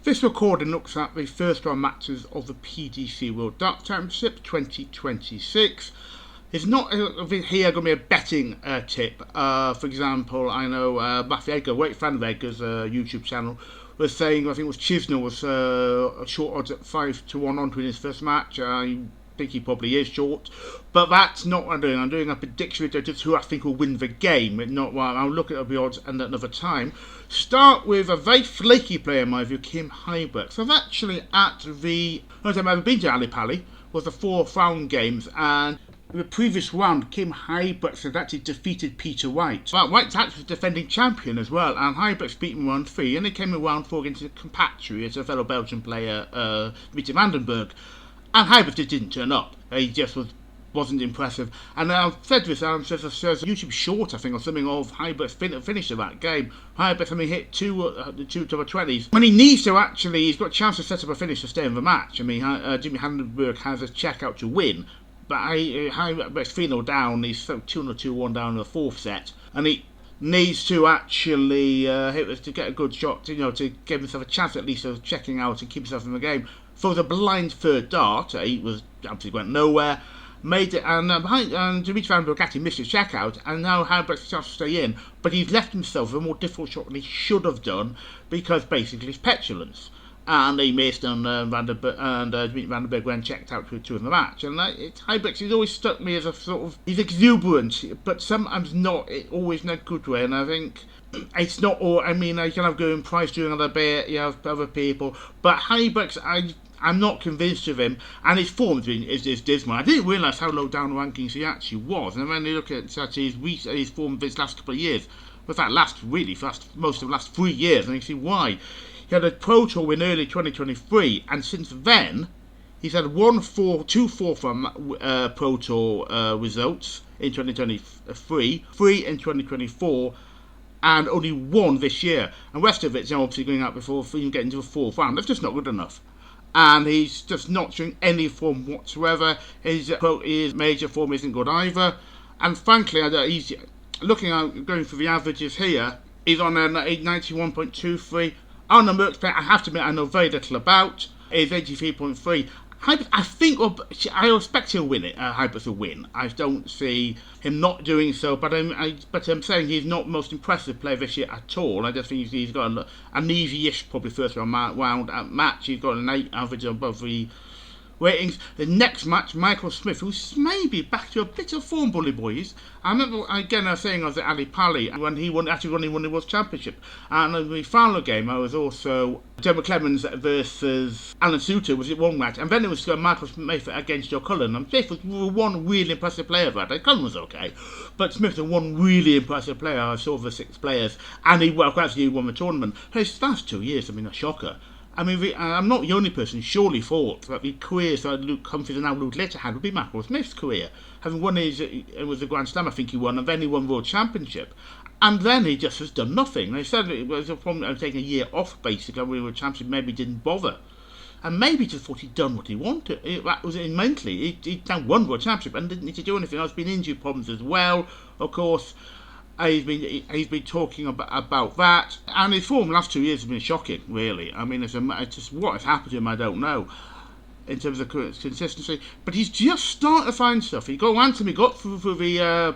This recording looks at the first round matches of the PDC World Darts Championship 2026. It's not here going to be a betting tip. For example, I know Matthew Edgar, great fan of Edgar's YouTube channel, was saying, I think it was Chisnell was short odds at 5-1 on to win his first match. I think he probably is short, but that's not what I'm doing. I'm doing a prediction of just who I think will win the game. Not well, I'll look at the odds and at another time. Start with a very flaky player in my view, Kim Heiberg. So I've actually at the first time I've ever been to Ali Pali was the 4th round games, and in the previous round, Kim Heiberg had actually defeated Peter White. Well, White's actually defending champion as well, and Heiberg's beaten round 3, and he came in round 4 against a compatriot, a fellow Belgian player, Dmitry Vandenberg. And Heiberg just didn't turn up. He just wasn't impressive. And I've said this, there's a YouTube short, I think, or something of Heiberg's finish of that game. Heiberg, I mean, hit two to the 20s. When he needs to, actually, he's got a chance to set up a finish to stay in the match. I mean, Jimmy Vandenberg has a check out to win, but Heiberg's 3-0 down. He's 2-2-1 down in the 4th set, and he needs to actually hit this to get a good shot, to give himself a chance at least of checking out and keep himself in the game. For the blind third dart, he was obviously went nowhere. Made it, and Dmitry Vandenberg actually missed his check out, and now Heiberg's chance to stay in, but he's left himself a more difficult shot than he should have done because basically his petulance. And he missed, and Dmitry Vandenberg went checked out to in the match. And Heiberg, he's always struck me as a sort of, he's exuberant, but sometimes not, always in a good way. And I think it's not all, I mean, I can have Gurren Price doing other bit, you have other people, but Heiberg's, I'm not convinced of him, and his form is dismal. I didn't realise how low down the rankings he actually was, and when you look at his form of his last couple of years, in fact, most of the last 3 years, and you see why. He had a Pro Tour win early 2023, and since then, he's had 2 4th Pro Tour results in 2023, 3 in 2024, and only 1 this year. And the rest of it's obviously going out before even getting to the 4th round. That's just not good enough. And he's just not showing any form whatsoever. His major form isn't good either. And frankly, he's looking at going through the averages here. He's on a 91.23. On the Merckx player, I have to admit, I know very little about. Is 83.3. I think, I expect he'll win it. Heiberg will win. I don't see him not doing so, but I'm saying he's not the most impressive player this year at all. I just think he's got an easy-ish, probably first round match. He's got an 8 average above the ratings. The next match, Michael Smith, who's maybe back to a bit of form, bully boys. I remember again I was saying I was at Ali Pali when he won the World Championship, and in the final game I was also Gemma Clemens versus Alan Suter was it one match, and then it was Michael Smith against Joe Cullen. And Smith was one really impressive player of that. Cullen was okay, but Smith was one really impressive player. I saw the 6 players, and he actually won the tournament. His last 2 years have been a shocker. I mean, I'm not the only person who surely thought that the careers that Luke Humphries and now Luke Litter had would be Michael Smith's career. Having won it was a Grand Slam, I think he won, and then he won World Championship. And then he just has done nothing. They said it was a problem of taking a year off, basically, when we were championship, maybe didn't bother. And maybe just thought he'd done what he wanted. That was it mentally. He'd now won World Championship and didn't need to do anything else. Been injury problems as well, of course. He's been talking about that, and his form the last 2 years has been shocking, really. I mean, it's just what has happened to him, I don't know, in terms of consistency. But he's just starting to find stuff. He got through the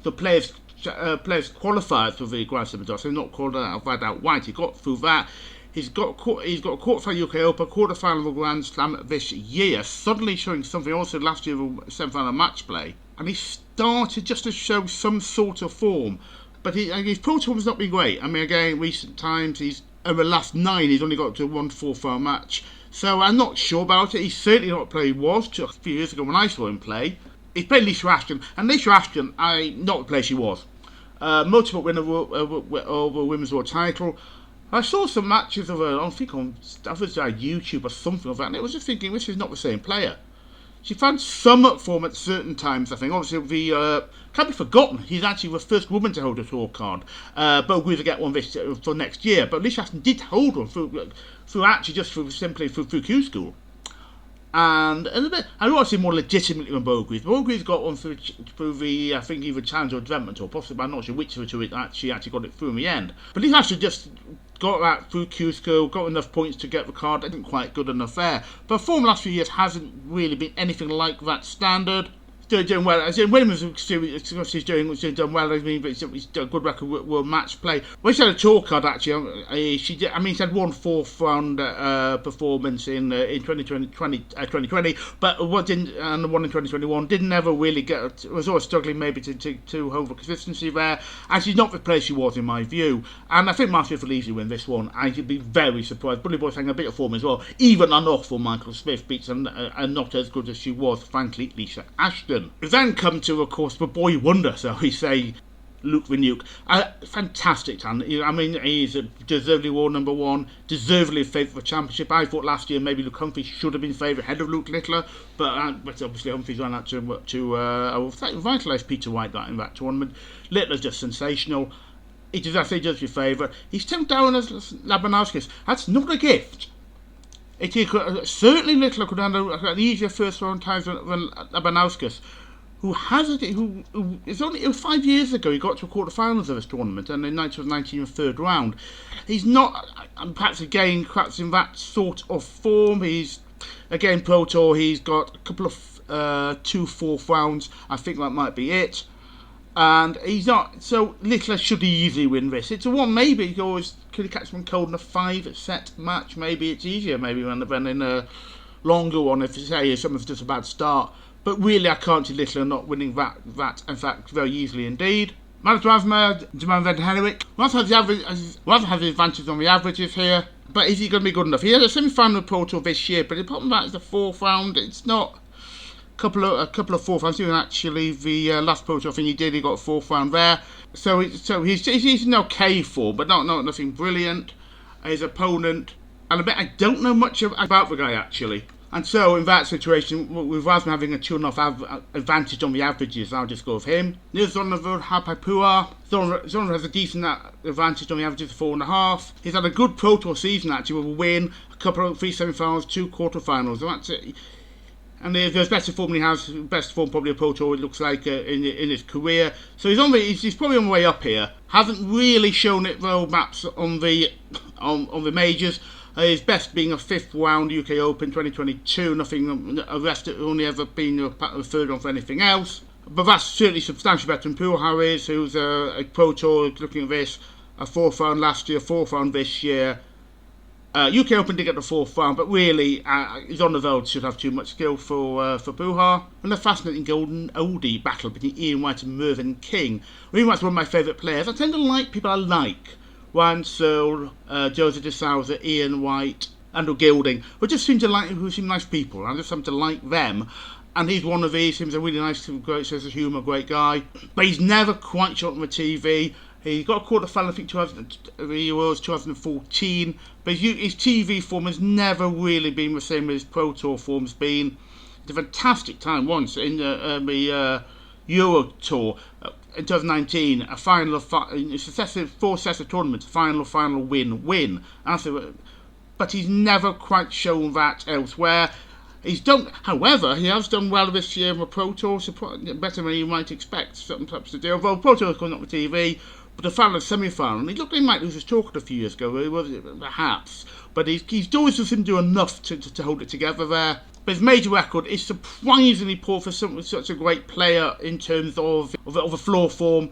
players qualifiers for the Grand Slam, so not called out White. He got through that. He's got a quarterfinal UK Open, quarterfinal of the Grand Slam this year. Suddenly showing something. Also last year, the semi-final match play. And he started just to show some sort of form. But his Pro Tour has not been great. I mean, again, recent times, in the last 9, he's only got to 1 4th round match. So I'm not sure about it. He's certainly not the player he was a few years ago when I saw him play. He's played Lisa Ashton. And Lisa Ashton, not the player she was. Multiple winner of the Women's World title. I saw some matches of her, I think on YouTube or something of that, and I was just thinking, this is not the same player. She found some form at certain times, I think. Obviously, can't be forgotten, he's actually the first woman to hold a tour card. But we'll get one for next year. But Lisa Ashton did hold one through Q School. And a bit, I want to see more legitimately than Bogreaves. Bogreaves got one through the, I think, either Challenge or Adventment, or possibly, I'm not sure which of the two she actually got it through in the end. But Lisa Ashton just got that through Q-School, got enough points to get the card. Isn't quite good enough there. But form last few years hasn't really been anything like that standard. Still doing well. As in Williams he's done well. I mean, but he's done a good record world match play. When she had a tour card, actually, she had one fourth round performance in 2020, but what didn't, and the one in 2021 didn't ever really get. Was always struggling maybe to hold the consistency there. And she's not the player she was in my view. And I think Marcia will easily win this one. And you'd be very surprised. Bully Boy's having a bit of form as well. Even an awful Michael Smith beats and not as good as she was, frankly, Lisa Ashton. We then come to, of course, the boy wonder, so we say, Luke the Nuke. Fantastic talent. I mean, he's a deservedly world number one, deservedly favourite for the championship. I thought last year maybe Luke Humphries should have been favourite ahead of Luke Littler, but obviously Humphries ran out to revitalise Peter White in that tournament. Littler's just sensational. He does, I say, just your favourite. He's still down as Labanowskis. That's not a gift. Certainly Littler could have an easier first round times than Labanowskis, who it was 5 years ago he got to a quarter-finals of this tournament, and in 2019 third round. He's not, perhaps in that sort of form. He's, again, Pro Tour, he's got a couple of 2 fourth rounds, I think that might be it. And he's not, so Littler should easily win this. It's a one, maybe he always could catch someone cold in a 5-set match. Maybe it's easier, maybe than in a longer one, if say someone's just a bad start. But really, I can't see Littler not winning that in fact, very easily indeed. Matt Rasma, Jaman Van Henwick. Rather has the advantage on the averages here, but is he going to be good enough? He had a semi-final Pro Tour this year, but the problem with that is the fourth round. It's not. A couple of fourth rounds. Even actually, the last Pro Tour thing he did, he got a fourth round there. So he's an okay form, but nothing brilliant. His opponent, and I bet I don't know much about the guy actually. And so in that situation, with Rasmus having a 2.5 advantage on the averages, I'll just go with him. Near Zondervoort, Hapapua. Zondervoort has a decent advantage on the averages of 4.5. He's had a good Pro Tour season actually, with a win, a couple of 3 semi-finals, 2 quarter-finals. So that's it. And there's better form than he has, best form probably a Pro Tour, it looks like, in his career. So he's probably on the way up here. Hasn't really shown it though, maps on the majors. His best being a 5th round UK Open 2022. Nothing, the rest only ever been a third round for anything else. But that's certainly substantially better than Pujols is, who's a Pro Tour, looking at this, a 4th round last year, 4th round this year. UK Open did get the 4th round, but really, Zondervoort should have too much skill for Pujols. And a fascinating golden oldie battle between Ian White and Mervyn King. Ian White's one of my favourite players. I tend to like people I like. Ryan Searle, Joseph de Souza, Ian White, Andrew Gilding, who seem nice people. I just seem to like them. And he's one of these. Seems a really nice, great sense of humour, great guy. But he's never quite shot on the TV. He got a quarter-final, I think, 2014, but his TV form has never really been the same as his Pro Tour form's been. It's a fantastic time once in the Euro Tour in 2019, a final of successive 4 sets of tournaments, final, win. But he's never quite shown that elsewhere. However, he has done well this year in the Pro Tour, better than you might expect, something perhaps to do. Although Pro Tour is coming up with TV, but the final and semi-final, and he looked like he might lose his talk a few years ago, perhaps. But he's always just didn't do enough to hold it together there. But his major record is surprisingly poor for such a great player in terms of a floor form.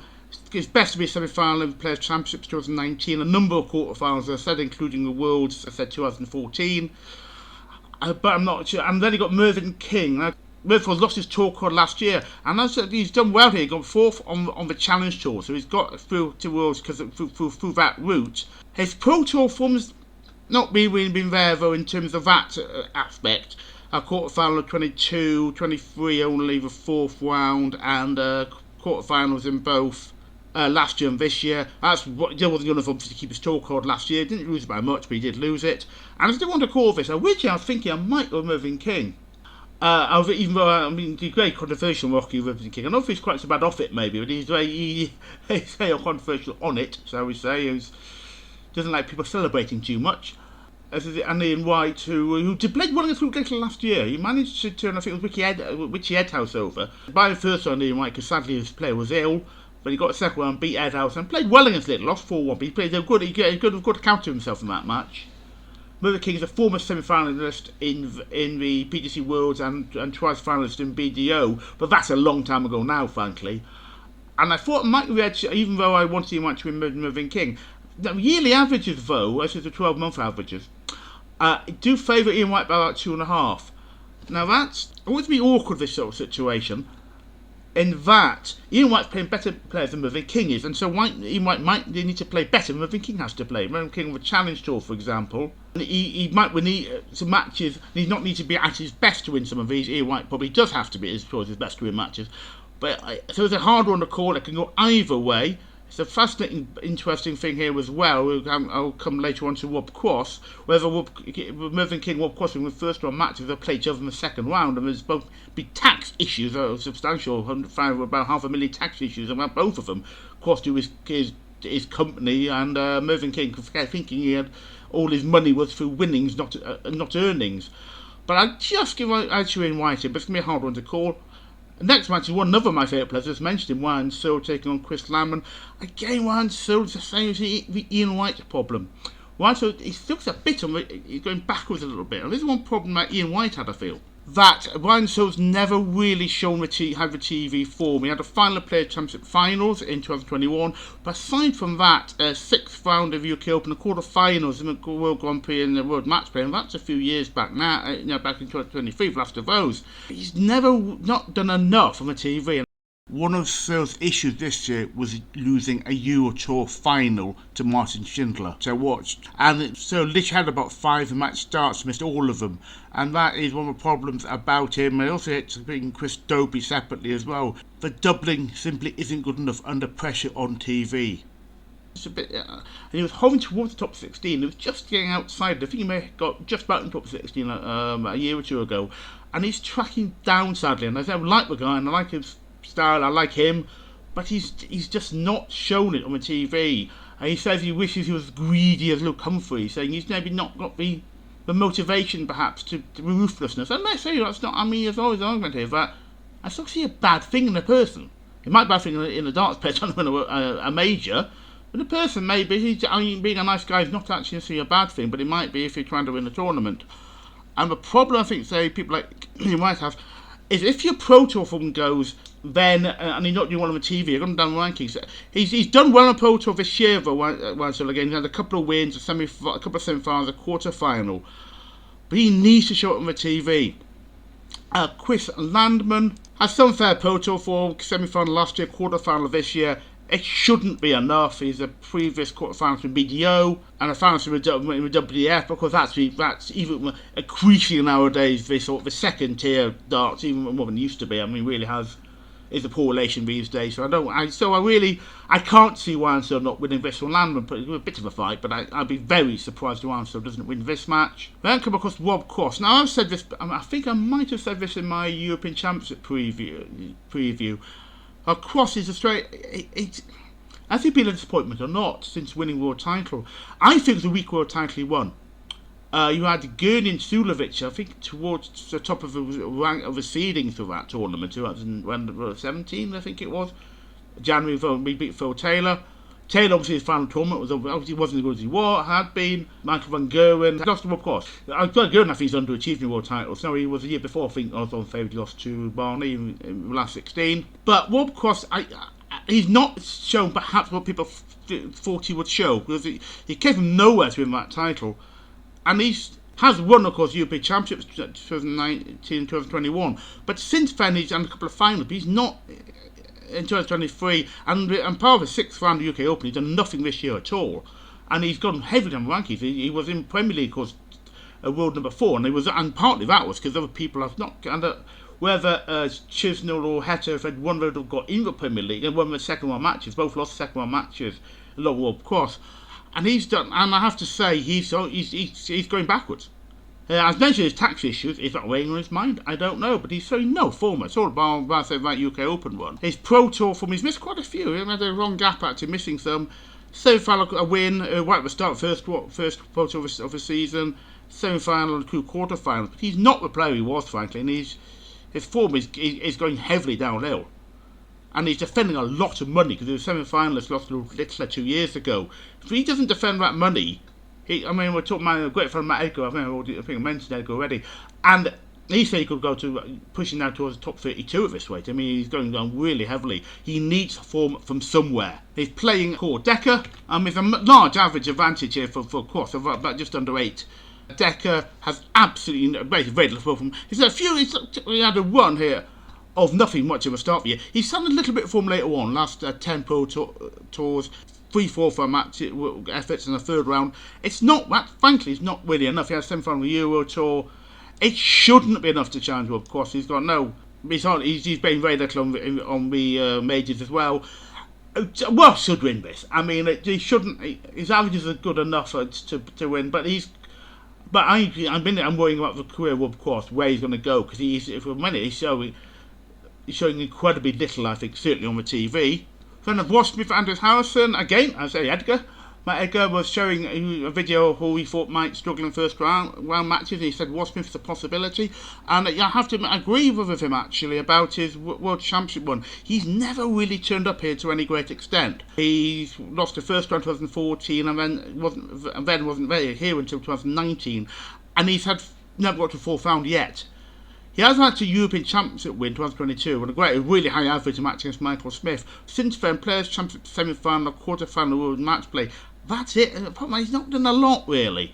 It's best to be a semi-final in the Players' Championships 2019, a number of quarterfinals, as I said, including the Worlds, as I said, 2014. But I'm not sure. And then he got Mervyn King. Mervyn lost his tour card last year, and he's done well here. He got 4th on the Challenge Tour, so he's got through to Worlds through that route. His Pro Tour form's not really been there though in terms of that aspect. A quarterfinal of 22, 23 only the 4th round, and quarterfinals in both last year and this year. That's what he wasn't going to obviously keep his tour card last year. Didn't lose it by much, but he did lose it. And I still want to call this. Originally, I was thinking I might go Mervyn King. Even though he's very controversial, Rocky Mervyn King. I don't know if he's quite so bad off it, maybe, but he's very controversial on it, shall we say. He doesn't like people celebrating too much. And Ian White, who played one against Luke Littler last year. He managed to turn, I think it was Richie Edhouse over. By the first round, Ian White, because sadly his player was ill, but he got a second round, beat Ed House, and played well against Little, lost 4-1, but he played a good, he got a good counter himself in that match. Mervyn King is a former semi-finalist in the PDC Worlds and twice finalist in BDO, but that's a long time ago now, frankly. And I thought Mike Red, even though I wanted him to win Mervyn King, the yearly averages though, as is the 12-month averages, do favour Ian White by about 2.5. Now that's always be awkward, this sort of situation, in that Ian White's playing better players than Mervyn King is, and so Ian White might need to play better than Mervyn King has to play. Mervyn King with a Challenge Tour, for example, he might win some matches, and he's not need to be at his best to win some of these. Ian White probably does have to be towards his best to win matches. But so it's a hard one to call. It can go either way. It's a fascinating, interesting thing here as well. I'll come later on to Rob Cross. Whether Mervyn King and Rob Cross in the first round matches, they'll play each other in the second round, and there's both big tax issues, substantial, about $500,000 tax issues about both of them. Cross to his company, and Mervyn King thinking he had all his money was through winnings, not earnings. But I just give out to Ian White here, but it's going to be a hard one to call. Next match is one of my favourite players, as mentioned him, Ryan Searle taking on Chris Lamon. Again, Ryan Searle's the same as the Ian White problem. Ryan Searle, he looks a bit he's going backwards a little bit. And this is one problem that Ian White had, I feel. That Ryan Searle's never really shown had the TV form. He had a final Player Championship finals in 2021, but aside from that, 6th round of UK Open, the quarter-finals in the World Grand Prix and the World Match Play, and that's a few years back now, back in 2023, the last of those. He's never not done enough on the TV. One of Searle's issues this year was losing a Euro Tour final to Martin Schindler, which I watched. And Searle literally had about 5 match starts, missed all of them. And that is one of the problems about him. I also had to bring Chris Dobie separately as well. The doubling simply isn't good enough under pressure on TV. It's a bit, and he was hovering towards the top 16. He was just getting outside. I think he may have got just about in the top 16 a year or two ago. And he's tracking down, sadly. And I like the guy, and I like his style, I like him, but he's just not shown it on the TV. And he says he wishes he was greedy as Luke Humphrey, saying he's maybe not got the motivation, perhaps, to ruthlessness. And let's say that's not. I mean, there's always an argument here that I still see a bad thing in a person. It might be a bad thing in a darts pitch, a major, but a person maybe. Being a nice guy is not actually necessarily a bad thing, but it might be if you're trying to win a tournament. And the problem I think, say, people like you might have, is if your Pro Tour form goes, then, and he's not doing well on the TV, I've gone down the rankings. He's done well on Pro Tour this year, though, so again, he had a couple of wins, a couple of semi-finals, a quarter-final. But he needs to show it on the TV. Chris Landman has some fair Pro Tour form, semi-final last year, quarter-final this year. It shouldn't be enough. He's a previous quarter-finalist in BDO and a finalist in the WDF, because that's even increasing nowadays. This sort of the second-tier darts, even more than it used to be. I mean, really is a poor relation these days. So I can't see Ryan Searle not winning this one. Landman put a bit of a fight, but I'd be very surprised if Ryan Searle doesn't win this match. Then come across Rob Cross. Now I've said this, I think I might have said this in my European Championship preview. Cross is a straight. Has he been a disappointment or not since winning world title? I think it's a weak world title he won. You had Gurney and Sulovic, I think, towards the top of the rank of the seedings for that tournament, 2017, I think it was. January, we beat Phil Taylor. Taylor, obviously, his final tournament obviously wasn't as good as he had been. Michael Van Gerwen lost him, of course. Van Gerwen, I think, he's underachieved in world titles. No, he was the year before, I think, I was on favourite. He lost to Barney in the last 16. But Rob Cross, he's not shown perhaps what people thought he would show, because he came from nowhere to win that title. And he has won, of course, European Championships 2019, 2021. But since then, he's done a couple of finals. But he's not in 2023. And part of the 6th round of UK Open, he's done nothing this year at all. And he's gone heavily on the rankings. He was in Premier League, of course, world number 4. And partly that was because other people have not. Whether Chisnell or Heta, if one would have got in the Premier League and won the second round matches, both lost second round matches, along with Rob Cross. And he's done, and I have to say, he's going backwards. As mentioned, his tax issues, is that weighing on his mind? I don't know, but he's showing no form at all. About that UK Open one. His Pro Tour form, he's missed quite a few. He had a wrong gap, actually, missing some. Semi-final, a win, right at the start, first Pro Tour of the season. Semi-final and quarter-final. But he's not the player he was, frankly, and his form is going heavily downhill. and he's defending a lot of money because he was semi-finalist, lost to Littler 2 years ago. If he doesn't defend that money, we're talking about a great friend Matt Edgar. I think I mentioned Edgar already, and he said he could go to pushing now towards the top 32 at this weight. I mean, he's going down really heavily. He needs form from somewhere. He's playing Core Decker, and with a large average advantage here for course of about just under 8. Decker has absolutely very little from. He had a run here of nothing much of a start for you. He's done a little bit of form later on, last 10 pro tours, 3-4 for match efforts in the third round. It's not that, frankly, it's not really enough. He has semi-final Euro Tour. It shouldn't be enough to challenge World Cross. He's got no. He's been very little on the majors as well. Well, should win this. I mean, he shouldn't. His averages are good enough to win, but he's. But I'm worrying about the career World Cross, where he's going to go, because he's showing incredibly little, I think, certainly on the TV. Then of Wasmith, Andrews Harrison, again, I say Edgar. Matt Edgar was showing a video who he thought might struggle in first round matches, and he said Wasmith's a possibility. And I have to agree with him, actually, about his World Championship run. He's never really turned up here to any great extent. He's lost the first round in 2014, and then wasn't very here until 2019. And he's never got to fourth round yet. He has had a European Championship win 2022 and a really high average match against Michael Smith. Since then, Players' Championship semi-final, quarter-final World Match Play. That's it. He's not done a lot, really.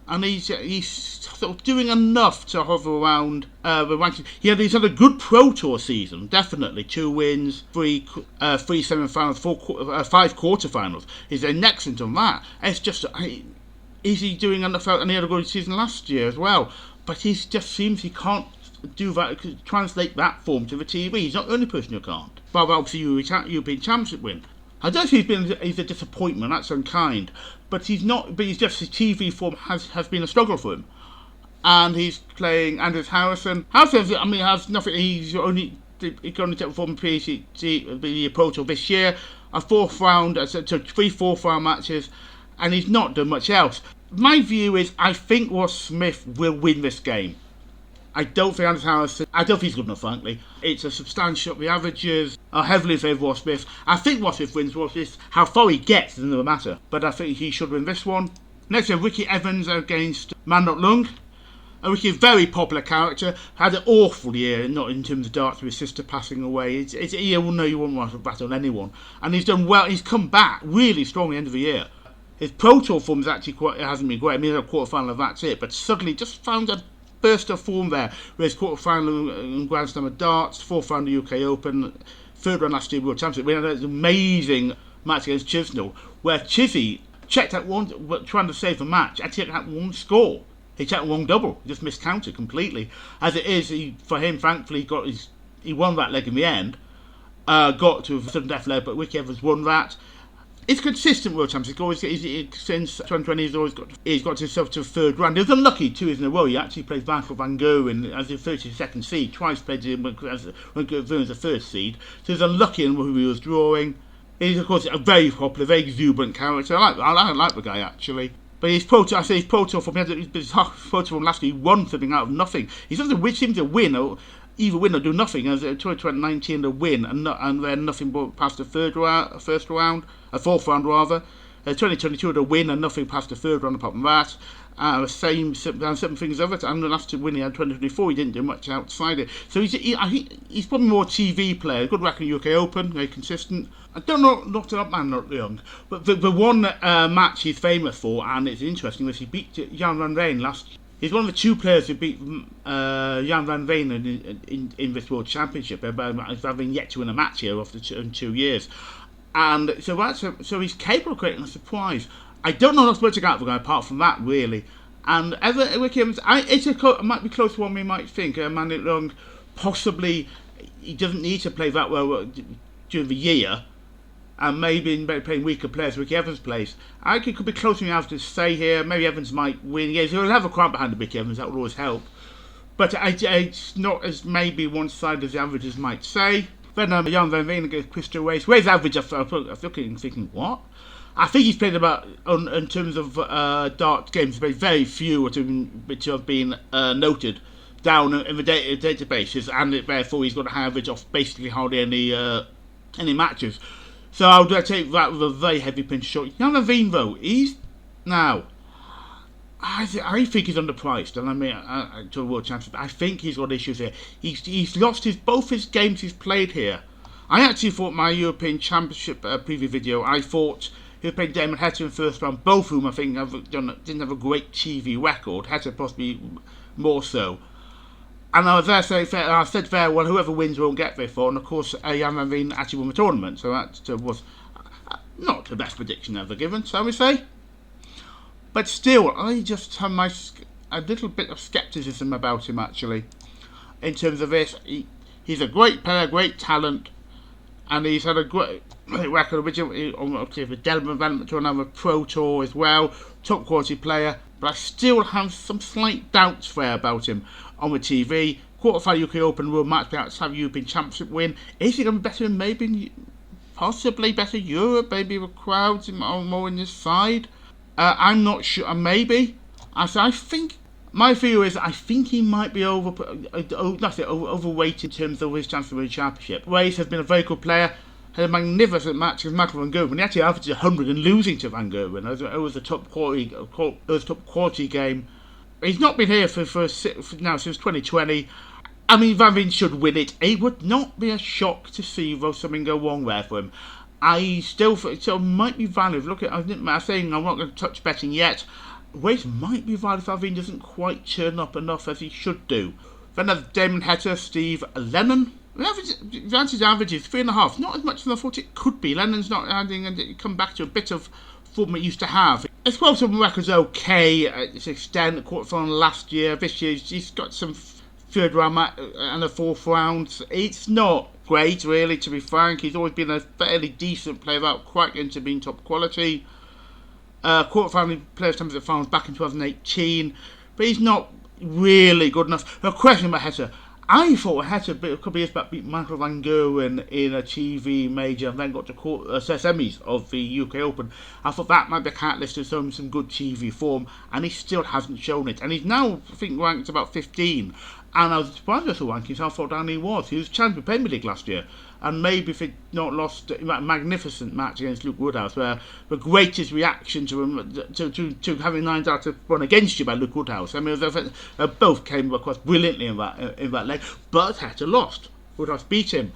And he's sort of doing enough to hover around the rankings. He's had a good Pro Tour season, definitely. 2 wins, 3 semi-finals, 5 quarter-finals. He's an excellent on that. It's just, is he doing enough out? And he had a good season last year as well. But he just seems he can't do that, translate that form to the TV. He's not the only person who can't. But obviously, European Championship win. I don't think he's a disappointment. That's unkind. But he's not. But he's just his TV form has been a struggle for him. And he's playing Andrews Harrison. Harrison, has nothing. He can only take form in PDC the Pro Tour this year. A 4th round, so 3 4th round matches, and he's not done much else. My view is, I think Ross Smith will win this game. I don't think Andrews Harrison. I don't think he's good enough, frankly. It's a substantial. The averages are heavily in favour of Ross Smith. I think Ross Smith wins. How far he gets is another matter. But I think he should win this one. Next, we have Ricky Evans against Man Not Lung. Ricky, a very popular character, had an awful year, not in terms of darts, with his sister passing away. You wouldn't want to bat on anyone. And he's done well. He's come back really strong at the end of the year. His Pro Tour form hasn't been great. He's a quarter-final, that's it. But suddenly just found a burst of form there, with his quarter-final in Grand Slam of Darts, 4th round of UK Open, 3rd round last year World Championship. We had an amazing match against Chisnell, where Chizzy checked out one, trying to save the match, actually checked out one score. He checked one double, he just miscounted completely. As it is, for him, thankfully, he won that leg in the end, got to a sudden death leg, but Ricky Evans won that. He's consistent World Champions. Since 2020, he's got himself to the 3rd round. He was unlucky 2 years in a row. He actually played Michael Van Gerwen as the 32nd seed. Twice played him when Gerwen was the 1st seed. So he's unlucky in who he was drawing. He's, of course, a very popular, very exuberant character. I like the guy, actually. But his Pro Tour from last year, he won something out of nothing. He seems to win, either win or do nothing. As 2019, a win and then nothing but past the 4th round rather. 2022, a win and nothing past the 3rd round apart from that. Same things of it. And the last 2 winning in 2024, he didn't do much outside it. So he's probably more a TV player. Good record in UK Open, very consistent. I don't know, not young, but the one match he's famous for, and it's interesting, was he beat Jan van Veen last year. He's one of the 2 players who beat Jan van Veen in this World Championship, having yet to win a match here after 2 years. And so he's capable of creating a surprise. I don't know enough much about the guy apart from that, really. And Ricky Evans, it might be close to what we might think. Man Long, possibly he doesn't need to play that well during the year. And maybe playing weaker players, Ricky Evans plays. I think it could be closer than you have to say here. Maybe Evans might win. Yes, he'll have a crowd behind the Ricky Evans, that will always help. But it's not as maybe one side as the averages might say. Then Jan van Veen against Christo Wace. Where's average? I'm looking and thinking, what? I think he's played about, in terms of dart games, very few which have been noted down in the databases, and therefore he's got an average of basically hardly any any matches. So I would take that with a very heavy pinch of salt. Jan Levine, though, he's now. I think he's underpriced, and I mean, to the World Championship, I think he's got issues here. He's lost both his games he's played here. I actually thought my European Championship preview video, I thought he was playing Damon Heta in first round, both of whom I think didn't have a great TV record. Heta possibly more so. And I was there saying, I said there, well, whoever wins won't get very far. And of course, Jan Levine actually won the tournament, so that was not the best prediction ever given, shall we say? But still, I just have a little bit of scepticism about him, actually, in terms of this. He's a great player, great talent, and he's had a great record originally on the development to another Pro Tour as well. Top quality player, but I still have some slight doubts there about him on the TV. Quarterfinal UK Open World Match, perhaps have European Championship win. Is he going to be better than maybe, possibly better Europe, maybe with crowds more on his side? I'm not sure, maybe. I think, my view is, I think he might be overweight in terms of his chance to win the championship. Race has been a very good player, had a magnificent match with Michael Van Gerwen. He actually averaged 100 and losing to Van Gerwen. It was a top quality game. He's not been here for now since 2020. I mean, Van Veen should win it. It would not be a shock to see something go wrong there for him. I still think it might be valid. Look at, I'm saying I'm not going to touch betting yet. Race might be valid if Van Veen doesn't quite turn up enough as he should do. Then there's Damon Heta, Steve Lennon. The average is 3.5. Not as much as I thought it could be. Lennon's not adding, and it come back to a bit of form it used to have. His 12-7 record's okay at its extent. The quarterfinal last year. This year he's got some third round and a fourth round. It's not great, really, to be frank. He's always been a fairly decent player without quite into being top quality. Quarterfinal Players' Championship finals back in 2018, but he's not really good enough. A question about Heta. I thought Heta a couple of years back beat Michael Van Gerwen in a TV major and then got to semis of the UK Open. I thought that might be a catalyst to show him some good TV form, and he still hasn't shown it. And he's now, I think, ranked about 15. And I was surprised with the rankings how far down he was. He was champion of the Premier League last year. And maybe if he'd not lost a magnificent match against Luke Woodhouse, where the greatest reaction to him, to having 9 darts run against you by Luke Woodhouse. I mean, they both came across brilliantly in that leg. But Heta lost. Woodhouse beat him.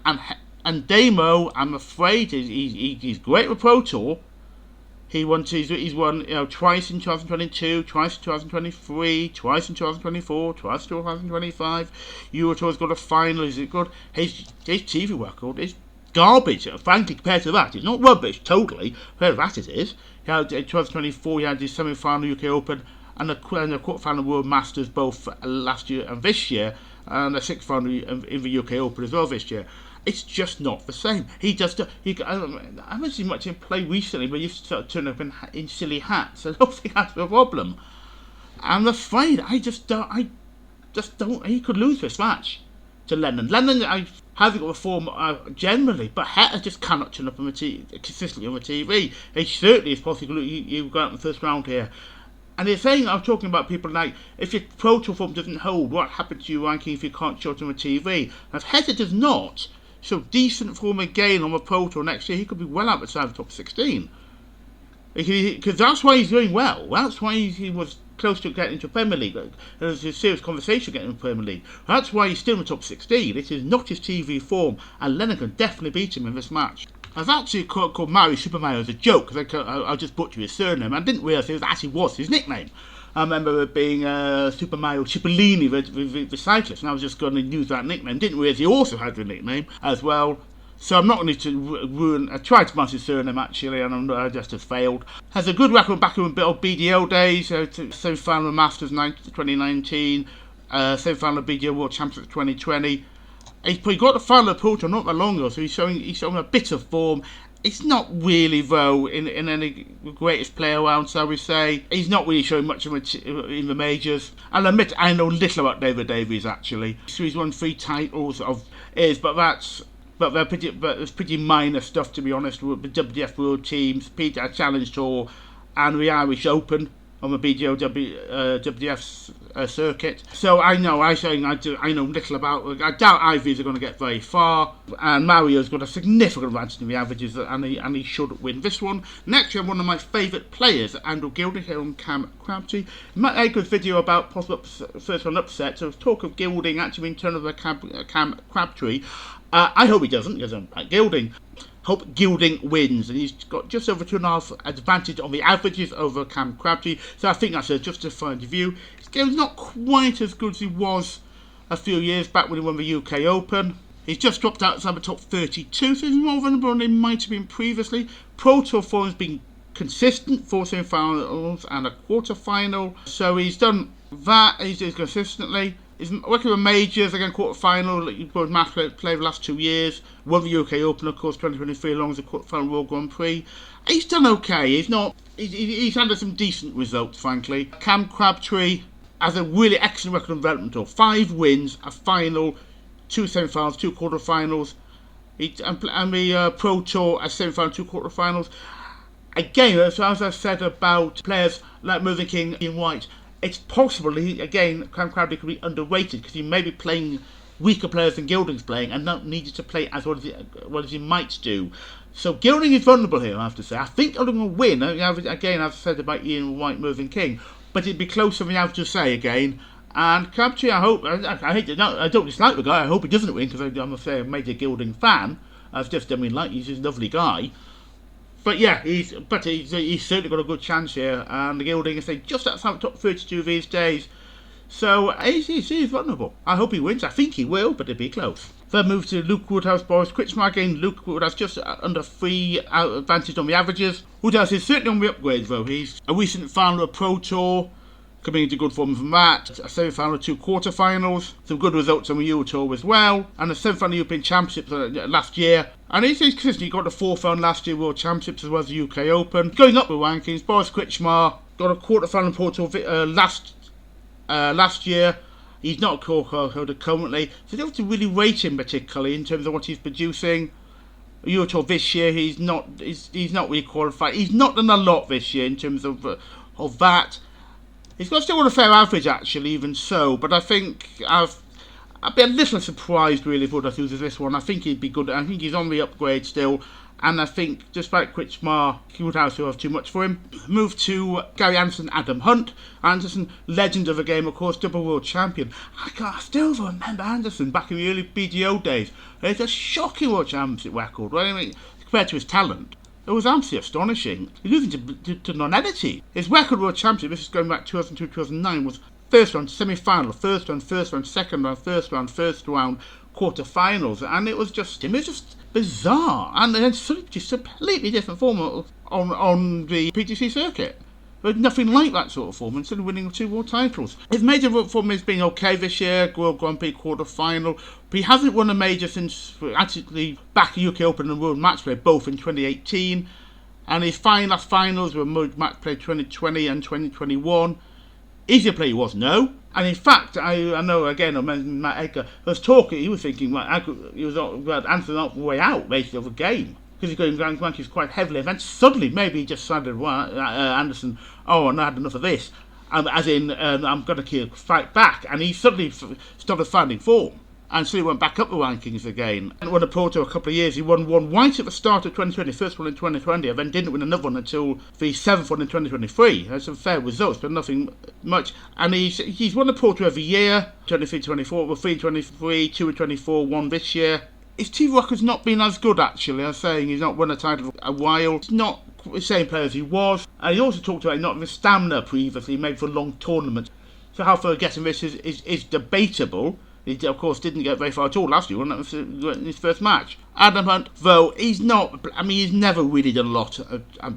And Damo, I'm afraid, he's great with Pro Tour. He's won twice in 2022, twice in 2023, twice in 2024, twice in 2025. Euro Tour's got a final. Is it good? His TV record is garbage. Frankly, compared to that, it's not rubbish totally. Compared to that, it is. He had in 2024, he had his semi-final UK Open and the quarter-final World Masters both last year and this year, and a sixth final in the UK Open as well this year. It's just not the same. I haven't seen much him play recently, but he used to sort of turn up in silly hats. I don't think that's the problem. I'm afraid he could lose this match to Lennon. Lennon hasn't got the form generally, but Heta just cannot turn up consistently on the TV. He certainly is possible. You go out in the first round here. And they're saying, I'm talking about people like, if your Pro Tour form doesn't hold, what happens to your ranking if you can't show it on the TV? And if Heta does not show decent form again on the Pro Tour next year, he could be well outside the top 16. Because that's why he's doing well. That's why he was close to getting into Premier League. There's a serious conversation getting into Premier League. That's why he's still in the top 16. It is not his TV form, and Lennon can definitely beat him in this match. I've actually called Mario Super Mario as a joke, because I'll just butcher his surname. I didn't realise it actually was his nickname. I remember it being Super Mario Cipollini, the cyclist, and I was just going to use that nickname. Didn't realise he also had the nickname as well. So I'm not going to ruin. I tried to pronounce his surname actually, and I just has failed. Has a good record back in BDO days. Semi-final of Masters 2019, semi-final of BDO World Championship 2020. He got the final of Pro Tour not that long ago, so he's showing a bit of form. It's not really, though, in any greatest player round, shall we say. He's not really showing much in the majors. I'll admit I know little about David Davies, actually. So he's won 3 titles but it's pretty minor stuff, to be honest, with the WDF World Teams, PDC Challenge Tour, and the Irish Open on the WDF circuit. So I know little about. I doubt Ivies are going to get very far, and Mario's got a significant advantage in the averages, and he should win this one. Next, we have one of my favourite players, Andrew Gilding, here on Cam Crabtree. Matt Aker's video about possible first round upset. So talk of Gilding actually in turn of a Cam Crabtree. I hope he doesn't, because I'm Gilding. Hope Gilding wins, and he's got just over 2.5 advantage on the averages over Cam Crabtree, so I think that's a justified view. His game's not quite as good as he was a few years back when he won the UK Open. He's just dropped outside the top 32, so he's more vulnerable than he might have been previously. Pro Tour form has been consistent, 4 semi-finals and a quarter-final, so he's done that, he's done consistently. He's working with majors, again quarter-final, he was match play the last 2 years, won the UK Open of course 2023 along as a quarter-final World Grand Prix. He's done okay, he's had some decent results frankly. Cam Crabtree has a really excellent record on development tour, 5 wins, a final, 2 semi-finals, 2 quarter-finals, and the Pro Tour a semi-final, 2 quarter-finals. Again, as I said about players like Mervyn King in White, it's possible, Cam Crabtree could be underrated because he may be playing weaker players than Gilding's playing and not needed to play as well as he might do. So Gilding is vulnerable here, I have to say. I think Gilding will win, again, as I said about Ian White, Mervyn King, but it'd be closer than I have to say again. And Crabtree, I hope, I don't dislike the guy, I hope he doesn't win because I'm a major Gilding fan. He's a lovely guy. But yeah, he's certainly got a good chance here, and the Gilding is just outside the top 32 these days. So he's vulnerable. I hope he wins. I think he will, but it'll be close. Third move to Luke Woodhouse, Boris Kritschmar again. Luke Woodhouse just under 3 advantage on the averages. Woodhouse is certainly on the upgrade though. He's a recent final of Pro Tour, coming into good form from that. A semi-final, 2 quarter-finals, some good results on the Euro Tour as well, and a semi-final European Championships last year. And he's consistent. He got a 4th round last year World Championships as well as the UK Open. Going up the rankings, Boris Kritschmar got a quarter-final Pro Tour last year. He's not a core holder currently, so you don't have to really rate him particularly in terms of what he's producing. Euro Tour this year, he's not really qualified. He's not done a lot this year in terms of that. He's got still got a fair average actually, even so. But I think I'd be a little surprised really if Woodhouse loses this one. I think he'd be good. I think he's on the upgrade still. And I think, despite Kritschmar, Woodhouse will have too much for him. Move to Gary Anderson, Adam Hunt. Anderson, legend of the game, of course, double world champion. I still remember Anderson back in the early BDO days. It's a shocking world championship record. Well, I mean, compared to his talent, it was absolutely astonishing. He's losing to non-entity. His record world championship, this is going back 2002-2009, was first round semi-final, first round, second round, first round, quarter-finals, and it was just bizarre. And then suddenly just a completely different form on the PDC circuit. There's nothing like that sort of form, instead of winning 2 world titles. His major form has been okay this year, World Grand Prix quarter-final, but he hasn't won a major since actually back at UK Open and World Match Play, both in 2018. And his last finals were World Match Play 2020 and 2021. Easier play he was, no. And in fact, I know again, I mentioned Matt Edgar, was talking, he was thinking, he was answering up the way out, basically, of the game. Because he's going rankings quite heavily, and then suddenly maybe he just decided, Anderson, I had enough of this. As in, I'm going to fight back. And he suddenly started finding form. And so he went back up the rankings again. And won a Pro Tour a couple of years. He won one right at the start of 2020, first one in 2020, and then didn't win another one until the 7th one in 2023. That's some fair results, but nothing much. And he's won a Pro Tour every year, 23-24, 3-23, 2-24, 1 this year. His team record's not been as good actually. I was saying he's not won a title for a while. He's not the same player as he was. And he also talked about not having stamina previously, maybe for long tournaments. So how far getting this is debatable. He, of course, didn't get very far at all last year, wasn't it? That was his first match. Adam Hunt, though, he's never really done a lot,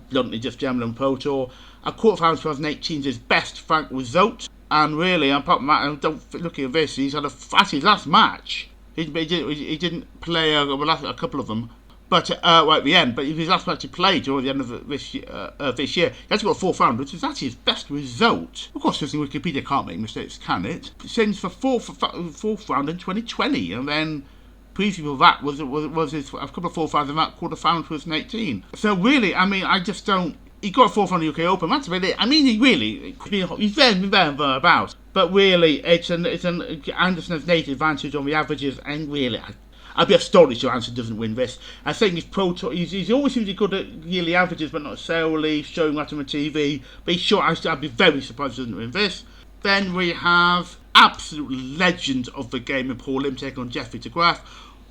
bluntly, just generally on Pro Tour. A quarterfinal 2018 is his best frank result. And really, apart from that, looking at this, he's had his last match. He didn't play a couple of them, but at the end. But his last match he played towards the end of this year, he actually got a 4th round, which is actually his best result. Of course, in Wikipedia can't make mistakes, can it? Since the 4th round in 2020, and then previously of that was his a couple of 4th rounds in that quarter-final 2018. So really, I just don't. He got a 4th round UK Open. That's about it. He's been there about. But really, it's an Anderson has native advantage on the averages, and really, I'd be astonished if Anderson doesn't win this. I think he's he's always seems to be good at yearly averages, but not necessarily showing that on the TV. But he's sure I'd be very surprised if he doesn't win this. Then we have absolute legend of the game in Paul Lim taking on Jeffrey de Graaf.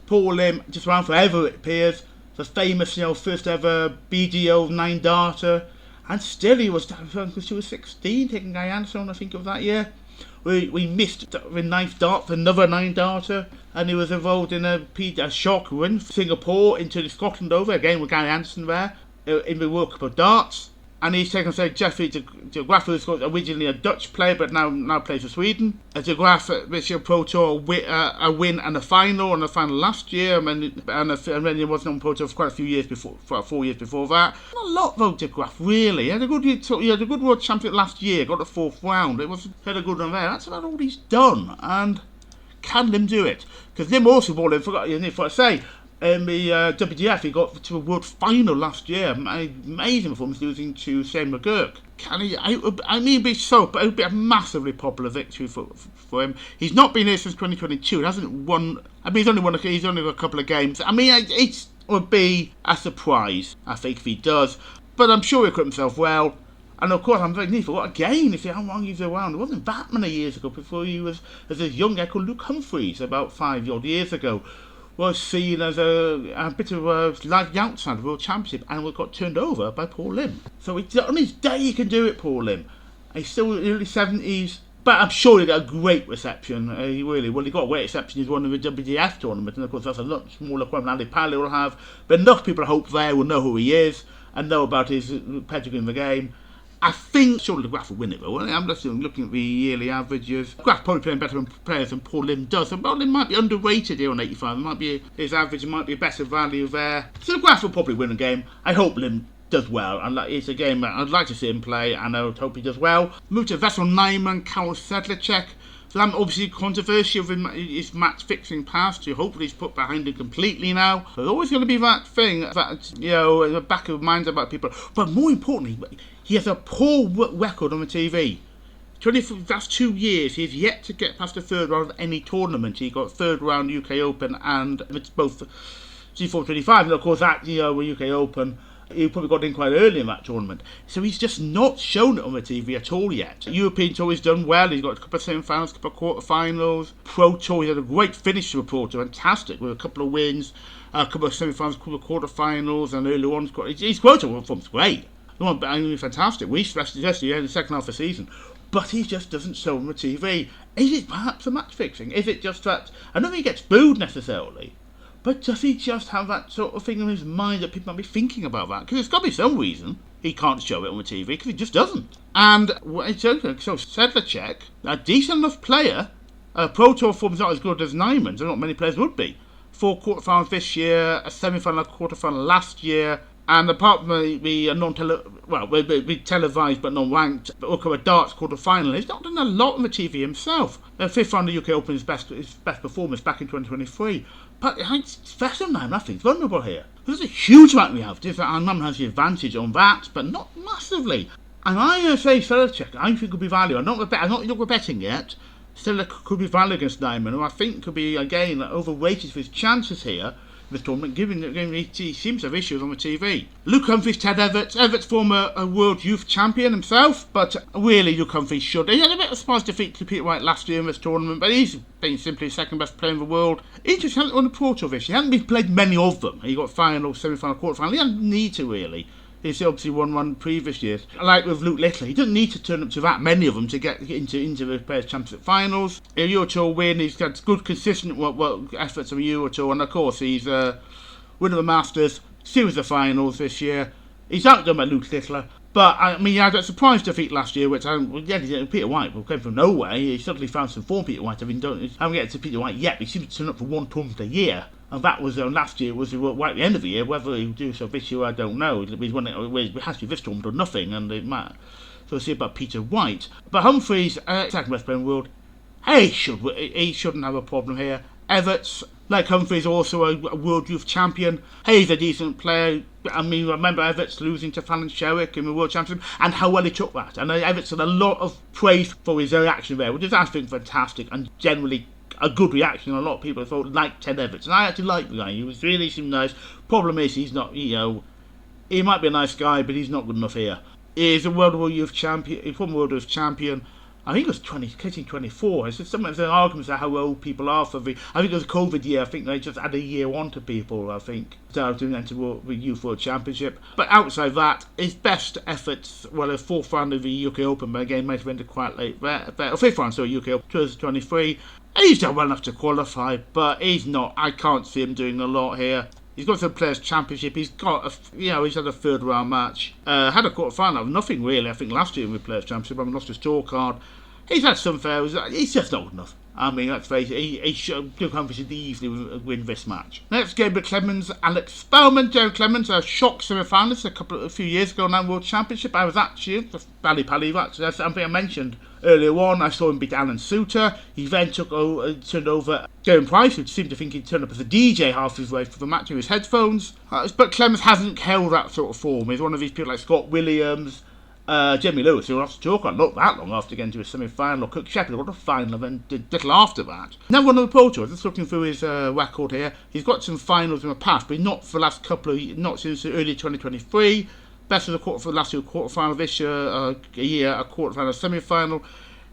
Paul Lim, just around forever it appears, the famous, first ever BDO 9-darter, and still he was 16 taking Guy Anderson, I think, of that year. We missed the 9th dart for another 9-darter, and he was involved in a shock win for Singapore into the Scotland Over, again with Guy Anderson there, in the World Cup of Darts. And he's taken, Jeffrey de Graaf, who was originally a Dutch player, but now plays for Sweden. De Graaf at this year Pro Tour, a win and a final last year, and then he wasn't on Pro Tour for quite a few years before, for 4 years before that. Not a lot though, De Graaf, really. He had a good World Champion last year, got the 4th round. Had a good one there. That's about all he's done. And can Lim do it? Because Lim also bought him, forgot to say, in the WDF, he got to a world final last year. Amazing performance, losing to Shane McGurk. Can he? I mean, it would be a massively popular victory for him. He's not been here since 2022. He hasn't won. I mean, he's only got a couple of games. I mean, it would be a surprise, I think, if he does. But I'm sure he'll equip himself well. And of course, I'm very neat for what again. You see how long he's around. It wasn't that many years ago before he was as a young guy called Luke Humphreys, about 5 odd years ago. Was seen as a bit of a like outside of the World Championship and got turned over by Paul Lim. So on his day he can do it, Paul Lim. He's still in the early 70s, but I'm sure he'll get a great reception. He really will. He got a great reception. He's won the WDF tournament, and of course that's a lot smaller club than Andy Pally will have. But enough people, I hope, there will know who he is and know about his pedigree in the game. I think surely de Graaf will win it though. I'm just looking at the yearly averages. De Graaf probably playing better players than Paul Lim does. So Paul Lim might be underrated here on 85. His average might be a better value there. So de Graaf will probably win a game. I hope Lim does well. It's a game that I'd like to see him play, and I would hope he does well. Move to Vessel Nyman, Karol Sedlacek. So I'm obviously controversy of his match fixing past. Hopefully he's put behind him completely now. There's always going to be that thing that, in the back of minds about people. But more importantly, he has a poor record on the TV. That's 2 years. He's yet to get past the 3rd round of any tournament. He got 3rd round UK Open, and it's both G425. And of course, that with UK Open, he probably got in quite early in that tournament. So he's just not shown it on the TV at all yet. European Tour he's done well. He's got a couple of semi-finals, a couple of quarter-finals. Pro Tour, he had a great finish to the Pro Tour. Fantastic, with a couple of wins, a couple of semi-finals, a couple of quarter-finals, and early ones. His Pro Tour performance great. Fantastic. We stressed it yesterday in the second half of the season. But he just doesn't show on the TV. Is it perhaps a match fixing? Is it just that? I don't think he gets booed necessarily. But does he just have that sort of thing in his mind that people might be thinking about that? Because there's got to be some reason he can't show it on the TV, because he just doesn't. And so Sedlacek, a decent enough player, Pro Tour form's not as good as Nyman's, and not many players would be. 4 quarterfinals this year, a semi-final, a quarterfinal last year. And apart from the televised but non-ranked World Cup of Darts quarter-final, he's not done a lot on the TV himself. The 5th round of the UK Open, his best performance back in 2023. But it's Vessel Nyman, I think, vulnerable here. There's a huge amount we have. Nyman has the advantage on that, but not massively. And I'm going to say Sedlacek, I think could be value. I'm not betting yet. Still could be value against Nyman, who I think could be, again, overrated for his chances here. This tournament, given he seems to have issues on the TV. Luke Humphreys, Ted Everts. Everts former World Youth Champion himself, but really Luke Humphreys should. He had a bit of a surprise defeat to Peter White last year in this tournament, but he's been simply the second best player in the world. He just hasn't won the Pro Tour this year. He hasn't been played many of them. He got final, semi-final, quarter-final. He doesn't need to really. He's obviously won one previous years. Like with Luke Little, he doesn't need to turn up to that many of them to get into the Players' Championship finals. A Euro Tour win, he's got good, consistent efforts on the Euro Tour, and of course he's winner of the Masters, series of finals this year. He's outdone by Luke Littler, but I mean, he had a surprise defeat last year, which Peter White came from nowhere. He suddenly found some form. Peter White, I haven't get to Peter White yet, but he seems to turn up for one tournament a year. And that was last year, was right at the end of the year. Whether he'll do so this year, I don't know. It has to be this tournament or nothing, and it might. So we'll see about Peter White. But Humphreys, second best player in the world, he shouldn't have a problem here. Everts, Like Humphrey's also a World Youth Champion. He's a decent player. I mean, remember Everts losing to Fallon Sherrick in the World Championship and how well he took that. And Everts had a lot of praise for his reaction there, which is, I think, fantastic and generally a good reaction. A lot of people thought liked Ted Everts, and I actually like the guy. He was really seemed nice. Problem is, he's not, he might be a nice guy, but he's not good enough here. He's a World Youth Champion. He's one World Youth Champion. I think it was 24. It's just there's an argument about how old people are for the. I think it was a COVID year. I think they just add a year on to people. I think starting to enter the Youth World Championship. But outside that, his best efforts, well, a fourth round of the UK Open, but again, might have ended quite late. Fifth round, so UK Open 2023. He's done well enough to qualify, but he's not. I can't see him doing a lot here. He's got the Players' Championship. He's got, he's had a third round match. Had a quarter final of nothing really. I think last year in the Players' Championship, I lost his tour card. He's had some fails. He's just not good enough. I mean, let's face it, Duke Humphrey should easily win this match. Next game, Clemens, Alex Spellman. Joe Clemens, a shock semi-finalist a few years ago now World Championship. I was actually, that's something I mentioned earlier on. I saw him beat Alan Suter. He then turned over Darren Price, who seemed to think he'd turn up as a DJ half his way through the match with his headphones. But Clemens hasn't held that sort of form. He's one of these people like Scott Williams, Jamie Lewis, who lost to talk on not that long after getting to a semi-final, or Cook Shepherd got a final, and then did little after that. Now, one of the Pro Tours, just looking through his record here, he's got some finals in the past, but not for the last not since early 2023. Best of the quarter for the last year, quarter-final this year, a quarter-final, semi-final.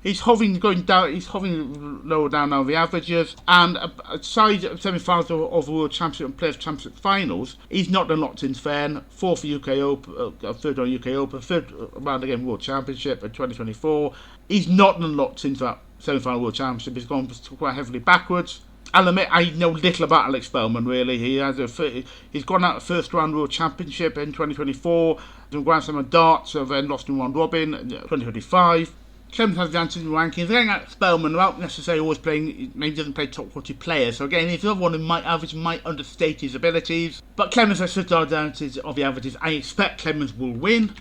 He's hovering lower down now the averages, and aside semi-finals of the World Championship and Players' Championship finals, he's not done lots since then. Fourth UK Open, third round UK Open, third round again World Championship in 2024. He's not done a lot since that semi-final World Championship. He's gone quite heavily backwards. I'll admit I know little about Alex Spellman really. He's gone out first round World Championship in 2024, done Grand Slam of darts, and then lost in round robin in 2025. Clemens has the answers in the rankings. Again, Alex Spellman, without necessarily always playing, maybe doesn't play top quality players. So again, he's another one who might understate his abilities. But Clemens has such advantage of the averages. I expect Clemens will win.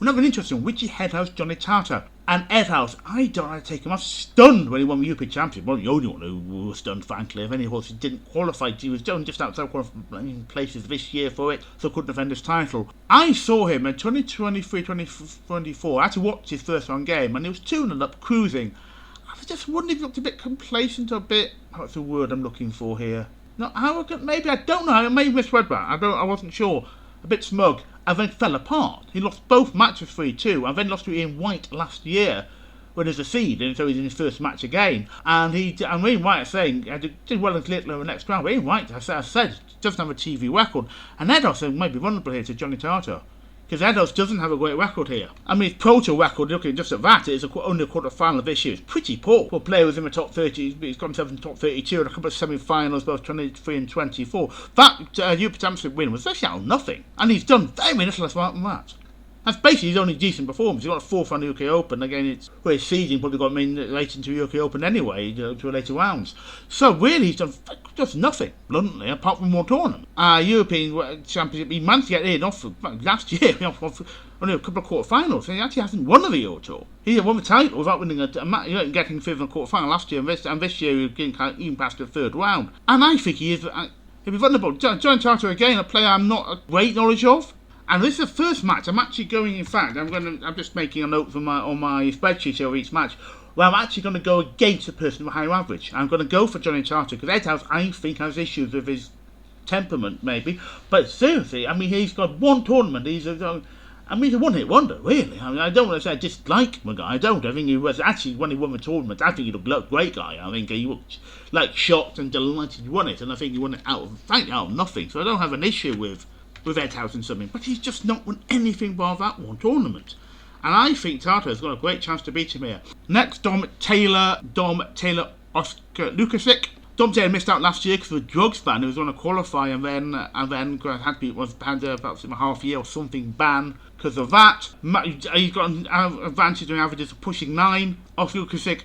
Another interesting, Richie Headhouse, Johnny Tartar. And Headhouse, I don't know how to take him. I was stunned when he won the European Championship. Well, the only one who was stunned, frankly, of any horse who didn't qualify. He was done just outside qualifying places this year for it, so couldn't defend his title. I saw him in 2023-2024. I had to watch his first round game, and he was 2-0 up, cruising. I was just wondering if he looked a bit complacent, a bit. What's the word I'm looking for here? Not arrogant, maybe. I don't know. I may have misread that. I wasn't sure. A bit smug. And then fell apart. He lost both matches 3-2, and then lost to Ian White last year when he was a seed, and so he's in his first match again. And Ian White is saying, I did well in Little in the next round, but Ian White, as I said, doesn't have a TV record. And Edos might be vulnerable here to Johnny Tartar, because Edos doesn't have a great record here. I mean, his Pro Tour record, looking just at that, is only a quarter final of this year. It's pretty poor. For a player who's in the top 30, he's got himself in the top 32 and a couple of semi-finals, both 23 and 24. That European Championship win was actually out of nothing, and he's done very little apart from that. That's basically his only decent performance. He's got a fourth round UK Open. Again, it's where his seeding probably got him in late into UK Open anyway, to later rounds. So really, he's done just nothing, bluntly, apart from one tournament. European Championship, he managed to get in off last year, only a couple of quarterfinals. He actually hasn't won the Euro Tour. He won the title without winning a match, getting fifth in the quarterfinal last year, and this year he's getting even past the third round. And I think he is. He'll be vulnerable. John Tartar again, a player I'm not a great knowledge of. And this is the first match I'm actually going. In fact, I'm just making a note on my spreadsheet here of each match, where I'm actually going to go against a person with a higher average. I'm going to go for Johnny Tartar because Headhouse, I think, has issues with his temperament, maybe. But seriously, I mean, he's got one tournament. He's a one-hit wonder, really. I mean, I don't want to say I dislike the guy. I don't. I think he was actually, when he won the tournament, I think he looked a great guy. I think he looked like shocked and delighted he won it, and I think he won it out of nothing. So I don't have an issue with Headhouse and something, but he's just not won anything bar that one tournament. And I think Tartar has got a great chance to beat him here. Next, Dom Taylor, Oscar Lukasic. Dom Taylor missed out last year because of a drugs ban. He was going to qualify and then had about a half year or something ban because of that. He's got an advantage on averages of pushing 9. Oscar Lukasic.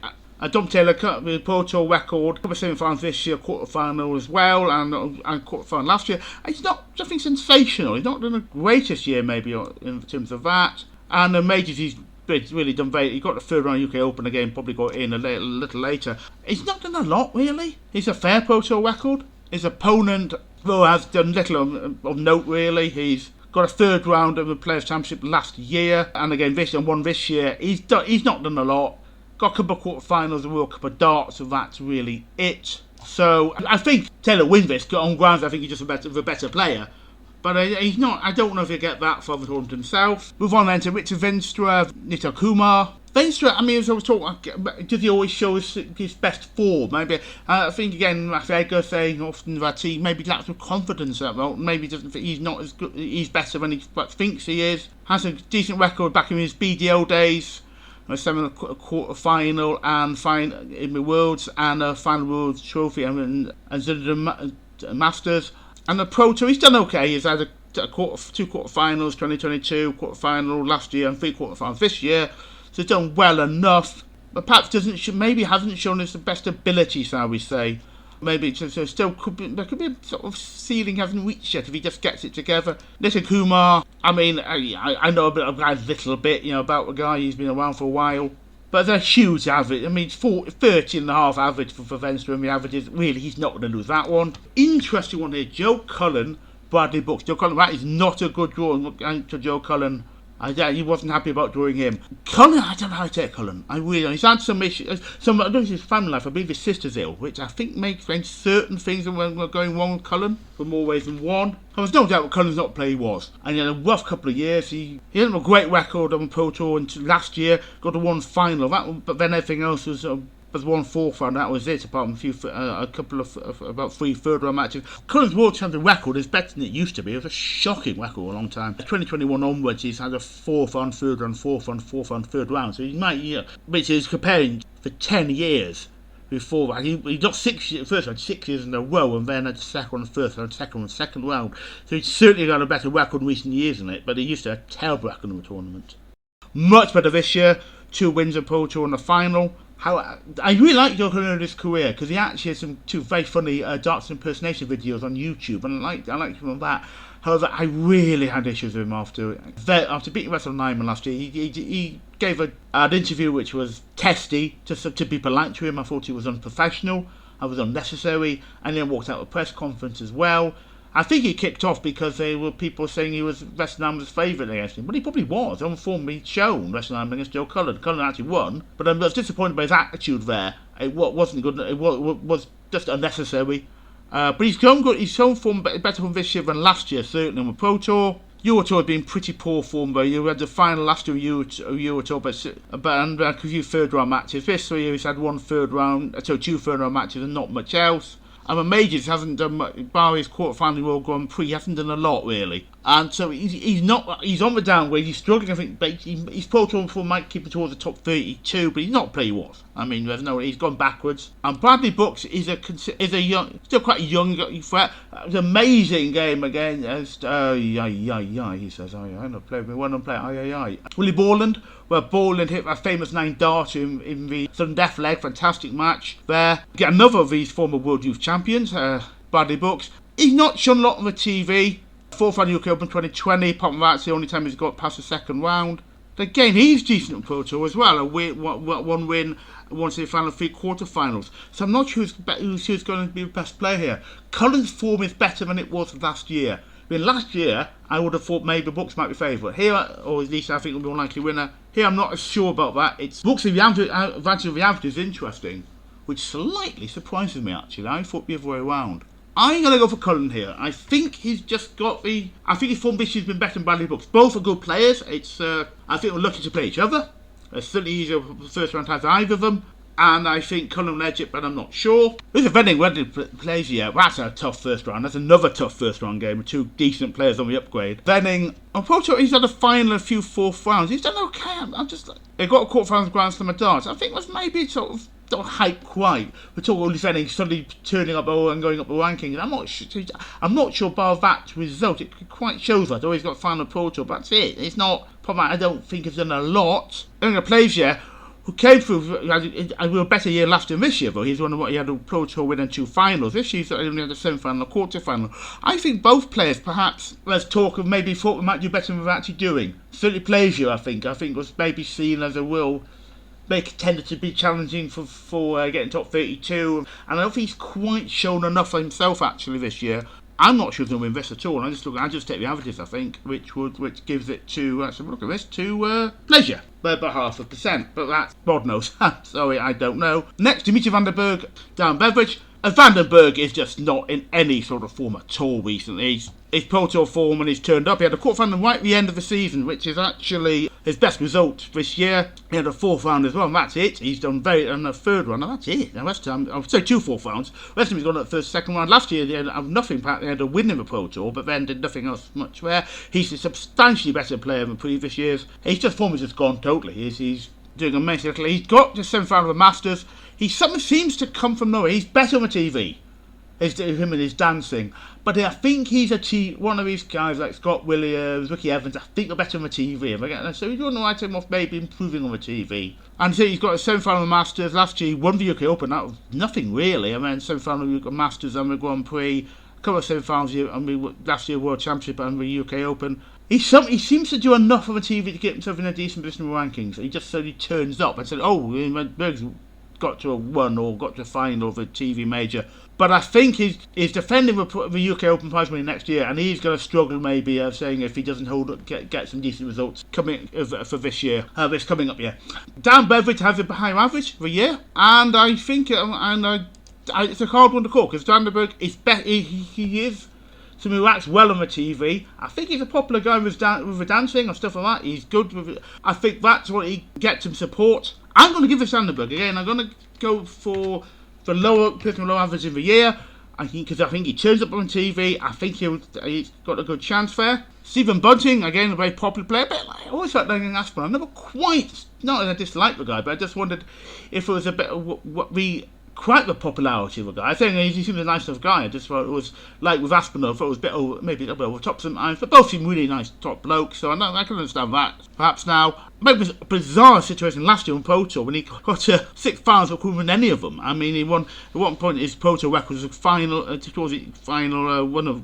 Dom Taylor cut the Pro Tour record, couple of semi-finals this year, quarter-final as well, and quarter-final last year. He's not nothing sensational. He's not done the greatest year, maybe, in terms of that. And the majors, he's He's really done very. He got the third round UK Open again, probably got in a little later. He's not done a lot, really. He's a fair Pro Tour record. His opponent, though, has done little of note, really. He's got a third round of the Players' Championship last year, and again won this year. He's not done a lot. Got a couple of quarterfinals of the World Cup of Darts, so that's really it. So I think Taylor wins this on grounds. I think he's just a better player. But he's not. I don't know if he'll get that far the tournament himself. Move on then to Richard Veenstra, Nito Kumar. Veenstra, I mean, as I was talking, does he always show his best form? Maybe I think again, Edgar saying often that he maybe lacks some confidence. Well, maybe doesn't think he's not as good. He's better than he thinks he is. Has a decent record back in his BDO days. A quarter-final and in the Worlds and a final Worlds Trophy and Masters. And the Pro Tour, he's done okay. He's had two quarterfinals, 2022, quarterfinal last year, and 3 quarterfinals this year. So he's done well enough, but perhaps maybe hasn't shown us the best ability, shall we say. Maybe there could be a sort of ceiling hasn't reached yet if he just gets it together. Nito Kumar, I mean, I know a little bit, about the guy. He's been around for a while. But they're huge average. I mean, 30.5 average for Veenstra, and the average is really, he's not going to lose that one. Interesting one here, Joe Cullen, Bradley Brooks. Joe Cullen, that is not a good drawing to Joe Cullen. He wasn't happy about drawing him. Cullen, I don't know how to take Cullen. He's had some issues. I don't know his family life. I believe his sister's ill, which I think may explain certain things that were going wrong with Cullen for more ways than one. There was no doubt what Cullen's not play he was. And he had a rough couple of years. He had a great record on the Pro Tour until last year. Got to one final. But then everything else was one fourth round, that was it, apart from a couple of about 3 third round matches. Cullen's World Champion record is better than it used to be. It was a shocking record a long time. 2021 onwards, he's had a 4th round, 3rd round, 4th round, 4th round, 3rd round. So he might, which is comparing for 10 years before that. He got 6 years, first round, 6 years in a row, and then had second round, first round, second round. So he's certainly got a better record in recent years in it, but he used to have a terrible record in the tournament. Much better this year. 2 wins in Pro Tour in the final. I really like Joe Cullen's career because he actually has some 2 very funny darts impersonation videos on YouTube, and I like him on that. However, I really had issues with him after beating Russell Nyman last year. He gave an interview which was testy, just to be polite to him. I thought he was unprofessional, I was unnecessary, and then walked out of a press conference as well. I think he kicked off because there were people saying he was Russell Nyman's favourite against him. But he probably was. On form, he'd shown Russell Nyman against Joe Cullen. Cullen actually won. But I was disappointed by his attitude there. It wasn't good. It was just unnecessary. But he's shown good. He's shown form better from this year than last year, certainly on the Pro Tour. Euro Tour had been pretty poor form, though. You had the final last year Euro Tour, but a few third round matches. This year he's had 2 third round matches and not much else. And the majors hasn't done much, bar his quarterfinal World Grand Prix, he hasn't done a lot really. And so he's on the downward, he's struggling, I think, but he's Pro Tour form might keep him towards the top 32, but he's not play he was. I mean, he's gone backwards. And Bradley Brooks is still quite a young threat. It's an amazing game again. He says, I'm not playing, one don't play, Willie Borland, where Borland hit a famous 9 dart in the sudden death leg, fantastic match there. Get another of these former World Youth Champions, Bradley Brooks. He's not shown a lot on the TV. 4th round UK Open 2020, apart from that's the only time he's got past the 2nd round. Again, he's decent on Pro Tour as well. One win, 1 semi-final, 3 quarterfinals. So I'm not sure who's going to be the best player here. Cullen's form is better than it was last year. I mean, last year, I would have thought maybe Brooks might be favourite. Here, or at least I think will be a more likely winner. Here, I'm not as sure about that. It's Brooks' advantage of the average is interesting, which slightly surprises me, actually. I thought the other way around. I'm going to go for Cullen here. I think he's just got I think his form this year's been better than Bradley Brooks. Both are good players. I think we're lucky to play each other. It's certainly easier for the first round times for either of them. And I think Cullen will edge it, but I'm not sure. There's a Venning Wedding plays here. That's a tough first round. That's another tough first round game with 2 decent players on the upgrade. Venning, on Pro Tour, he's had a final and a few 4th rounds. He's done okay. I'm just like, he got a quarterfinals Grand Slam of darts. I think it was maybe sort of not hype quite. We're talking all this Venning suddenly turning up and going up the rankings. I'm not sure bar that result. It quite shows that. Oh, he's got final Pro Tour, but that's it. It's not. Probably I don't think he's done a lot. In the plays here, who came through, had a better year last year than this year, though. He's one of what he had a Pro Tour win and 2 finals. This year, he's only had a semi-final and a quarter-final. I think both players, perhaps, let's talk of maybe thought we might do better than we're actually doing. Certainly Plaisir, I think was maybe seen as a will. Tended to be challenging for getting top 32, and I don't think he's quite shown enough for himself actually this year. I'm not sure he's going to win this at all. I just take the averages, I think, which gives it to look at this to Plaisir by about 0.5%. But that's God knows. Sorry, I don't know. Next, Dimitri Van den Bergh, down Beveridge. Van den Bergh is just not in any sort of form at all recently. His Pro Tour form and he's turned up. He had a quarterfinal right at the end of the season, which is actually his best result this year. He had a 4th round as well, and that's it. He's done on a 3rd round, and that's it. Now, rest of the time, I'd say 2 4th rounds. The rest of him he's gone at the 1st, 2nd round. Last year, he had nothing. He had a win in the Pro Tour, but then did nothing else much there. He's a substantially better player than previous years. His form has just gone totally. He's doing amazing. He's got the semi-final of the Masters. Something seems to come from nowhere. He's better on the TV. Him and his dancing. But I think he's one of these guys like Scott Williams, Ricky Evans. I think they're better on the TV. So you don't know why to him off maybe improving on the TV. And so he's got a semi-final of the Masters. Last year he won the UK Open. That was nothing really. I mean, semi-final of the Masters and the Grand Prix. A couple of semi-finals last year World Championship and the UK Open. He seems to do enough on the TV to get himself in a decent position in the rankings. He just suddenly turns up and said, Berg's got to a 1 or got to a final of a TV major. But I think he's defending the UK Open prize money next year, and he's going to struggle maybe saying if he doesn't get some decent results coming for this year, this coming up year. Dan Beveridge has a higher average for a year, and I think it's a hard one to call because Dan Beveridge is he is someone who acts well on the TV. I think he's a popular guy with the dancing or stuff like that. He's good with it. I think that's what he gets him support. I'm going to give this Van den Bergh again. I'm going to go for the low average of the year. Because I think he turns up on TV. I think he's got a good chance there. Stephen Bunting, again, a very popular player. But I always felt like in Aspen. I never quite, not that I dislike the guy, but I just wondered if it was a bit of quite the popularity of the guy. I think he seemed a nice enough guy. I just thought it was like with Aspinall, I thought it was maybe a bit over the top sometimes, but both seem really nice top blokes, so I can understand that. Perhaps now, maybe it was a bizarre situation last year on Pro Tour when he got 6 finals but couldn't win any of them. I mean, he won at one point his Pro Tour record was a final, one of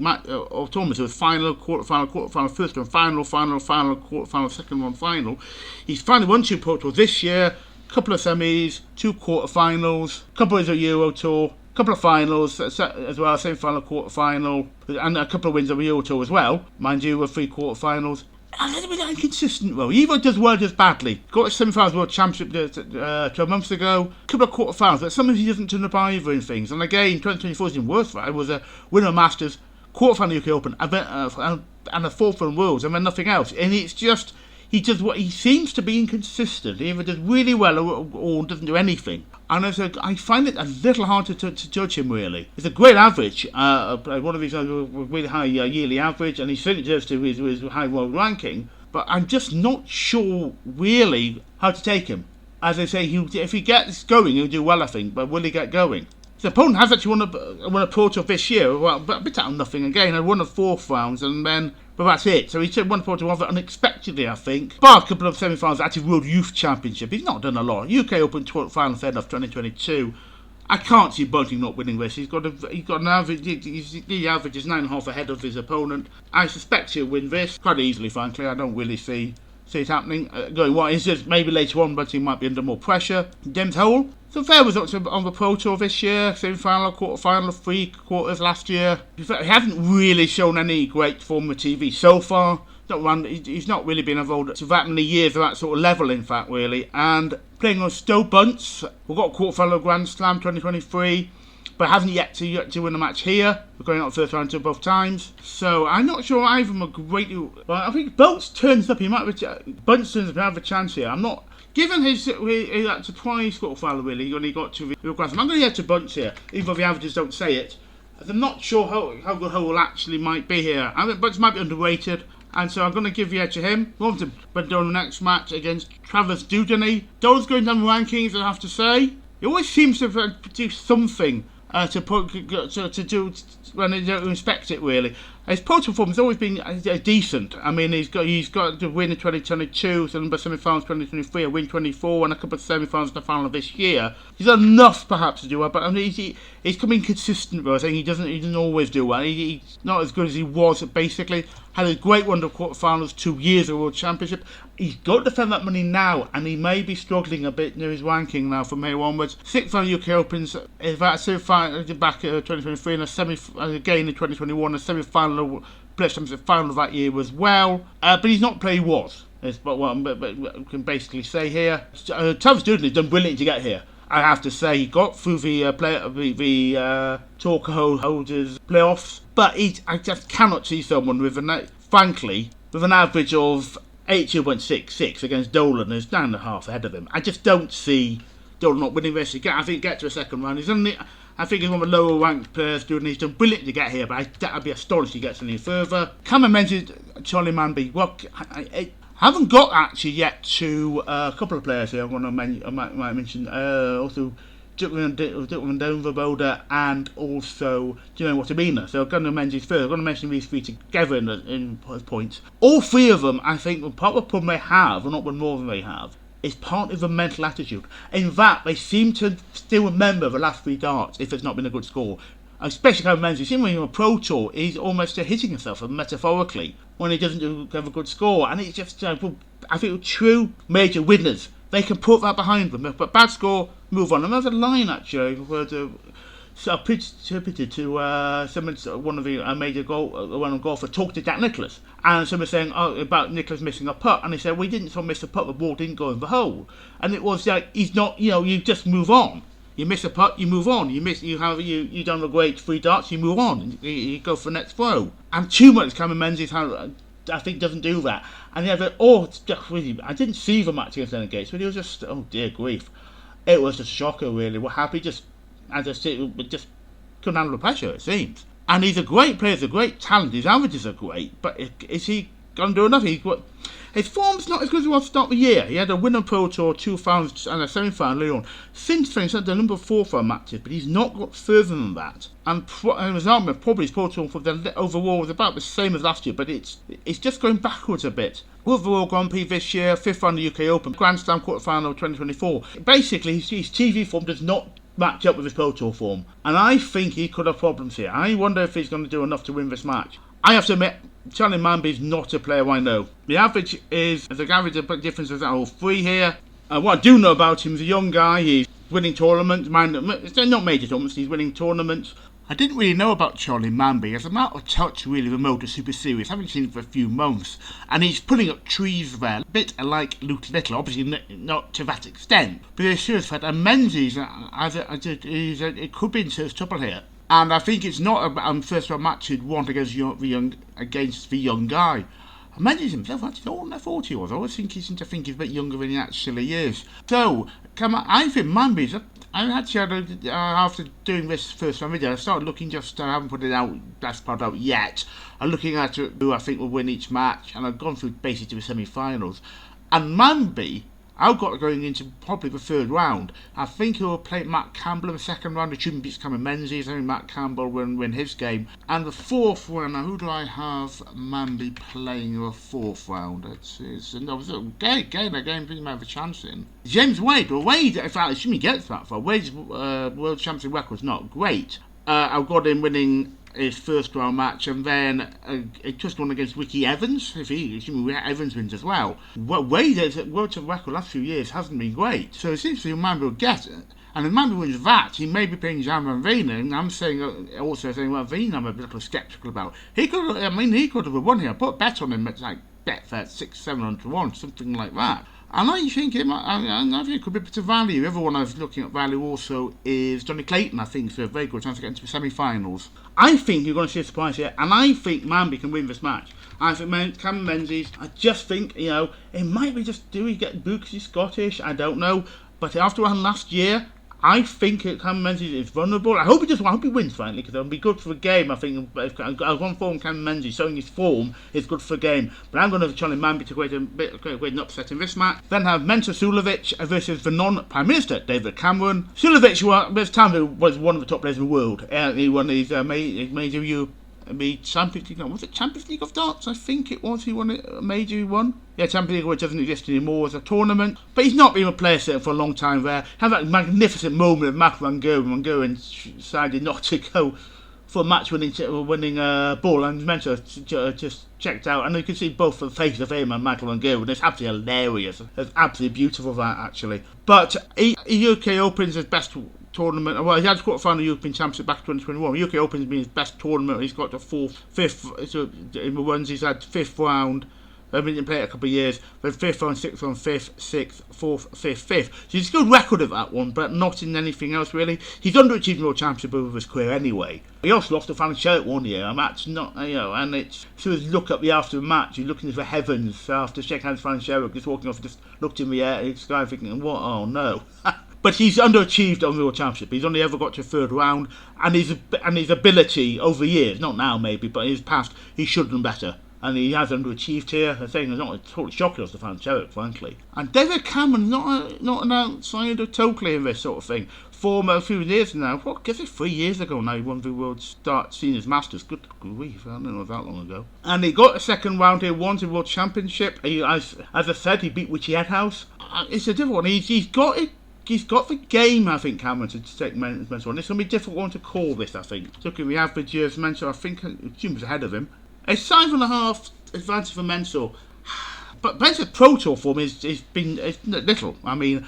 tournaments. It was final, quarter-final, first one, final, quarter-final, second one, final. He's finally won 2 Pro Tours this year. Couple of semis, 2 quarterfinals, couple of Euro Tour, couple of finals as well, semi-final, quarterfinal, and a couple of wins of the Euro Tour as well. Mind you, 3 quarterfinals. A little bit inconsistent though. He either does well or does badly. Got a semi-finals World Championship 12 months ago, couple of quarterfinals, but sometimes he doesn't turn up either in things. And again, 2024 is even worse for him. It was a winner of Masters, quarterfinal UK Open, and a 4th one Worlds, and then nothing else. And it's just. He seems to be inconsistent. He either does really well or doesn't do anything. And I find it a little hard to judge him, really. It's a great average. One of these really high yearly average, and he certainly deserves to his high world ranking. But I'm just not sure, really, how to take him. As I say, if he gets going, he'll do well, I think. But will he get going? His opponent has actually won a Pro Tour this year, well, but a bit out of nothing again. I won the 4th rounds, and then. But that's it. So he won Pro Tour rather unexpectedly, I think. Bar a couple of semi-finals, actually World Youth Championship. He's not done a lot. UK Open final third of 2022. I can't see Bunting not winning this. He's got an average. The average is 9.5 ahead of his opponent. I suspect he'll win this quite easily. Frankly, I don't really see it happening. Going what is just maybe later on, Bunting might be under more pressure. James Hole. Some fair results on the Pro Tour this year. Semi-final, quarter-final, 3 quarters last year. He hasn't really shown any great form of TV so far. He's not really been involved for that many years at that sort of level, in fact, really. And playing on Stowe Bunce. We've got quarter-final Grand Slam 2023. But hasn't yet to win a match here. We're going out first round to both times. So I'm not sure either of them are great. Well, I think Bunce turns up. Bunce turns up and have a chance here. I'm not. Given his surprise quarterfinal, really, when he got to the Grand Slam, I'm going to get to Bunce here, even though the averages don't say it. I'm not sure how good Hole actually might be here. I think Bunce might be underrated, and so I'm going to give the edge to him. We'll have to put down the next match against Travis Dudany. Dole's going down the rankings, I have to say. He always seems to do something to do when they don't respect it, really. His Pro Tour form has always been decent. I mean, he's got the win in 2022, a number of semi-finals 2023, a win 24, and a couple of semi-finals in the final of this year. He's done enough perhaps to do well, but I mean, he's coming consistent. I think he doesn't always do well. He's not as good as he was basically. Had a great run of quarterfinals 2 years of World Championship. He's got to defend that money now, and he may be struggling a bit near his ranking now from here onwards. 6th on UK Opens, about semi-final back 2023, and a semi again in 2021, a semi-final British Championship final of that year as well. But he's not played he was. That's what I can basically say here. Travis Duden has done brilliant to get here. I have to say, he got through the tour holders playoffs, but I just cannot see someone with frankly, with an average of 82.66 against Dolan, who's down and a half ahead of him. I just don't see Dolan not winning this. I think he get to a second round. I think he's one of the lower ranked players doing. He's done brilliant to get here, but I'd be astonished if he gets any further. Cameron Menzies, Charlie Manby. Well, I haven't got actually yet to a couple of players here. I might mention also Dutman Dover and also Watabina. So I'm going to mention these first. I'm going to mention these three together in points. All three of them, I think, part of the problem they have, or not one more than they have, is part of the mental attitude. In fact, they seem to still remember the last 3 darts if it's not been a good score. Especially Cameron Menzies, even when he's on a pro tour, he's almost hitting himself metaphorically when he doesn't have a good score. And it's just, I think, true major winners, they can put that behind them. But bad score, move on. And there's a line actually where I attributed to one of the major golfer talked to Jack Nicklaus, and someone saying about Nicklaus missing a putt, and he said, "We didn't miss a putt, the ball didn't go in the hole," and it was like he's not, you just move on. You miss a putt, you move on. You done a great 3 darts, you move on. You go for the next throw. And too much Cameron Menzies, I think, doesn't do that. And the other, I didn't see the match against Leonard Gates, but it was just, oh dear grief, it was just a shocker really. What happened? Just couldn't handle the pressure, it seems. And he's a great player, he's a great talent. His averages are great, but is he going to do enough? His form's not as good as it was to start the year. He had a winner Pro Tour, 2 finals and a semi-final on. Since then, he's had the number 4 for matches, but he's not got further than that. And probably his Pro Tour for the overall was about the same as last year, but it's just going backwards a bit. With the Royal Grand Prix this year, 5th round of the UK Open, Grand Slam quarter-final 2024. Basically, his TV form does not match up with his Pro Tour form, and I think he could have problems here. I wonder if he's going to do enough to win this match. I have to admit, Charlie Manby is not a player I know. The average difference is all 3 here. What I do know about him is a young guy. He's winning tournaments. They're not major tournaments, he's winning tournaments. I didn't really know about Charlie Manby. As a matter of touch, really, the Motor Super Series. I haven't seen him for a few months. And he's pulling up trees there, a bit like Luke Little, obviously not to that extent. But there's serious threat. And Menzies, it could be in serious trouble here. And I think it's not a first round match he'd want against the young guy. Menzies himself, actually, older than I thought he was. I always think he's a bit younger than he actually is. So, I think Manby's. After doing this first round video, I started looking I haven't put it out, best part out yet. I'm looking at who I think will win each match, and I've gone through basically the semi-finals. And Manby, I've got going into probably the 3rd round. I think he will play Matt Campbell in the 2nd round. It shouldn't be Cameron Menzies. I think Matt Campbell will win his game. And the 4th round, now who do I have Manby playing in the 4th round? Again, I think he might have a chance in. James Wade. Well, Wade, in fact, assuming he gets that far. Wade's World Championship record's not great. I've got him winning his 1st round match, and then just one against Ricky Evans. Assuming Evans wins as well. Wade's World Championship record last few years hasn't been great, so it seems to be Manby will get it. And if Manby wins that, he may be playing Jan Van Veen, and I'm saying Veen I'm a little sceptical about. He could have won here. I put a bet on him at Betfair 600-700 to 1, something like that. And I think it could be a bit of value. The other one I was looking at value also is Johnny Clayton. I think it's a very good chance to get into the semi-finals. I think you're going to see a surprise here, and I think Manby can win this match. I think Cameron Menzies, I just think, it might be just, do we get booked because he's Scottish? I don't know. But after what happened last year, I think Cameron Menzies is vulnerable. I hope he wins finally, because it'll be good for the game. I think if I've gone for Cameron Menzies, showing his form is good for the game. But I'm going to have Charlie Manby to create an upset in this match. Then have Mentor Sulovic versus the non-Prime Minister, David Cameron. Sulovic, this time was one of the top players in the world. He won his major the Champions League. Was it Champions League of Darts? I think it was. He won it. A major he won. Yeah, Champions League, which doesn't exist anymore as a tournament. But he's not been a player for a long time there. Had that magnificent moment of Mac Van Gerwen decided not to go for a match-winning ball, and Mentor just checked out, and you can see both the face of him and Michael Van Gerwen. It's absolutely hilarious. It's absolutely beautiful, that, actually. But UK Open's his best tournament. Well, he had quarter-final European Championship back in 2021. UK Open's been his best tournament. He's got to fifth in the ones. He's had fifth round. I mean, he didn't play it a couple of years, but fifth round, sixth round, fifth, sixth, fourth, fifth. So he's a good record of that one, but not in anything else really. He's underachieved in World Championship over his career anyway. He also lost to Van Scherp one year, a match not, and it's so as you look up the after the match, you're looking into the heavens after shaking hands with Van Scherp, just walking off, just looked in the air, in the sky, thinking, what? Oh no. But he's underachieved on the World Championship. He's only ever got to third round, and his ability over the years, not now maybe, but in his past, he should have done better. And he has underachieved here. The thing is not totally shocking us to find Sherrick, frankly. And David Cameron, not an outsider totally in this sort of thing. For a few years now, what, guess it's 3 years ago now, he won the World Darts Seniors Masters. Good grief, I don't know that long ago. And he got a second round here, won the World Championship. As I said, he beat Richie Headhouse. It's a different one. He's got it. He's got the game, I think, Cameron, to take men's one. It's going to be a difficult one to call this, I think. Looking at the average years, Mensah, I think, Jim's ahead of him. It's 5.5 advantage for Mensah. But Mensah's Pro Tour form is little. I mean,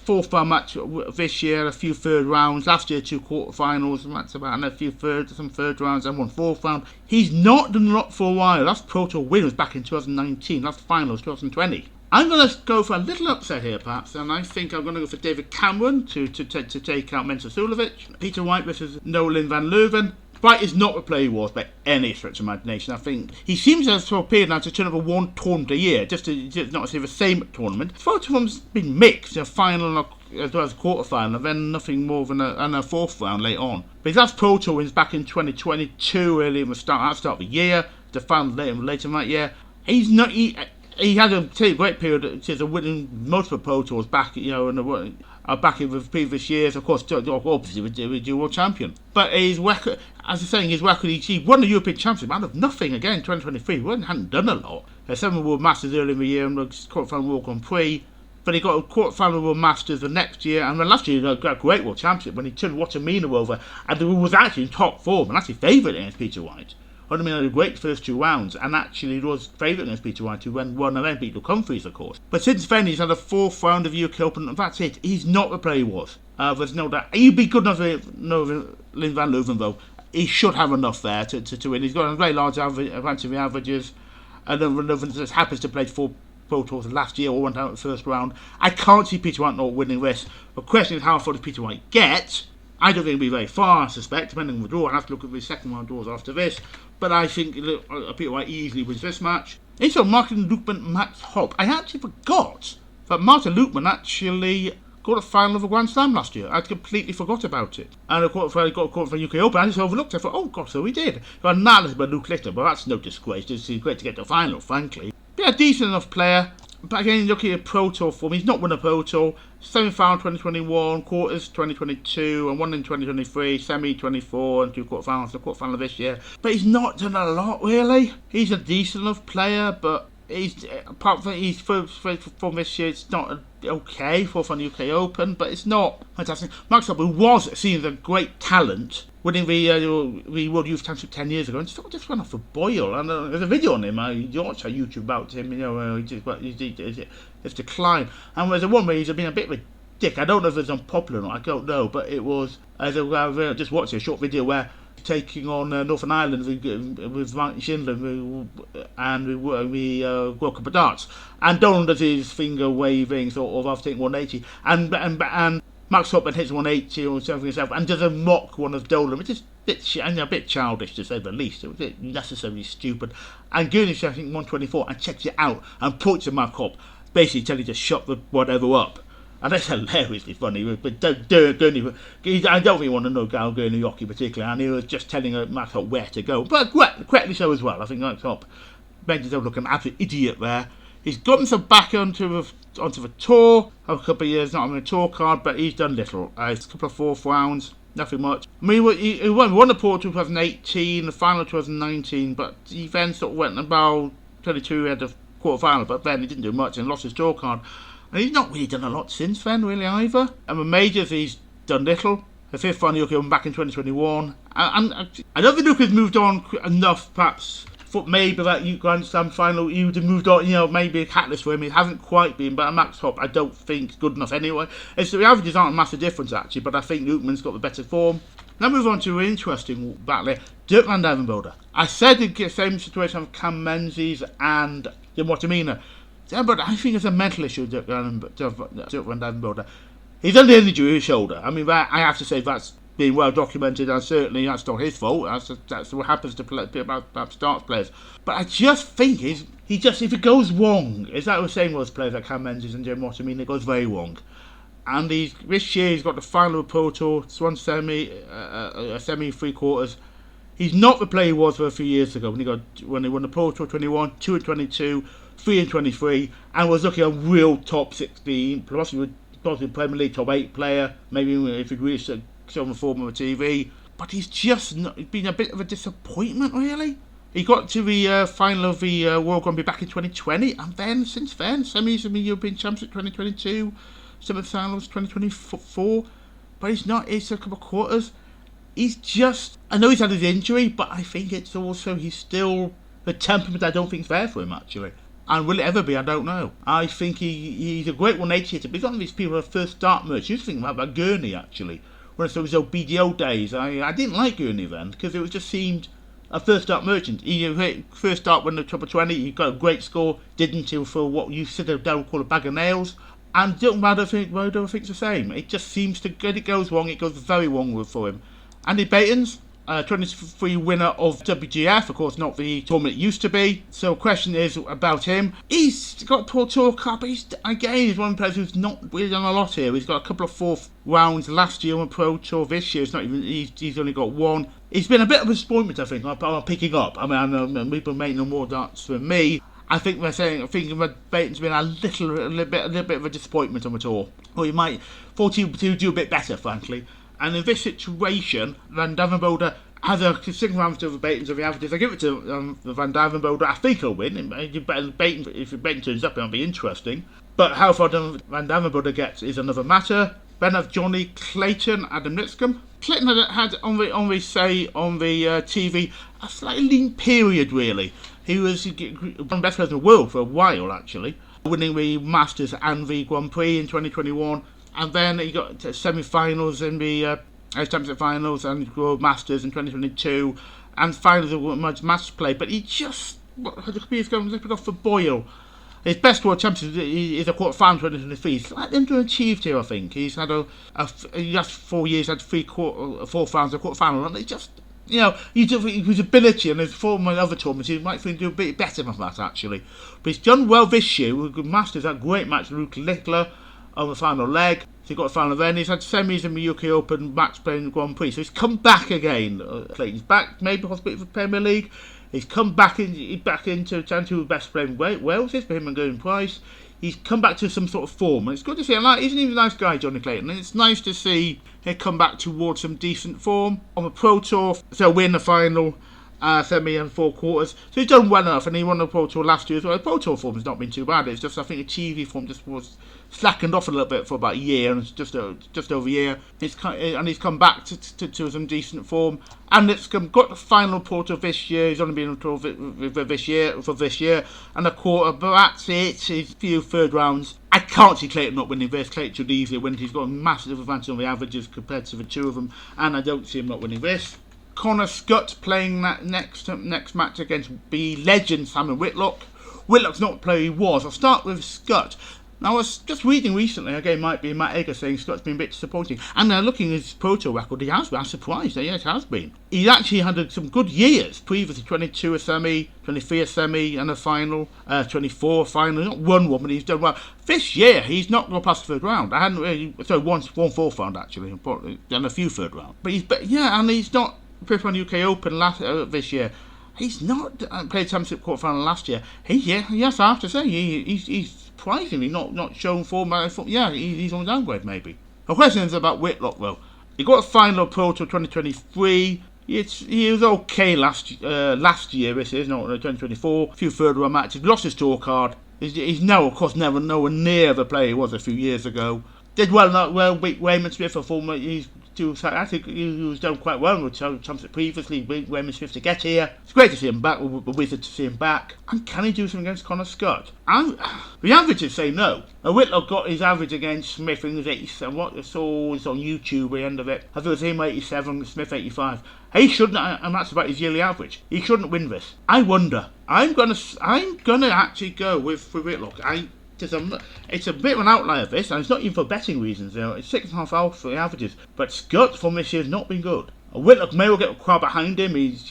fourth round match this year, a few third rounds. Last year, 2 quarterfinals, and that's about, and a few some third rounds, and 1 fourth round. He's not done a lot for a while. Last Pro Tour win was back in 2019. Last final was 2020. I'm going to go for a little upset here, perhaps, and I think I'm going to go for David Cameron to take out Mensah Suljovic. Peter White versus Nolan van Leuven. White is not the player he was by any stretch of imagination. I think he seems to have appeared now to turn over 1 tournament a year, just not to see the same tournament. His photo form's been mixed, a final as well as a quarter final, and then nothing more than a fourth round later on. But his last Pro Tour wins back in 2022, really, at the start of the year, the final later in that year. He had a great period to winning multiple Pro Tours back, back in the previous years. Of course, obviously with the world champion. But his record, as I'm saying, he won the European Championship out of nothing again in 2023. He hadn't done a lot. 7 World Masters early in the year and quarterfinal World Grand Prix. But he got a quarterfinal World Masters the next year, and then last year he got a great World Championship when he turned Watamina over, and he was actually in top form and actually favoured against Peter White. I mean, had a great first 2 rounds, and actually was favourite against Peter White, who won and then beat Luke Humphries, of course. But since then, he's had a 4th round of UK Open, and that's it. He's not the player he was. There's no doubt. He'd be good enough for Lin van Leuven, though. He should have enough there to win. He's got a very large advantage of the averages, and then Van Leuven just happens to play 4 Pro Tours last year, or went out in the first round. I can't see Peter White not winning this. The question is, how far does Peter White get? I don't think it'll be very far, I suspect, depending on the draw. I'll have to look at the second round draws after this. But I think Peter White easily wins this match. Also, Martin Lukeman, Max Hopp. I actually forgot that Martin Lukeman actually got a final of a Grand Slam last year. I'd completely forgot about it. And of course, I got a call for UK Open. I just overlooked it. I thought, oh God, so he did. So analysis by Luke Litter, but that's no disgrace. It's great to get to the final, frankly. But a decent enough player. But again, looking at Pro Tour form, he's not won a Pro Tour. Semi-final 2021, quarters 2022, and 1 in 2023, semi 24, and 2 quarterfinals, the quarterfinal this year. But he's not done a lot, really. He's a decent enough player, but apart from he's from this year, it's not okay for the UK Open, but it's not fantastic. Max Hopp, who was seen as a great talent, winning the World Youth Championship 10 years ago, and just went off a boil. And there's a video on him. I watched on YouTube about him. His decline. And there's a one where he's been a bit of a dick. I don't know if it's unpopular or not. I don't know, but it was. I just watched a short video where taking on Northern Ireland with Martin Schindler and we World Cup of Darts, and Donald does his finger waving sort of after taking 180, and Max Hopp hits 180 or something himself, and does a mock one of Dolan, which is a bit childish to say the least. It was necessarily stupid. And Gurney, I think 124, and checks it out and points at Max Hopp, basically telling him to shut the whatever up. And that's hilariously funny. But Gurney, I don't really want to know Gal Gurney hockey particularly, and he was just telling Max Hopp where to go. But correctly so as well. I think Max Hopp made himself look an absolute idiot there. He's got himself back onto the tour. A couple of years not on the tour card, but he's done little. It's a couple of fourth rounds, nothing much. I mean, he won the Port 2018, the final 2019, but he then sort of went about 22, he had the quarter final, but then he didn't do much and lost his tour card. And he's not really done a lot since then, really, either. And the majors, he's done little. The fifth one, he'll come back in 2021. And I don't think Luke has moved on enough, perhaps. Thought maybe that Grand Slam final, he would have moved on, maybe a catalyst for him. It hasn't quite been, but a max top, I don't think is good enough anyway. The averages aren't a massive difference, actually, but I think Lukeman's got the better form. Now move on to an interesting battle here. Dirk van Duijvenbode. I said it'd get the same situation with Cam Menzies and Jim Watamina. But I think it's a mental issue with Dirk van Duijvenbode. He's under injury to his shoulder. I mean, I have to say that's been well documented, and certainly that's not his fault. That's what happens to perhaps darts players. But I just think if it goes wrong, is that the same with players like Cam Menzies and Jim Watamina, it goes very wrong. And this year he's got the final of Pro Tour, it's one semi, a semi, three quarters. He's not the player he was for a few years ago when he won the Pro Tour 21, 2 and 22, 3 and 23, and was looking at a real top 16, possibly Premier League top 8 player, maybe if he really show the form on the TV. But he's been a bit of a disappointment, really. He got to the final of the World Grand Prix back in 2020, and then since then, semis of the European Championship 2022, semi-finals 2024. But it's a couple of quarters. I know he's had his injury, but I think it's also, he's still, the temperament I don't think is there for him, actually. And will it ever be? I don't know. I think he's a great 180 hitter, but he's one of these people who are first start merchants. You think about Gurney, actually. When it was those BDO days, I didn't like Gurney then, because it just seemed a first start merchant. He first start when the top 20, he got a great score, didn't he, for what you sit down call a bag of nails. And I don't think it's the same. It just seems to, when it goes wrong, it goes very wrong for him. Andy Baton's 23 winner of WGF, of course not the tournament it used to be. So the question is about him. He's got a Pro Tour Cup, but he's one of the players who's not really done a lot here. He's got a couple of fourth rounds last year on Pro Tour. This year he's only got one. He's been a bit of a disappointment, I think, on picking up. I mean, I know people may know more darts than me. I think Baton's been a little bit of a disappointment on the tour. Or he might thought he would do a bit better, frankly. And in this situation, Van Duijvenbode has a second round to the Baton's of the averages. I give it to Van Duijvenbode. I think he'll win. If Baton turns up, it'll be interesting. But how far Van Duijvenbode gets is another matter. Then have Johnny Clayton, Adam Lipscomb. Clayton had on the TV a slightly lean period, really. He was one of the best players in the world for a while, actually, winning the Masters and the Grand Prix in 2021. And then he got to semi-finals in the Championship finals and World Masters in 2022, and finals of match play. But he just, he's going a little bit off the boil. His best World Championship is a quarter final 2023. He's slightly underachieved here, I think. He's had last 4 years had four finals, a quarter final, and it just, his ability and his form in other tournaments, he might think do a bit better than that, actually. But he's done well this year with Masters, that great match with Luke Littler on the final leg. So he got a final then. He's had semis in the UK Open match play in the Grand Prix. So he's come back again. Clayton's back, maybe possibly for the Premier League. He's come back into the best player in Wales is for him and Gordon Price. He's come back to some sort of form. And it's good to see. He's an even nice guy, Johnny Clayton. And it's nice to see him come back towards some decent form. On the Pro Tour, so win the final, semi and four quarters. So he's done well enough, and he won the Pro Tour last year as well. The Pro Tour form has not been too bad. It's just, I think, the TV form just was slackened off a little bit for about a year, and it's just over a year. And he's come back to some decent form. And it's got the final Pro Tour this year. He's only been on tour for this year, and a quarter. But that's it. His few third rounds. I can't see Clayton not winning this. Clayton should easily win. He's got a massive advantage on the averages compared to the two of them, and I don't see him not winning this. Connor Scott playing that next match against the legend Simon Whitlock. Whitlock's not the player he was. I'll start with Scott. Now, I was just reading recently, again, might be Matt Egger saying Scott's been a bit disappointing. And looking at his Pro Tour record, he has been. I'm surprised. Yes, he has been. He's actually had some good years previously. 22 a semi, 23 a semi and a final, 24 a final. Not won one, but he's done well. This year, he's not gone past the third round. I hadn't really, so one fourth round actually, and a few third round. But he's not. Fifth on UK Open this year. He's not played championship quarterfinal last year. Yes, I have to say he's surprisingly not shown form. Yeah, he's on downgrade maybe. The question is about Whitlock though. He got a final Pro Tour 2023. He was okay last year. This is not 2024. A few third round matches. Lost his tour card. He's now, of course, never nowhere near the player he was a few years ago. Did well. Beat Wayman Smith a former. I think he was done quite well with Championship previously. Beat Wayman Smith to get here. It's great to see him back. We're wizard to see him back. And can he do something against Connor Scott? The averages say no. Whitlock got his average against Smith and was 87. What I saw was on YouTube at the end of it. I thought it was him 87, Smith 85. He shouldn't, and that's about his yearly average. He shouldn't win this. I wonder. I'm gonna actually go with Whitlock. It's a bit of an outlier this, and it's not even for betting reasons. It's 6.5 out for the averages, but Scott from this year has not been good. Whitlock may well get a crowd behind him. He's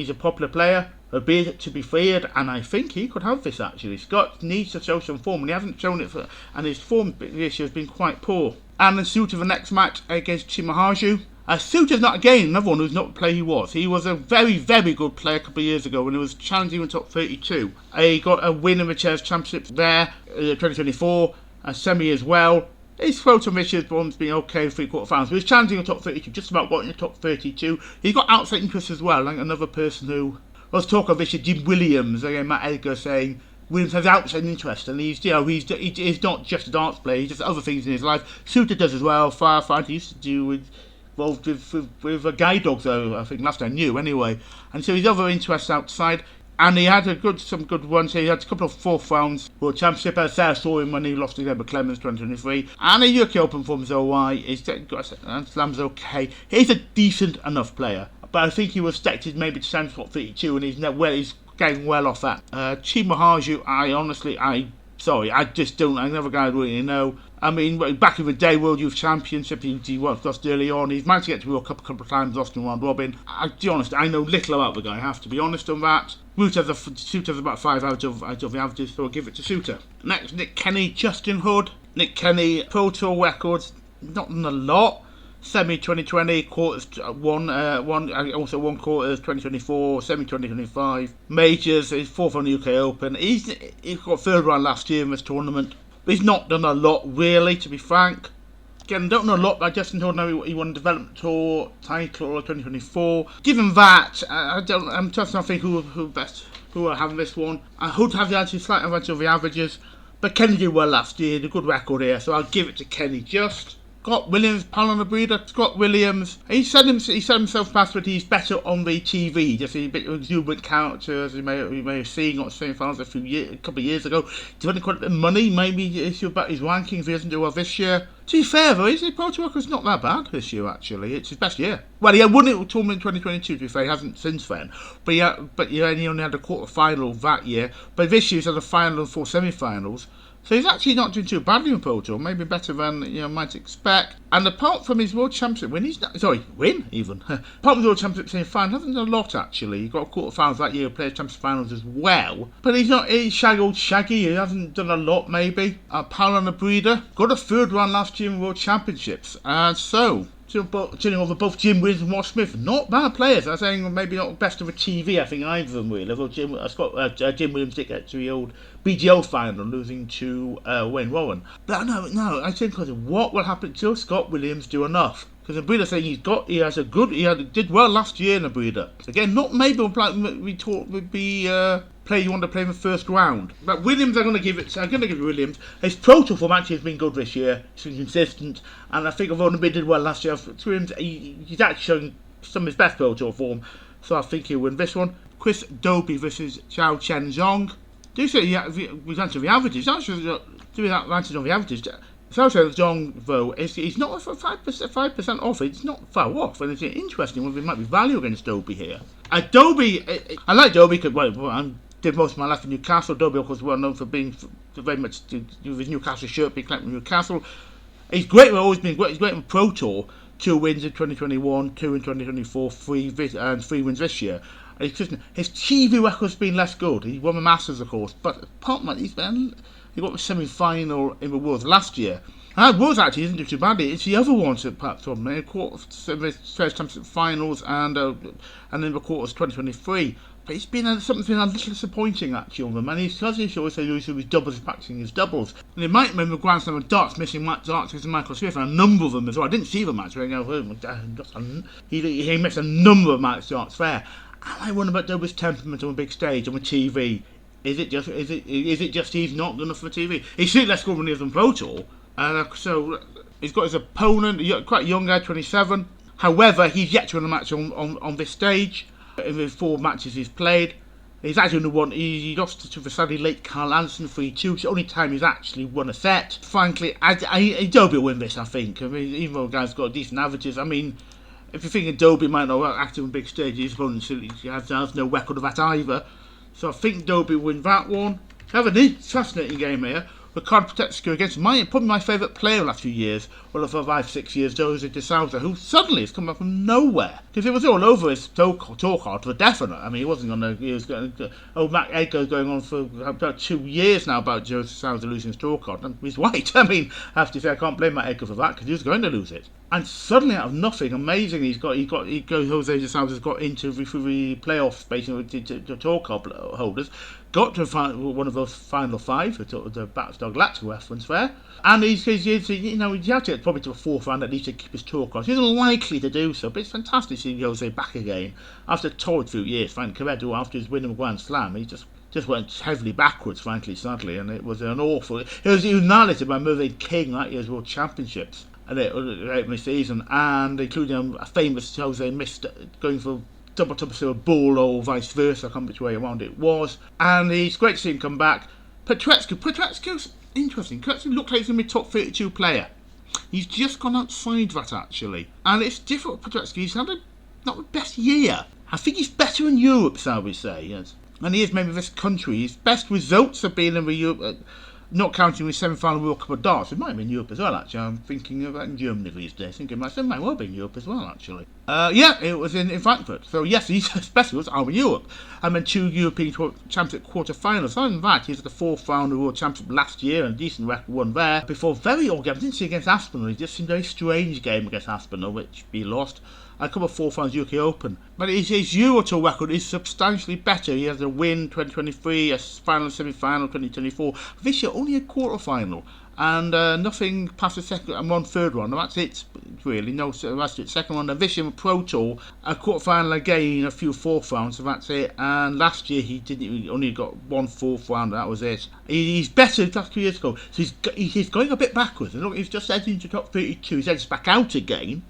a popular player, a bit to be feared, and I think he could have this actually. Scott needs to show some form, and he hasn't shown it and his form this year has been quite poor. And the suit of the next match against Chimahaju. Suter's not again another one who's not the player he was. He was a very, very good player a couple of years ago when he was challenging in the top 32. He got a win in the Chairs Championship there, 2024, a semi as well. His photo this year's been okay in 3 quarterfinals. He was challenging in the top 32, just about got in the top 32. He's got outside interest as well, like another person who was talking of this year, Jim Williams, again Matt Edgar saying Williams has outside interest, and he's not just a darts player, he does other things in his life. Suter does as well. Firefighter he used to do with a guide dog, though, I think last I knew anyway. And so his other interests outside. And he had some good ones. He had a couple of 4th rounds World Championship. As I saw him when he lost to Emma Clemens 2023. And a UK Open from OY. And Slam's okay. He's a decent enough player. But I think he was expected maybe to stand top 32, and he's getting well off that. Chimahaju, I just don't. I never really know. I mean, back in the day, World Youth Championship, he was lost early on. He's managed to get to World Cup a couple of times, lost in round robin. To be honest, I know little about the guy. I have to be honest on that. Suter's about 5 out of the averages, so I'll give it to Suter. Next, Nick Kenny, Justin Hood. Nick Kenny, Pro Tour records, not in a lot. Semi 2020, quarters also won quarters 2024, semi 2025. Majors, he's 4th on the UK Open. He's got 3rd round last year in this tournament. But he's not done a lot really, to be frank. Again, don't know a lot about Justin Hood. Now he won the Development Tour title 2024. Given that, I'm just not thinking who are having this one. Hood have the slight advantage of the averages, but Kenny did well last year. A good record here, so I'll give it to Kenny just. Scott Williams, pal on the breeder. Scott Williams, he said himself past that he's better on the TV, just a bit of exuberant characters you may have seen on semi-finals a couple of years ago. He's winning quite a bit of money, maybe issue about his rankings if he doesn't do well this year. To be fair though, his Pro Tour record's not that bad this year actually, it's his best year. Well, he won it with tournament in 2022 to be fair, he hasn't since then. But he only had a quarter-final that year, but this year he's had a final and 4 semi-finals. So he's actually not doing too badly in Pro Tour, maybe better than might expect. And apart from his World Championship win, apart from the World Championship semi-final, hasn't done a lot actually. He got quarter-finals that year, played Championship finals as well. But he's shaggy, he hasn't done a lot maybe. Pal on the breeder, got a 3rd round last year in World Championships. And so, turning over both Jim Williams and Ross Smith, not bad players. I'm saying maybe not best of a TV, I think either of them really. Although Jim Williams did get to the old BGO final, losing to Wayne Warren. But no, I think what will happen to Scott Williams do enough? Because the breeder saying he did well last year in the breeder. Again, not maybe we thought would be player you want to play in the 1st round. But Williams, I'm going to give Williams. His Pro Tour form actually has been good this year. It's been consistent, and I think although he did well last year, he's actually showing some of his best Pro Tour form. So I think he'll win this one. Chris Dobie versus Zhao Chen Zhong. Do you say we answer the averages? Actually, do we answer on the averages? Zhao Chen Zhong, though, he's not for 5% off. It's not far off, and it's interesting whether it might be value against Dobie here. Dobie, I like Dobie because I did most of my life in Newcastle. Dobie, of course, well known for being very much with his Newcastle shirt, being collected in Newcastle. He's great. Always been great. He's great in Pro Tour. 2 wins in 2021, 2 in 2024, 3 wins this year. His TV record's been less good. He won the Masters, of course, but apart from that, he got the semi-final in the Worlds last year. And that was actually, isn't it too badly? It's the other ones that perhaps on me, first championship finals and then the quarters 2023. But it's been something a little disappointing actually on them, and because he's always losing his doubles, practicing his doubles. And you might remember Grand Slam of darts missing darts with Michael Smith, and a number of them as well. I didn't see the match, he missed a number of match darts there. And I wonder about Dobie's temperament on a big stage on the TV. Is it just he's not good enough for TV? He's certainly less good than he is on Pro Tour. So he's got his opponent, quite a young guy, 27. However, he's yet to win a match on this stage. In the 4 matches he's played, he's actually won. He lost to the sadly late Carl Anderson 3-2. It's the only time he's actually won a set. Frankly, Dobie will win this, I think. I mean, even though the guy's got decent averages, I mean, if you think Dobie might not act on big stage, his opponent has no record of that either. So I think Dobie will win that one. Have a fascinating game here. Ricardo Petrescu against probably my favourite player in the last few years, well, for 5-6 years, Jose de Sousa, who suddenly has come up from nowhere. Because it was all over his talk card for definite. I mean, he was going to, Matt Edgar's going on for about 2 years now about Jose de Sousa losing his talk card, and he's right. I mean, I have to say, I can't blame Matt Edgar for that, because he was going to lose it. And suddenly, out of nothing, amazing, Jose de Sousa's got into the playoffs, basically, the talk card holders, got to one of those final 5, the Battlestar Galactica reference there, and he's had to get probably to a 4th round at least to keep his talk card. He's unlikely to do so, but it's fantastic seeing Jose back again after a torrid few years. Frank Quevedo, after his win of Grand Slam, he just went heavily backwards, frankly, sadly, and it was an awful. It was annihilated by Mervyn King that year's World Championships and the season, and including a famous Jose missed going for double to a ball or vice versa. I can't remember which way around it was. And it's great to see him come back. Petrescu's interesting. Petrescu looked like he's going to be a top 32 player. He's just gone outside that actually. And it's different with Petrescu. He's had not the best year. I think he's better in Europe, shall we say, yes. And he is maybe this country. His best results have been in the Europe, not counting the semi-final World Cup of Darts. It might have been Europe as well, actually. I'm thinking of that in Germany these days. It might well be in Europe as well, actually. Yeah, it was in Frankfurt. So, yes, his best results are in Europe. And then 2 European Championship quarter-finals. Other than that, he's at the 4th round of the World Championship last year, and a decent record won there. Before very odd game, I didn't see against Aspinall. He just seemed a very strange game against Aspinall, which he lost. A couple of 4th rounds UK Open. But his Euro Tour record is substantially better. He has a win 2023, a final semi-final 2024. This year only a quarter-final. And nothing past the second and 1/3 round. And that's it, really. No, that's it. Second round. And this year Pro Tour, a quarter-final again, a few 4th rounds, so that's it. And last year he only got 1 4th round, and that was it. He's better than last 2 years ago. So he's going a bit backwards. And look, he's just edging into top 32. He's edged back out again.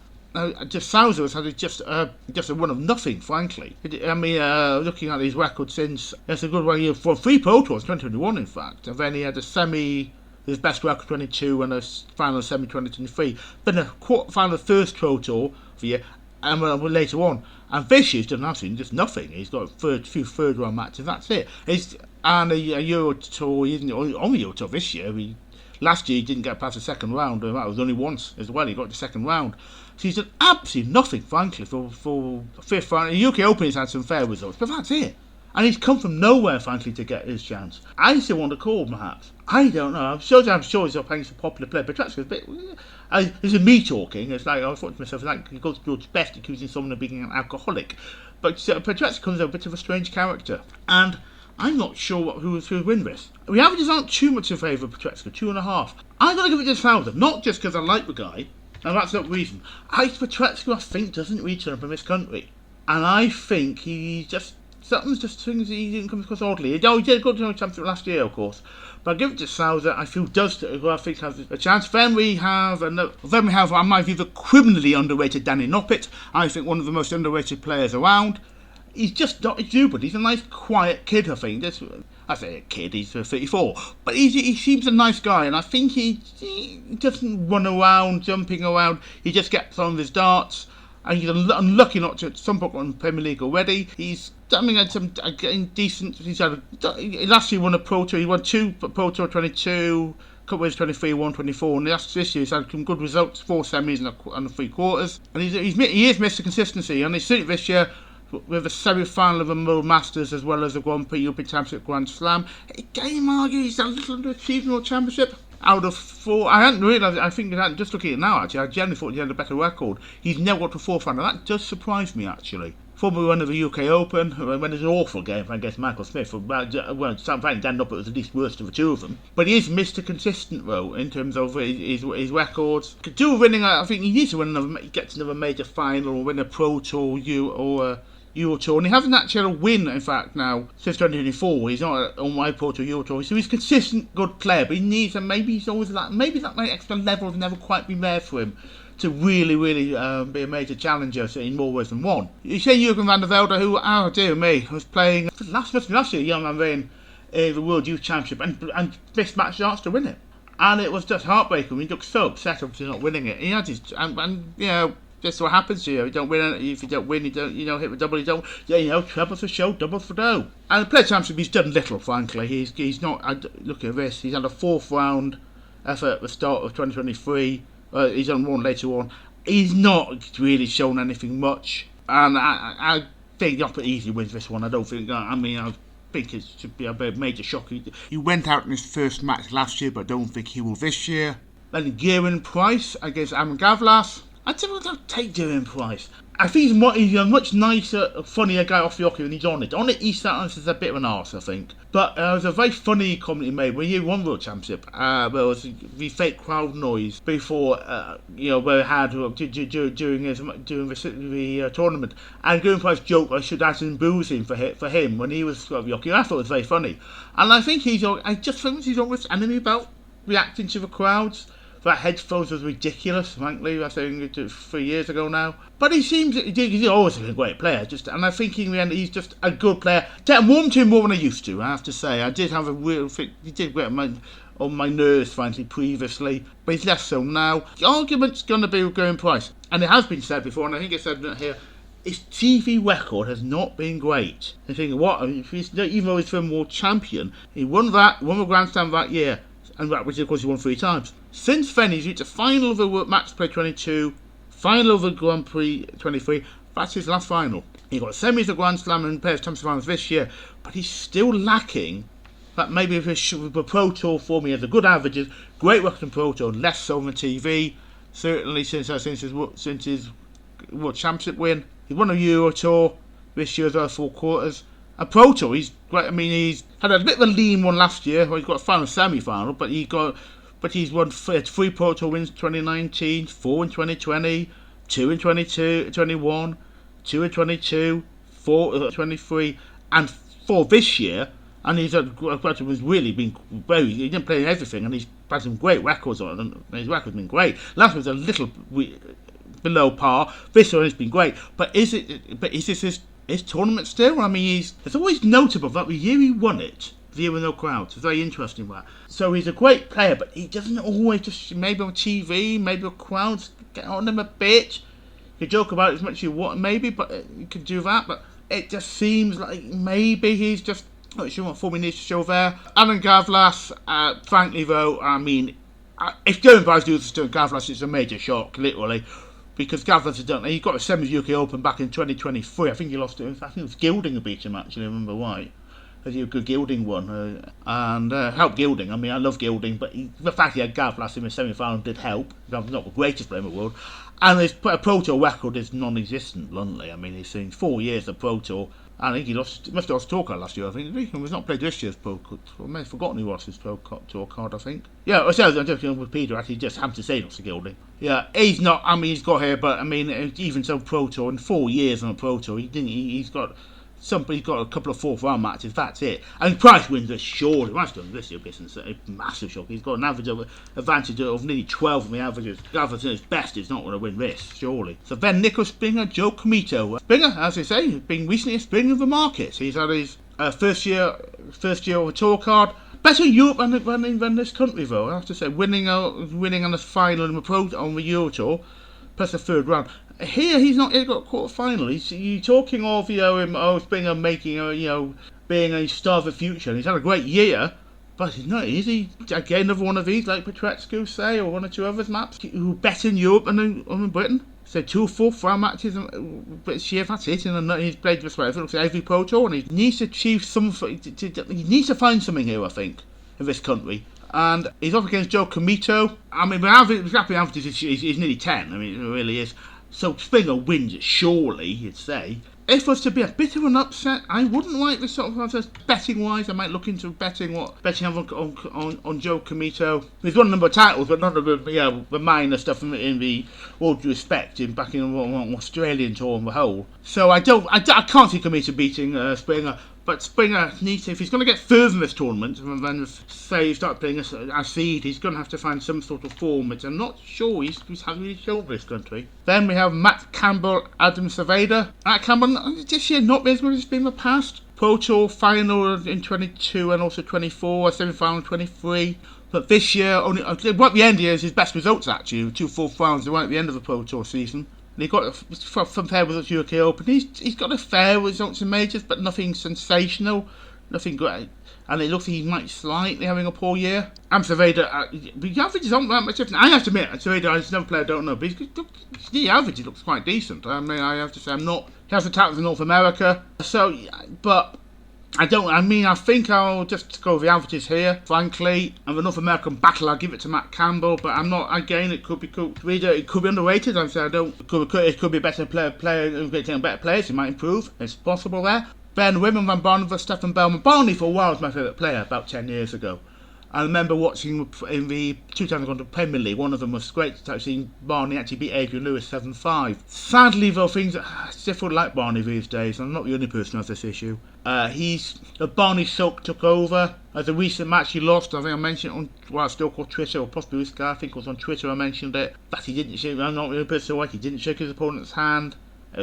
De Sousa has had just a run of nothing, frankly. I mean, looking at his record since, it's a good one for 3 Pro Tours, 2021 in fact. And then he had a semi, his best record 22, and a final semi 2023. Then a quarter-final first Pro Tour for the year, and later on. And this year's done nothing, just nothing. He's got a few 3rd round matches, that's it. And a Euro Tour, he isn't on the Euro Tour this year. Last year he didn't get past the 2nd round, and that was only once as well. He got to the 2nd round. So he's done absolutely nothing, frankly, for 5th round. The UK Open has had some fair results, but that's it. And he's come from nowhere, frankly, to get his chance. I still want to call, perhaps. I don't know. I'm sure he's not playing some popular player, but Petrescu's a bit. This is me talking. It's like I thought to myself, like he goes to George Best accusing someone of being an alcoholic. But Petrescu comes a bit of a strange character, and I'm not sure who's going to win this. The averages aren't too much in favour of Petrescu, 2.5. I'm going to give it to Sousa, not just because I like the guy, and that's not the reason. Petrescu, I think, doesn't return from this country. And I think something's just things he didn't come across oddly. He did go to the championship last year, of course. But I give it to Sousa, I feel I think has a chance. Then we have, in my view, the criminally underrated Danny Noppet. I think one of the most underrated players around. He's just not exuberant. He's a nice, quiet kid, I think. I say a kid, he's 34. But he seems a nice guy, and I think he doesn't run around, jumping around. He just gets on with his darts, and he's unlucky not to at some point in the Premier League already. He's had some decent. Last year he won a Pro Tour. He won 2 Pro Tour 22. Couple of 23, 124, and this year he's had some good results, 4 semis and 3 quarters. And he is missed the consistency, and he's seen it this year with a semi-final of the World Masters as well as the Grand Prix European Championship Grand Slam. Again, argue he's a little underachieved in the World Championship. out of 4. I hadn't realised. I think that just looking at it now, actually, I generally thought he had a better record. He's never got to 4th final. That does surprise me, actually. Former winner of the UK Open, when it's an awful game against Michael Smith. Well, Sam Frank ended up it was the least worst of the two of them. But he is Mr. Consistent, though, in terms of his records. Do winning, I think he needs to win get to another major final, or win a Pro Tour or Euro Tour. And he hasn't actually had a win, in fact, now, since 2024. He's not on my Pro Tour, Euro Tour. So he's a consistent, good player, but he needs, and maybe he's always maybe that extra level has never quite been there for him to really be a major challenger in more ways than one. You say Jurgen van der Velde, who, oh dear me, was playing last year, young man in the World Youth Championship and missed match starts to win it. And it was just heartbreaking. He looked so upset obviously not winning it. He had his, and you know, that's what happens to you. You don't win. If you don't win, you don't hit the double. You don't. You know, treble for show, double for dough. And the Player Championship, he's done little. Frankly, he's not. Look at this. He's had a 4th round effort at the start of 2023. He's done one later on. He's not really shown anything much, and I think Yopper easily wins this one. I don't think. I think it should be a major shock. He went out in his first match last year, but I don't think he will this year. Then Geraint Price against Amon Gavlas. I don't take Geraint Price. I think he's a much nicer, funnier guy off the hockey when he's on it. On it, he starts as a bit of an arse, I think. But it was a very funny comment he made when he won World Championship. There was the fake crowd noise before, where it had during the tournament. And Geraint Price joked I should have some boozing for him when he was off the hockey. I thought it was very funny. And I think I just think he's almost enemy about reacting to the crowds. That headphones was ridiculous, frankly. I think 3 years ago now. But he's always a great player. And I think in the end he's just a good player. I'm warm to him more than I used to, I have to say. I did have a real thing. He did get on my nerves, frankly, previously. But he's less so now. The argument's going to be with Geraint Price. And it has been said before, and I think it's said here. His TV record has not been great. I think, even though he's been world champion, he won the Grand Slam that year. And which of course he won 3 times. Since then he's reached a final of the Match Play 22, final of the Grand Prix 23. That's his last final. He got semis of Grand Slam and Players Championship finals this year, but he's still lacking that maybe the Pro Tour form. He has a good averages, great record in Pro Tour, less so on the TV. Certainly since his World Championship win. He won a Euro Tour this year as well, 4 quarters. A Pro Tour, he's great. I mean, he's had a bit of a lean one last year. Well, he's got a final semi-final, but he's won 3 Pro Tour wins in 2019, 4 in 2020, 2 in 21, 2 in 22, 4 in 23, and 4 this year. And he's really been he didn't play in everything, and he's had some great records on it, and his record's been great. Last was a little below par. This one has been great, but is this his tournament still? I mean, it's always notable that the year he won it, the year with no crowds, it's very interesting that. So he's a great player, but he doesn't always just, maybe on TV, maybe with crowds, get on him a bit. You joke about it as much as you want, maybe, but you could do that, but it just seems like maybe he's just not sure what form he needs to show there. Amon Gavlas, frankly though, I mean, if Geraint Price does to Gavlas, it's a major shock, literally. Because Gavlas has done, he got a semis UK Open back in 2023. I think he lost it. I think it was Gilding who beat him, actually, I remember why. I think a good Gilding won. And helped Gilding. I mean, I love Gilding, but the fact he had Gavlas in the semi-final did help. He's not the greatest player in the world. And his Pro Tour record is non-existent, bluntly. I mean, he's seen 4 years of Pro Tour. I think he must have lost Tour card last year, I think. He was not played this year's Pro Tour. I may have forgotten he lost his Pro Tour card, I think. Yeah, I'm just with Peter, actually, just happened to say he lost to Gilding. Yeah, he's not, I mean, he's got here, but I mean, even so, Pro Tour, in 4 years on a Pro Tour, he's got a couple of 4th round matches, that's it. And Price wins this, surely. Price done this year, it's a massive shock. He's got an advantage of nearly 12 on the averages. Gavlas in his best is not going to win this, surely. So then Nicholas Springer, Joe Comito. Springer, as they say, has been recently a spring of the market. He's had his first year of a tour card. Better in Europe than this country, though. I have to say, winning on the final on the Euro Tour, plus the 3rd round. Here he's got a quarter final. You're talking of Springer making being a star of the future. And he's had a great year, but he's not easy. Again, another one of these like Petrescu, say, or 1 or 2 others maps who better in Europe than in Britain. So 2 4th round matches this year, that's it. And he's played this way. It looks like every Pro Tour, and he needs to achieve something. He needs to find something here, I think, in this country. And he's up against Joe Comito. I mean, but average is nearly 10. I mean, it really is. So Springer wins it, surely, you'd say. If it was to be a bit of an upset, I wouldn't like this sort of process. Betting wise, I might look into betting on Joe Comito. He's won a number of titles, but none of the minor stuff in the all due respect back in the Australian tour on the whole. So I can't see Comito beating Springer. But Springer needs, if he's going to get further in this tournament, and then say start playing a seed, he's going to have to find some sort of form, which I'm not sure he's hasn't really shown this country. Then we have Matt Campbell, Adam Cerveda. Matt Campbell, this year not as good as it's been in the past. Pro Tour final in 22 and also 24, semi-final 23. But this year, only at the end here is his best results actually, 2 4th rounds, right at the end of the Pro Tour season. And he got from fair results UK Open. He's got a fair results in majors, but nothing sensational, nothing great. And it looks like he might slightly having a poor year. And Cerveda, the averages aren't that much different. I have to admit, Cerveda is another player I don't know, but the average looks quite decent. I mean, I have to say, he has the talent in North America. So, but I think I'll just go with the averages here, frankly. And the North American battle, I'll give it to Matt Campbell, but I'm not, again, it could be underrated. It could be a better player, better players, he might improve. It's possible there. Ben Women, Van Barneveld, Stefan Bellman. Barney for a while was my favourite player, about 10 years ago. I remember watching in the 2 times gone to Premier League, one of them was great, seeing Barney actually beat Adrian Lewis 7-5. Sadly, though, it's difficult like Barney these days. I'm not the only person who has this issue. Barney Silk took over. As a recent match he lost, I think I mentioned it on it's still called Twitter, or possibly this guy, I think it was on Twitter I mentioned it. But he didn't shake, I'm not the only person who he didn't shake his opponent's hand.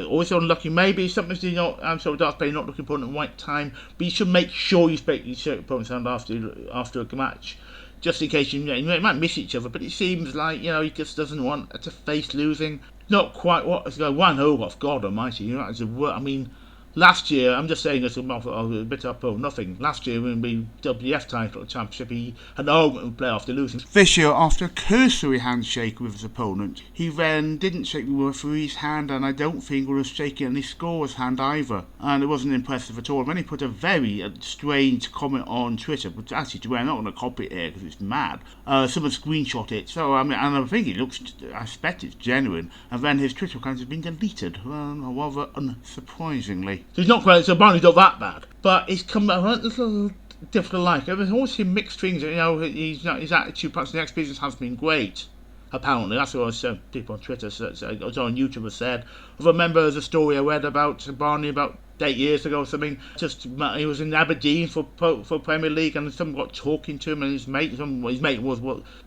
Also unlucky, maybe something I'm sort of darts player not looking for in the right time, but you should make sure you shake your opponent's hand after a match, just in case you might miss each other. But it seems like he just doesn't want to face losing. Not quite what it's going 1-0 God Almighty. I mean, last year, I'm just saying this a bit up or nothing. Last year, when we WF title championship, he had an argument with play after losing. This year, after a cursory handshake with his opponent, he then didn't shake the referee's hand, and I don't think would have shaken any scorer's hand either. And it wasn't impressive at all. Then he put a very strange comment on Twitter, which actually, I'm not going to copy it here because it's mad. Someone screenshot it, so and I think I expect it's genuine. And then his Twitter account has been deleted, rather unsurprisingly. So he's not quite, so Barney's not that bad, but he's come a little difficult life. There's always seen mixed things. His attitude, perhaps the experience has been great. Apparently, that's what people on Twitter, on YouTube have said. I remember there's a story I read about Barney about 8 years ago or something. He was in Aberdeen for Premier League, and someone got talking to him, and his mate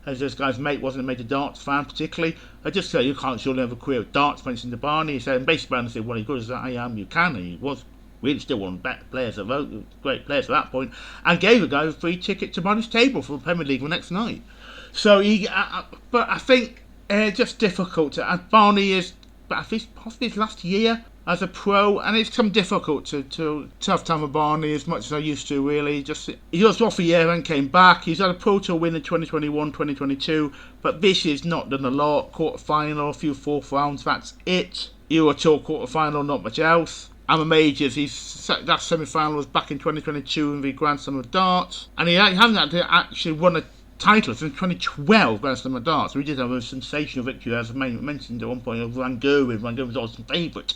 this guy's mate wasn't a major darts fan particularly. I just said, you can't surely have a career of darts, mentioned to Barney. He said, and basically Barney said, well, as good as I am, you can, and he was really still one of the great players at that point, and gave the guy a free ticket to Barney's table for the Premier League the next night. So but I think just difficult to. Barney is, but I think possibly his last year as a pro, and it's become difficult to tough time with Barney as much as I used to. Really, he was off a year and came back. He's had a Pro Tour win in 2021, 2022, but this year's not done a lot. Quarter final, a few 4th rounds. That's it. Euro Tour quarter final, not much else. And the majors, that semi-final was back in 2022 in the Grand Slam of Darts, and he hasn't had to actually won a title since 2012 Grand Slam of Darts. We did have a sensational victory, as I mentioned at one point, of Van Gerwen. Van Gerwen was always favourite.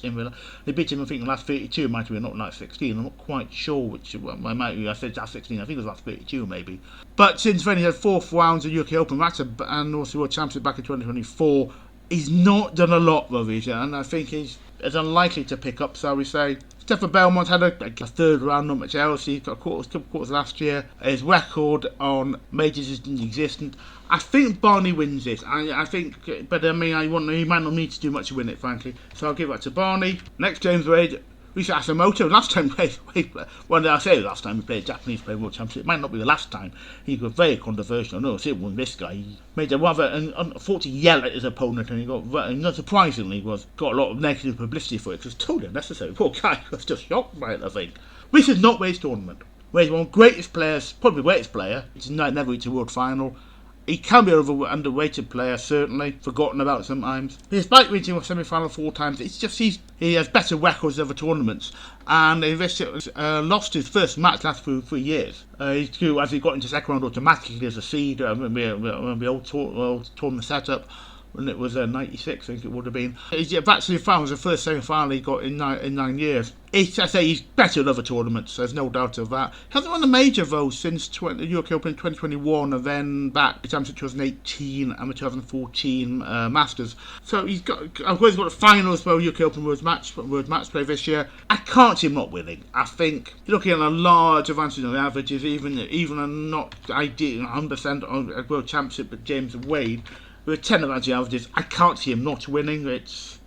They beat him, I think, in the last 32. It might have been not last 16. I'm not quite sure which. I said last 16. I think it was last 32, maybe. But since then, he had 4th rounds of UK Open, and also World Championship back in 2024. He's not done a lot, though, and I think he's unlikely to pick up, shall we say. Stefan Belmont had a 3rd round, not much else. He got quarters last year. His record on majors is inexistent. I think Barney wins it. I think, but I mean, he might not need to do much to win it, frankly. So I'll give that to Barney. Next, James Wade. Risa Asamoto, last time we played a Japanese player World Championship. It might not be the last time. He was very controversial. No, it won this guy. He made a rather unfortunately yell at his opponent, and he not surprisingly, got a lot of negative publicity for it, because it's totally unnecessary. Poor guy was just shocked by it, I think. This is not Wade's tournament. Wade's one of the greatest players, probably the greatest player. He's never reached a world final. He can be an underrated player, certainly, forgotten about sometimes. Despite reaching a semi-final 4 times, it's just he has better records in other tournaments. And he lost his first match last 3 years. As he got into second round automatically as a seed, the old tournament setup. When it was 96, I think it would have been. That semi-final was the first semi-final he got in 9 years. I say he's better in other tournaments, there's no doubt of that. He hasn't won a major though since the UK Open in 2021 and then back to 2018 and the 2014 Masters. So he's got the finals for UK Open World Match Play this year. I can't see him not winning. I think you're looking at a large advantage on the averages, even a not ideal 100% on a World Championship with James Wade. With 10 advantage averages, I can't see him not winning. It's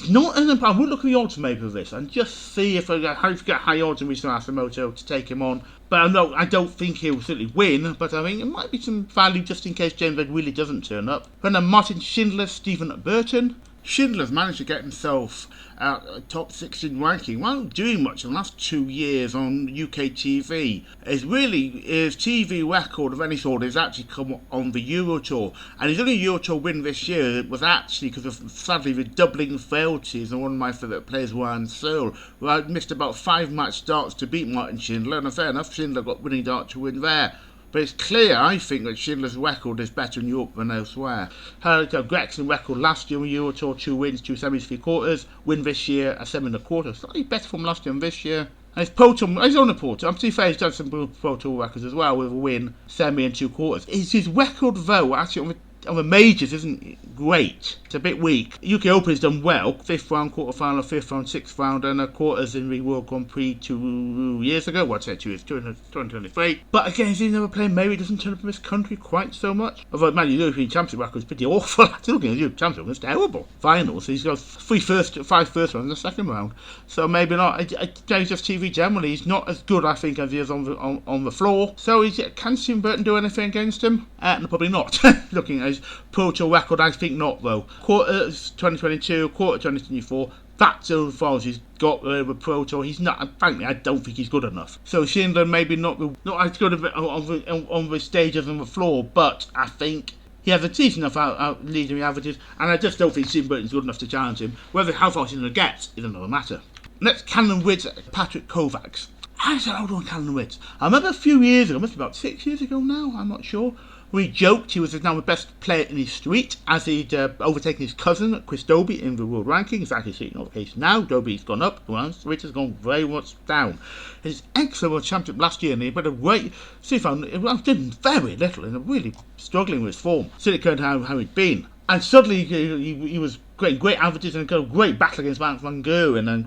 not an I would look at the odds maybe of this and just see if I get high odds in Mr. Asamoto to take him on. But I don't think he'll certainly win, but I think it might be some value just in case James Wade really doesn't turn up. Then Martin Schindler, Stephen Burton. Schindler's managed to get himself a top 16 ranking while doing much in the last 2 years on UK TV. His TV record of any sort has actually come on the Euro Tour, and his only Euro Tour win this year was actually because of, sadly, the doubling frailties of one of my favourite players, Ryan Searle, who had missed about 5 match starts to beat Martin Schindler, and fair enough, Schindler got winning dart to win there. But it's clear, I think, that Schindler's record is better in Europe than elsewhere. Gregson record last year in Euro Tour, 2 wins, 2 semis, 3 quarters. Win this year, a semi and a quarter. Slightly better from last year than this year. And he's on the Pro Tour. I'm too fair, he's done some Pro Tour records as well with a win, semi and 2 quarters. His record, though, actually on the majors isn't great. It's a bit weak. UK Open has done well. 5th round, quarter final, 5th round, 6th round, and a quarters in the World Grand Prix 2 years ago. Well, I'd say 2 years, 2023. But again, he's never playing. Maybe he doesn't turn up in this country quite so much. Although, man, the European Championship record is pretty awful. Looking at the European Championship, it's terrible. Finals, he's got 5 first rounds in the second round. So maybe not. Just TV generally, he's not as good, I think, as he is on the floor. So can Stephen Burton do anything against him? No, probably not. Looking at his Pro Tour record, I think not, though. Quarters 2022, quarter 2024. That's as far as he's got with Pro Tour. He's not. Frankly, I don't think he's good enough. So Schindler maybe not as good on the stage as on the floor, but I think he has a decent enough leading averages, and I just don't think Stephen Burton's good enough to challenge him. How far Schindler gets is another matter. Next, Cannon Ridge, Patrick Kovacs. I said, hold on, Cannon Ridge. I remember a few years ago, must be about 6 years ago now, I'm not sure. We joked he was now the best player in his street as he'd overtaken his cousin, Chris Dobie, in the world ranking. It's actually not the case now. Dobie's gone up, whereas Rich has gone very much down. His excellent world championship last year, and he had a great semi-final, did very little and really struggling with his form. Certainly compared to how he'd been. And suddenly he was great averages and got a great battle against Van Gogh and then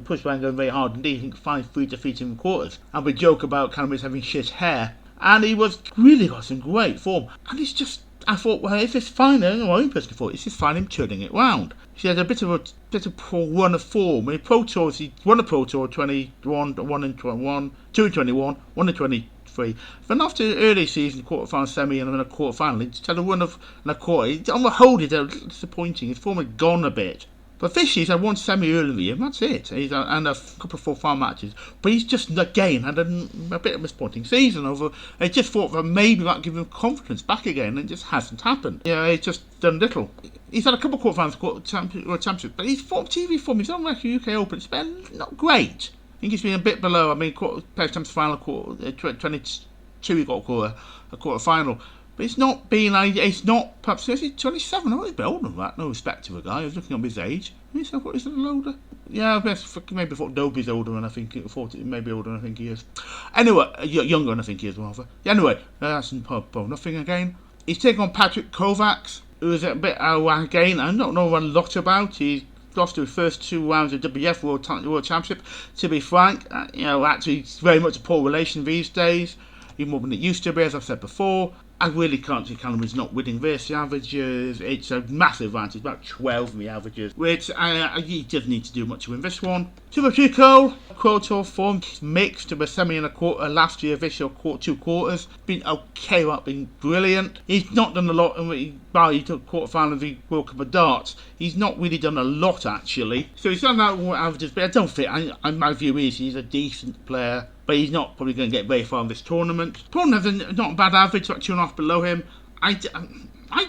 pushed Van Gogh very hard indeed. I think 5-3 defeat in the quarters. And we joke about Cannon Ridge having shit hair. And he was really got some great form. And it's just, I thought, well, is this fine? I personally thought, is this fine him turning it round? He had a bit of a poor run of form. In Pro Tours, he won a Pro Tour 21, 1 in 21, 2 in 21, 1 in 23. Then after the early season, quarter-final, semi, and then a quarter-final, he just had a run of a quarter. On the whole, it's disappointing. His form had gone a bit. But this year, he's had 1 semi early in the year, and that's it. And a couple of 4-5 matches. But he's just, again, had a bit of a disappointing season over. I just thought that maybe that would give him confidence back again, and it just hasn't happened. Yeah, he's just done little. He's had a couple of quarterfinals, World Championship, but his TV form, he's on like the UK Open, it's been not great. I think he's been a bit below. I mean, played Champions Final, 22, he got a quarter final. But it's not been, it's not, perhaps, he's 27, he's a bit older than that, no respect to a guy. I was looking up his age. He's a little older. Yeah, I maybe thought Dobie's older than I think, thought it may be older than I think he is. Anyway, younger than I think he is, rather. Anyway, that's nothing again. He's taking on Patrick Kovacs, who is a bit, again, I don't know a lot about. He's lost to his first 2 rounds of WF World Championship. To be frank, actually, it's very much a poor relation these days, even more than it used to be, as I've said before. I really can't see Cannon Ridge not winning this. The averages, it's a massive advantage, about 12 in the averages, which he doesn't need to do much to win this one. Super Chico, Pro Tour form mixed to a semi and a quarter last year, this year 2 quarters. Been okay, not been brilliant. He's not done a lot, he took quarter final of the World Cup of Darts. He's not really done a lot actually. So he's done that averages, but I don't think, my view is he's a decent player. But he's not probably going to get very far in this tournament. Portland has not a bad average, about 2.5 below him. I don't, I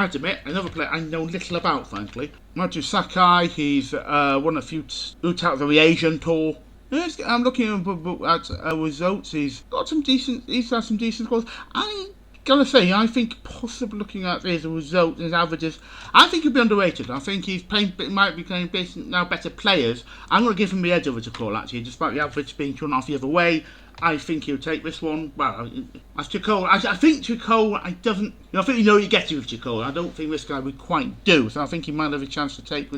have to admit, another player I know little about, frankly. Maju Sakai, he's won a few out of the Asian tour. Yes, I'm looking at results. He's had some decent scores. I'm gonna say, I think possibly looking at his results, his averages, I think he'll be underrated. I think might be playing now better players. I'm gonna give him the edge over to Cole actually, despite the average being turned off the other way. I think he'll take this one. Well, as to Cole, I think to Cole, I think you know you get with Cole. I don't think this guy would quite do. So I think he might have a chance to take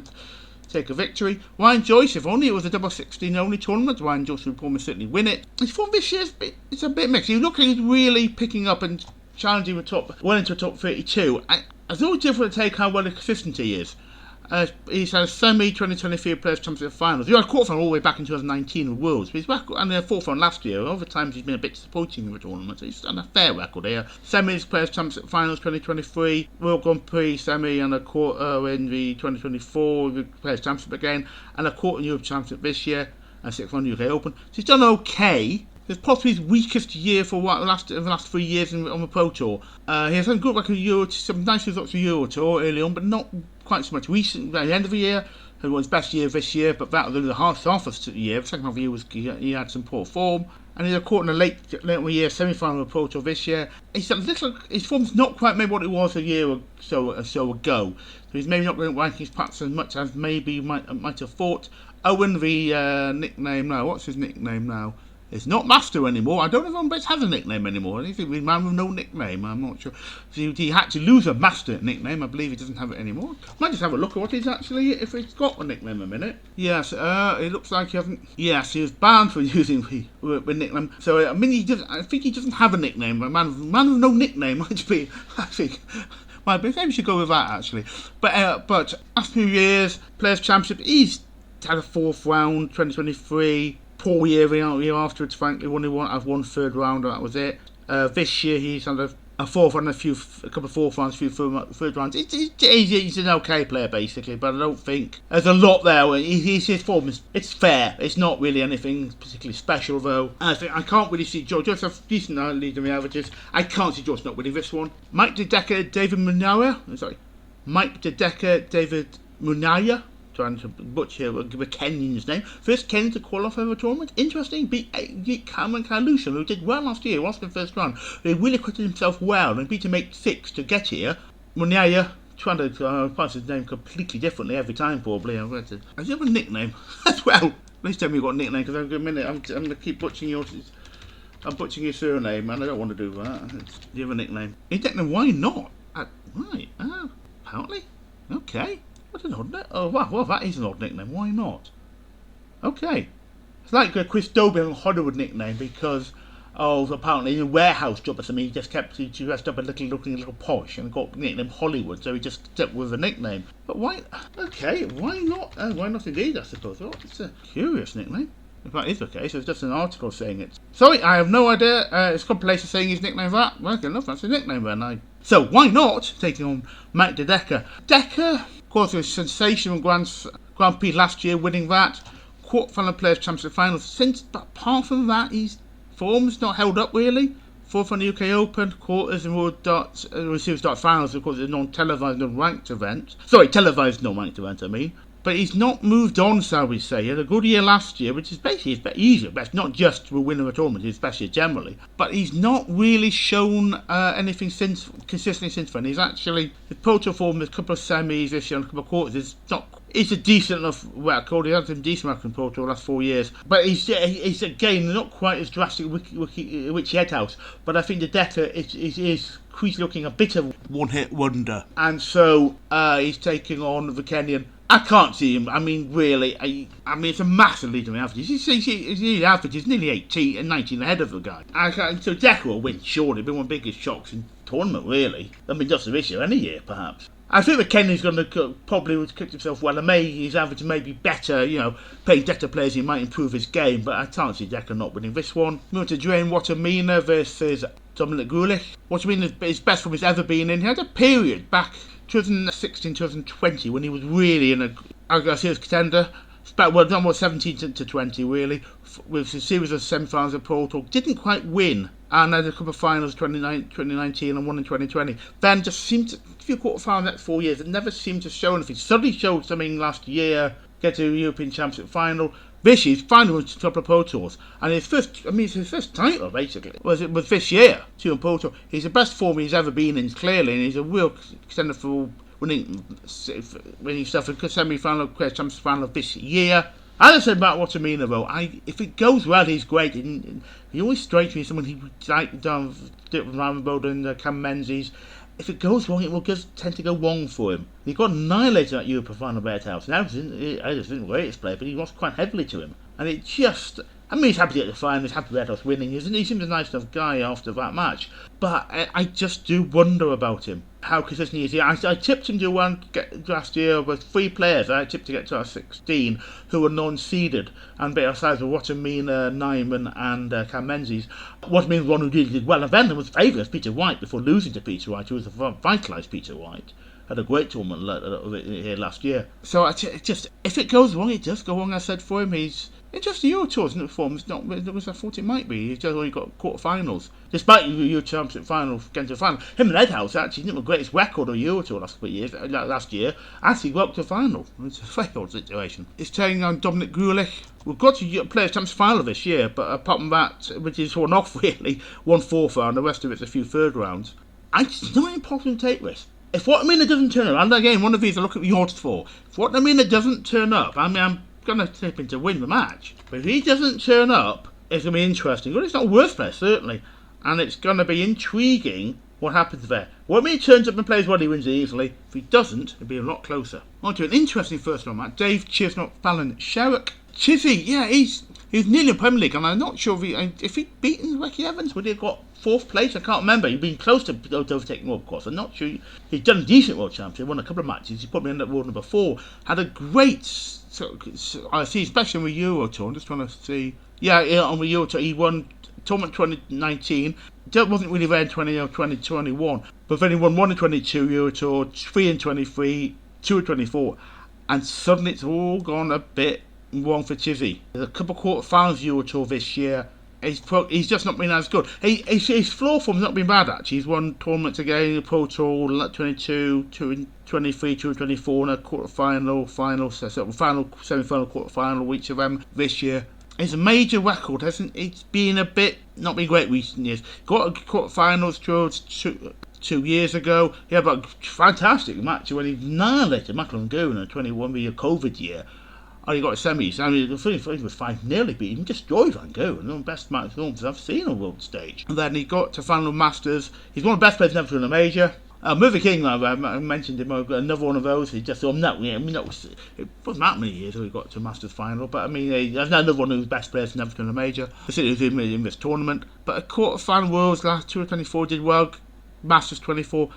a victory. Ryan Joyce, if only it was a double 16 only tournament, Ryan Joyce would probably certainly win it. His form this year it's a bit mixed. You look, he's really picking up and challenging the top, well into the top 32. It's always different to take how well consistent he is. He's had a semi-2023 Players' Championship finals. He had a quarterfinal all the way back in 2019 with Worlds, but he's back and a fourth one last year. Over times he's been a bit disappointing in the tournament. He's done a fair record here. Semis, Players' Championship finals 2023, World Grand Prix semi and a quarter in the 2024 Players' Championship again, and a quarter in Europe Championship this year, and sixth one UK Open. So he's done okay. It's possibly his weakest year for the last 3 years on the Pro Tour. He has had good like a Euro, some nice results for Euro Tour early on, but not quite so much. Recent at the end of the year, it was his best year this year, but that was the half of the year. The second half of the year he had some poor form, and he's caught in a late in the year semi-final of the Pro Tour this year. His form's not quite maybe what it was a year or so ago. So he's maybe not going to rank his perhaps as much as maybe you might have thought. Owen, the nickname now. What's his nickname now? It's not Master anymore. I don't know if anyone has a nickname anymore. I think he's a man with no nickname. I'm not sure. So he had to lose a Master nickname. I believe he doesn't have it anymore. Might just have a look at what he's actually, if he's got a nickname a minute. Yes, it looks like he hasn't. Yes, he was banned for using the nickname. So, I mean, I think he doesn't have a nickname. A man with no nickname might be, I think. Maybe we should go with that, actually. But last few years, Players' Championship, he's had a fourth round, 2023. Poor year afterwards, frankly, only one third round, and that was it. This year he's had a fourth round, a couple of fourth rounds, a few third rounds. He's an okay player basically, but I don't think there's a lot there. His form it's fair. It's not really anything particularly special though. I can't really see George has decent lead in the averages. I can't see George not winning this one. Mike De Decker, David Munaya. Trying to butcher the Kenyan's name. First Kenyan to qualify for the tournament. Interesting. Beat Cameron Kalusha, who did well last year. Lost in the first round. He really acquitted himself well and beat him 8-6 to get here. Munaya trying to pronounce his name completely differently every time. Probably. Has he have a nickname as well? Please tell me you've got a nickname because I'm going to keep butchering yours. I'm butchering your surname, and I don't want to do that. Do you have a nickname? His nickname? Why not? Right. Apparently. Okay. What an odd nickname. Oh, wow, well, that is an odd nickname. Why not? Okay. It's like a Chris Dobie Hollywood nickname because of apparently in a warehouse job or something. He just kept dressed up looking a little posh and got nicknamed Hollywood, so he just stuck with a nickname. But why? Okay, why not? Why not indeed, I suppose. Oh, it's a curious nickname. If that is the case, there's just an article saying it. Sorry, I have no idea. It's got places saying his nickname that. Well, enough, that's his nickname then. So why not taking on Mike De Decker? Decker caused a sensational Grand Prix last year, winning that. Quarterfinal Players' Championship final. Since, but apart from that, his form's not held up really. Fourth on the UK Open, quarters in World Darts, Series Darts finals, of course, it's a non-televised, non-ranked event. Sorry, televised, non-ranked event, I mean. But he's not moved on, shall we say. He had a good year last year, which is basically his easier best, not just to win a tournament, his best year generally. But he's not really shown anything consistently since then. He's actually, his Pro Tour form, a couple of semis this year and a couple of quarters, it's a decent enough record. He had some decent record in Pro Tour the last 4 years. But he's again, not quite as drastic which Headhouse. But I think the Decker is looking a bit of one-hit wonder. And so he's taking on the Kenyan. I can't see him. I mean, really. I mean, it's a massive lead in the average. His average is nearly 18 and 19 ahead of the guy. So Decker will win, surely. Been one of the biggest shocks in the tournament, really. I mean, just this year, any year, perhaps. I think that Kenny's going to probably kick himself well, and his average may be better, playing better players, he might improve his game, but I can't see Decker not winning this one. Moving to Drain Watermina versus Dominic Gulich. Watermina is best form he's ever been in. He had a period back 2016, 2020 when he was really in a serious contender. Almost 17 to 20 really, with a series of semi-finals of Pro Tour. Didn't quite win and then a couple of finals 2019 and one in 2020. Then just seemed to, a few quarterfinals next 4 years, it never seemed to show anything. Suddenly showed something last year, get to the European Championship final. This year, he's finally won a couple of Pro Tours, and it's his first title basically. Was this year, 2 on Pro Tour. He's the best form he's ever been in, clearly, and he's a real contender for winning stuff in semi-final, Championship final of this year. As I said about Watermina, though, if it goes well, he's great. He always strikes me as someone who like Rambo and Cam Menzies. If it goes wrong, it will just tend to go wrong for him. He got annihilated at European final Red House. Now, I just didn't rate his play, but he lost quite heavily to him. And it just... I mean, he's happy to get the final, he's happy Red House winning. He seems a nice enough guy after that match. But I just do wonder about him. How consistent he is. I tipped him to last year with 3 players. I tipped to get to 16 who were non-seeded. And besides Watermina, Nyman and Cam Menzies. Watermina was one who really did well. And then there was favourite as Peter White before losing to Peter White, who was a vitalised Peter White. Had a great tournament here last year. So if it goes wrong, it does go wrong. I said for him, it's just the Euro Tours in the form. I thought it might be. He's just only got quarterfinals. Despite the Euro Championship final, getting to the final. Him and Edhouse actually didn't have the greatest record of Euro Tour last year. Actually got to the final. It's a very odd situation. It's taking on Dominic Grulich. We've got to play a Champions final this year, but apart from that, which is one off really, 1 4th round, the rest of it's a few third rounds. It's not impossible to take this. If Watermina doesn't turn up, and again, one of these I look at the odds for. If Watermina doesn't turn up, I'm going to tip him to win the match. But if he doesn't turn up, it's going to be interesting. Well, it's not worthless, certainly. And it's going to be intriguing what happens there. Watermina turns up and plays well, he wins it easily. If he doesn't, it'll be a lot closer. On to an interesting first round match. Dave Chisnott, Fallon Sherrock. Chizzy, yeah, he's nearly in Premier League, and I'm not sure if he'd beaten Ricky Evans, would he have got 4th place? I can't remember. He'd been close to overtaking World Cross. I'm not sure. He's done a decent World Championship, won a couple of matches. He probably ended up world number 4. Had a great... I see, especially on the Euro Tour. I'm just trying to see. Yeah, on the Euro Tour, he won tournament 2019. That wasn't really there in 2021. But then he won 1 in 22 Euro Tour, 3 in 23, 2 in 24. And suddenly it's all gone a bit wrong for Chizzy. There's a couple of quarterfinals Euro Tour this year. He's just not been as good. His floor form's not been bad, actually. He's won tournaments again, the Pro Tour, 22, 2 in 23, 2 in 24, and a quarterfinal, final, semi-final, quarterfinal, each of them this year. It's a major record, hasn't it? It's been a bit, not been great recent years. Got a quarterfinals tour 2 years ago. He had a fantastic match when he annihilated Macklin Goon in 21 with a COVID year. Oh, he got a semis. I mean, the thing was 5 nearly beat him, destroyed Van Gogh. One of the best match films I've seen on world stage. And then he got to final Masters. He's one of the best players never to win a major. Murphy King, I mentioned him, another one of those. He just, it wasn't that many years he got to Masters final, but I mean, there's another one of the best players never to win a major. I think he was in this tournament. But a quarter-final Worlds last 24 did well. Masters 24,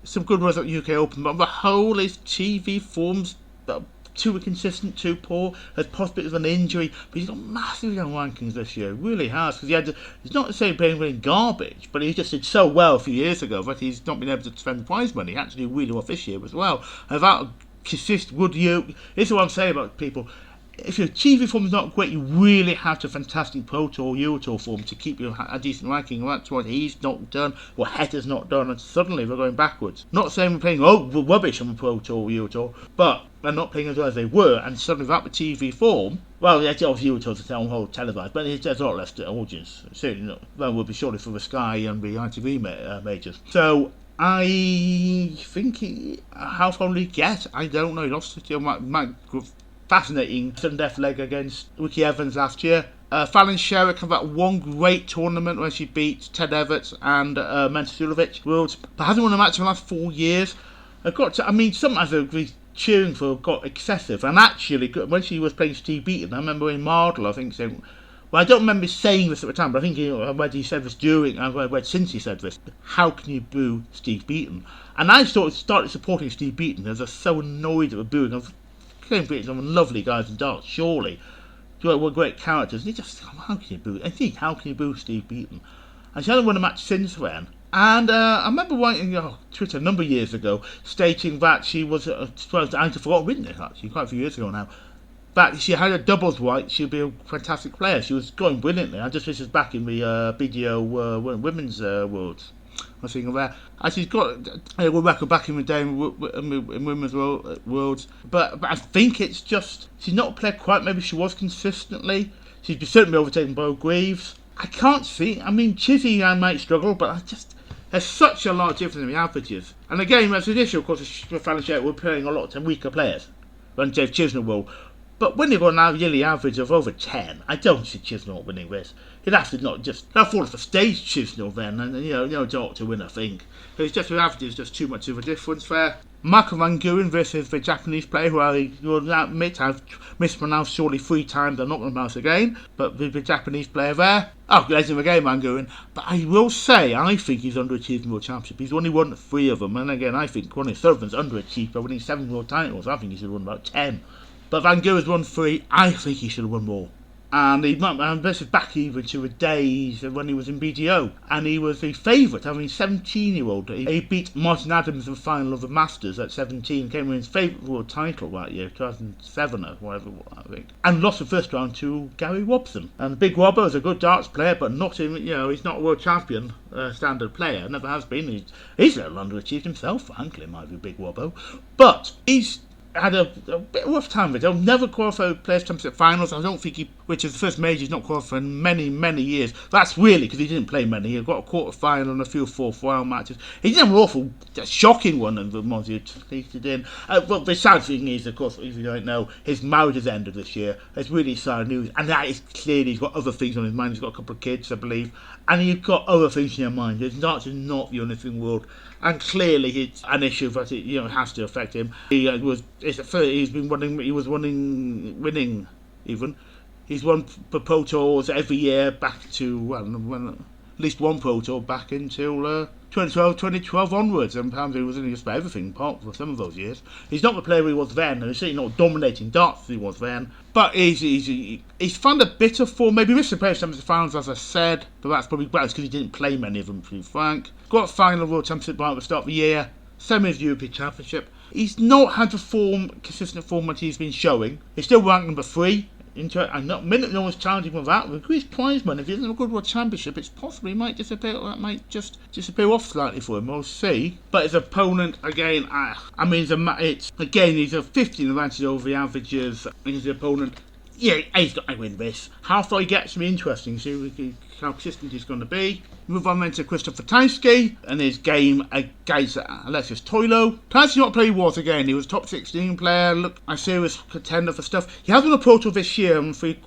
some good ones at UK Open, but the whole is TV forms too inconsistent, too poor. There's possibility of an injury, but he's got massive young rankings this year. Really has, because he's not the same playing garbage, but he just did so well a few years ago that he's not been able to spend prize money. He actually did really well this year as well. And without consistent good year, this is what I'm saying about people. If your TV form is not great, you really have to have fantastic Pro Tour, Euro Tour form to keep you a decent ranking. And that's what he's not done, what Hetter's not done, and suddenly we're going backwards. Not saying we're playing rubbish on the Pro Tour, Euro Tour, but they're not playing as well as they were, and suddenly without the TV form, well, obviously Euro Tour's a whole televised, but there's a lot less audience. Certainly not. Well, will be surely for the Sky and the ITV majors. So I think how far will he get? I don't know. He lost to fascinating sudden death leg against Ricky Evans last year. Fallon Sherrock had that one great tournament where she beat Ted Everts and Mensulovic Worlds, but hasn't won a match in the last 4 years. Sometimes the cheering for got excessive, and actually when she was playing Steve Beaton, I remember in Mardle, I think saying, well, I don't remember saying this at the time, but I think he said this during, I read since he said this, how can you boo Steve Beaton? And I started supporting Steve Beaton as I was so annoyed at the booing. I was Steve Beaton, some lovely guys in darts, surely. Were great characters. And he just, how can you boo Steve Beaton? And she hasn't won a match since then. And I remember writing on Twitter a number of years ago, stating that she was, I forgot written it actually, quite a few years ago now, But if she had a doubles white, she'd be a fantastic player. She was going brilliantly. I just wish she was back in the BDO Women's Worlds. I was thinking of that. And she's got a good record back in the day in Women's Worlds. But I think it's just, she's not played quite maybe she was consistently. She's certainly overtaken Bo Greaves. I can't see, I mean, Chizzy I might struggle, but there's such a large difference in the averages. And again, as an issue, of course, the Fallon we're playing a lot of weaker players than Dave Chisnell will. But when you've got a yearly average of over 10, I don't see Chisnell winning this. He'd have to not just, they'll fall off the stage Chisnell then, and don't to win, I think. But it's just the average is just too much of a difference there. Michael Van Guren versus the Japanese player who I will admit I've mispronounced surely 3 times. I'm not going to pronounce again, but the Japanese player there. Oh, legend of the game, Van Guren. But I will say, I think he's underachieved in the World Championship. He's only won 3 of them, and again, I think Ronnie Sullivan's underachieved by winning 7 world titles. I think he should have won about 10. But Van Guren's won 3. I think he should have won more. And this is back even to the days when he was in BDO. And he was the favourite, having 17-year-old. He beat Martin Adams in the final of the Masters at 17, came with his favourite world title that year, 2007 or whatever, I think. And lost the first round to Gary Robson. And Big Robbo is a good darts player, but not in, he's not a world champion standard player, never has been. He's a little underachieved himself, frankly, in my view, Big Robbo. But he's had a bit of a rough time with it. He'll never qualify for Players' Championship finals. I don't think which is the first major he's not qualified in many, many years. That's really because he didn't play many. He got a quarter final and a few fourth round matches. He did have an awful, shocking one in the ones he competed in. But the sad thing is, of course, if you don't know, his marriage has ended this year. It's really sad news, and that is clearly he's got other things on his mind. He's got a couple of kids, I believe, and he's got other things in your mind. It's not the only thing in the world. And clearly, it's an issue that it has to affect him. He was winning even. He's won the Pro Tours every year back to at least one Pro Tour back until 2012 onwards, and perhaps he was in just about everything apart for some of those years. He's not the player he was then, and he's certainly not dominating darts as he was then. But he's found a bit of form. Maybe missed the Players' Championship finals, as I said, but that's probably better because he didn't play many of them, to be frank. Got a final World Championship right at the start of the year, semi of the European Championship. He's not had the consistent form that he's been showing. He's still ranked number 3. And not minute no one's challenging with that. With Greece Prizeman, if he doesn't have a good World Championship, it's possible he might disappear. Or that might just disappear off slightly for him. We'll see. But his opponent again, he's a 15 advantage over the averages. His opponent, he's got to win this. How far he gets me interesting. See how consistent he's going to be. Move on then to Christopher Tansky and his game against Alexis Toilo. Tansky not play was again. He was a top 16 player. Look, a serious contender for stuff. He has won a Pro Tour this year in 3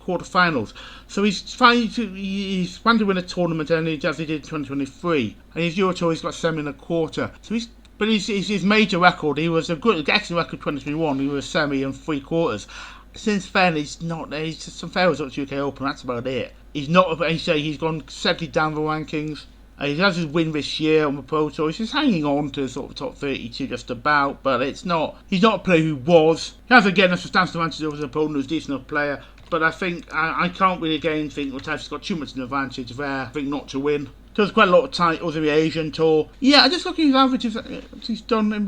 quarterfinals. So he's trying to win a tournament, and as he did in 2023. And his Euro Tour, he's got 7 1/4. So his major record. He was a good, excellent record 2021. He was semi and 3/4. Since then, he's just some fair results UK Open. That's about it. He's gone steadily down the rankings. He has his win this year on the Pro Tour. He's hanging on to sort of top 32 just about, but he's not a player who was. He has again a substantial advantage over his opponent who's a decent enough player, but I think I can't really again think Tansky's got too much of an advantage there. I think not to win. There's quite a lot of titles in the Asian Tour. Yeah, I just look at his averages he's done in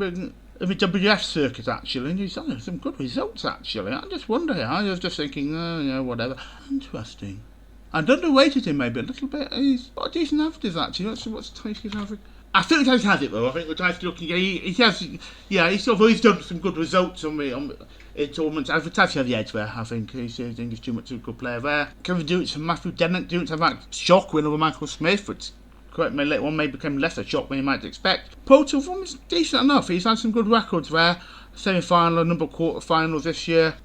the WF circuit actually, and he's done some good results actually. I just wonder here. I was just thinking, whatever. Interesting. I'd underrated him maybe a little bit. He's got a decent averages actually. What's Tansky's average? I think Tansky has it though. I think Tansky looking, he has. Yeah, he's done some good results in tournaments. I think Tansky has the edge there. I think he's too much of a good player there. Kevin Dewitz and Matthew Dennett. Dewitz have that shock win over Michael Smith, which later on may become less a shock than you might expect. Pro Tour form is decent enough. He's had some good records there. Semi-final, a number of quarter-finals this year.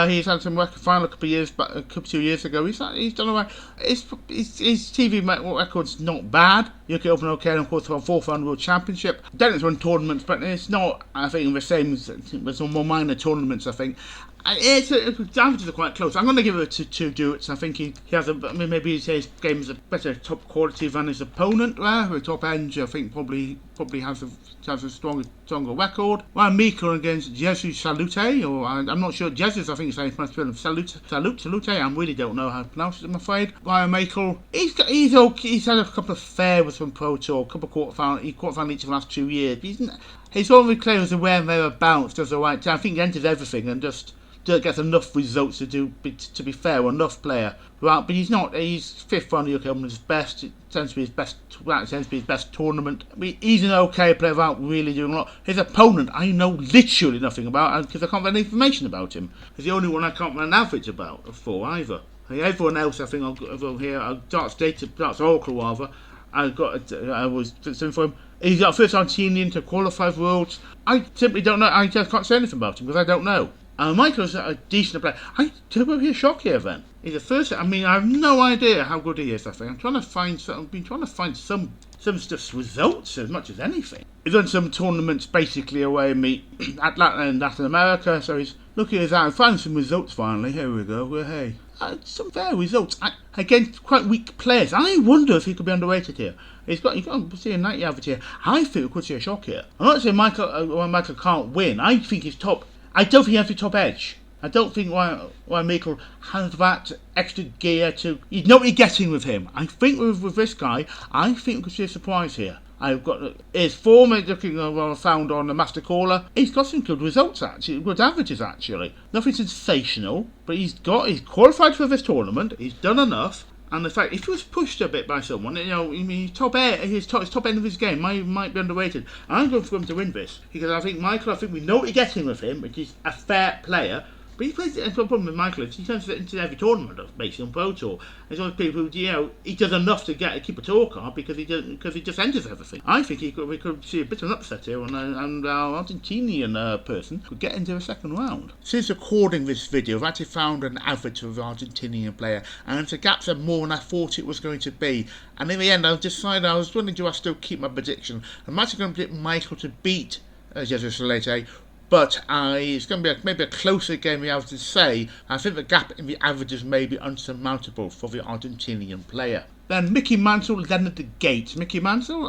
He's had some record final a couple of 2 years ago. He's done alright. His TV record's not bad. UK Open okay, and of course for 4th round World Championship. Dennett's won tournaments, but it's not, I think, the same as some more minor tournaments, I think. The averages are quite close. I'm going to give it to Dewitz. I think he has maybe his game is a better top quality than his opponent there. The top end, I think, probably has a stronger record. Ryan Meikle against Jesus Salute, or I'm not sure. Jesus, I think it's how you Salute. I really don't know how to pronounce it, I'm afraid. Ryan Meikle, he's had a couple of fairs from Pro Tour, a couple of quarterfinals each of the last 2 years. He's all the players aware and thereabouts, does the right time. I think he enters everything and just gets enough results to be fair, enough player. Right, but he's not. He's fifth on the UK Open's best. It tends to be his best. That tends to be his best tournament. I mean, he's an okay player without really doing a lot. His opponent, I know literally nothing about because I can't find any information about him. He's the only one I can't find an average about for either. Everyone else, I think, I'll here. Darts Data, Darts Oracle rather. I was listening for him. He's got first Argentinian to qualify for Worlds. I simply don't know. I just can't say anything about him because I don't know. Michael's a decent player. I will be a shock here then. He's the first. I mean, I have no idea how good he is. I think I'm trying to find some. I've been trying to find some stuff results as much as anything. He's done some tournaments basically away in Latin America. So he's looking at that and finding some results finally. Here we go. Well, hey. Some fair results against quite weak players. I wonder if he could be underrated here. You've got to see a 90 average here. I think we could see a shock here. I'm not saying Michael can't win. I think he's top. I don't think he has the top edge. I don't think why Michael has that extra gear to. You know what you're getting with him. I think with this guy, I think we could see a surprise here. I've got his form looking found on the Master Caller. He's got some good results actually, good averages actually. Nothing sensational, but he's qualified for this tournament. He's done enough, and in fact, if he was pushed a bit by someone, his top end of his game might be underrated. I'm going for him to win this because I think we know what you're getting with him, which is a fair player. But he plays. The problem with Michael is he turns to into every tournament, basically on Pro Tour. There's always people who, he does enough to keep a tour card because he just enters everything. I think we could see a bit of an upset here, and our Argentinian person could get into a second round. Since recording this video, I've actually found an average of the Argentinian player, and the gaps are more than I thought it was going to be. And in the end, I decided I was wondering, do I still keep my prediction? I'm actually going to predict Michael to beat Jesus Solete. But it's going to be maybe a closer game, I have to say. I think the gap in the averages may be unsurmountable for the Argentinian player. Then Mickey Mantle led at the gate. Mickey Mantle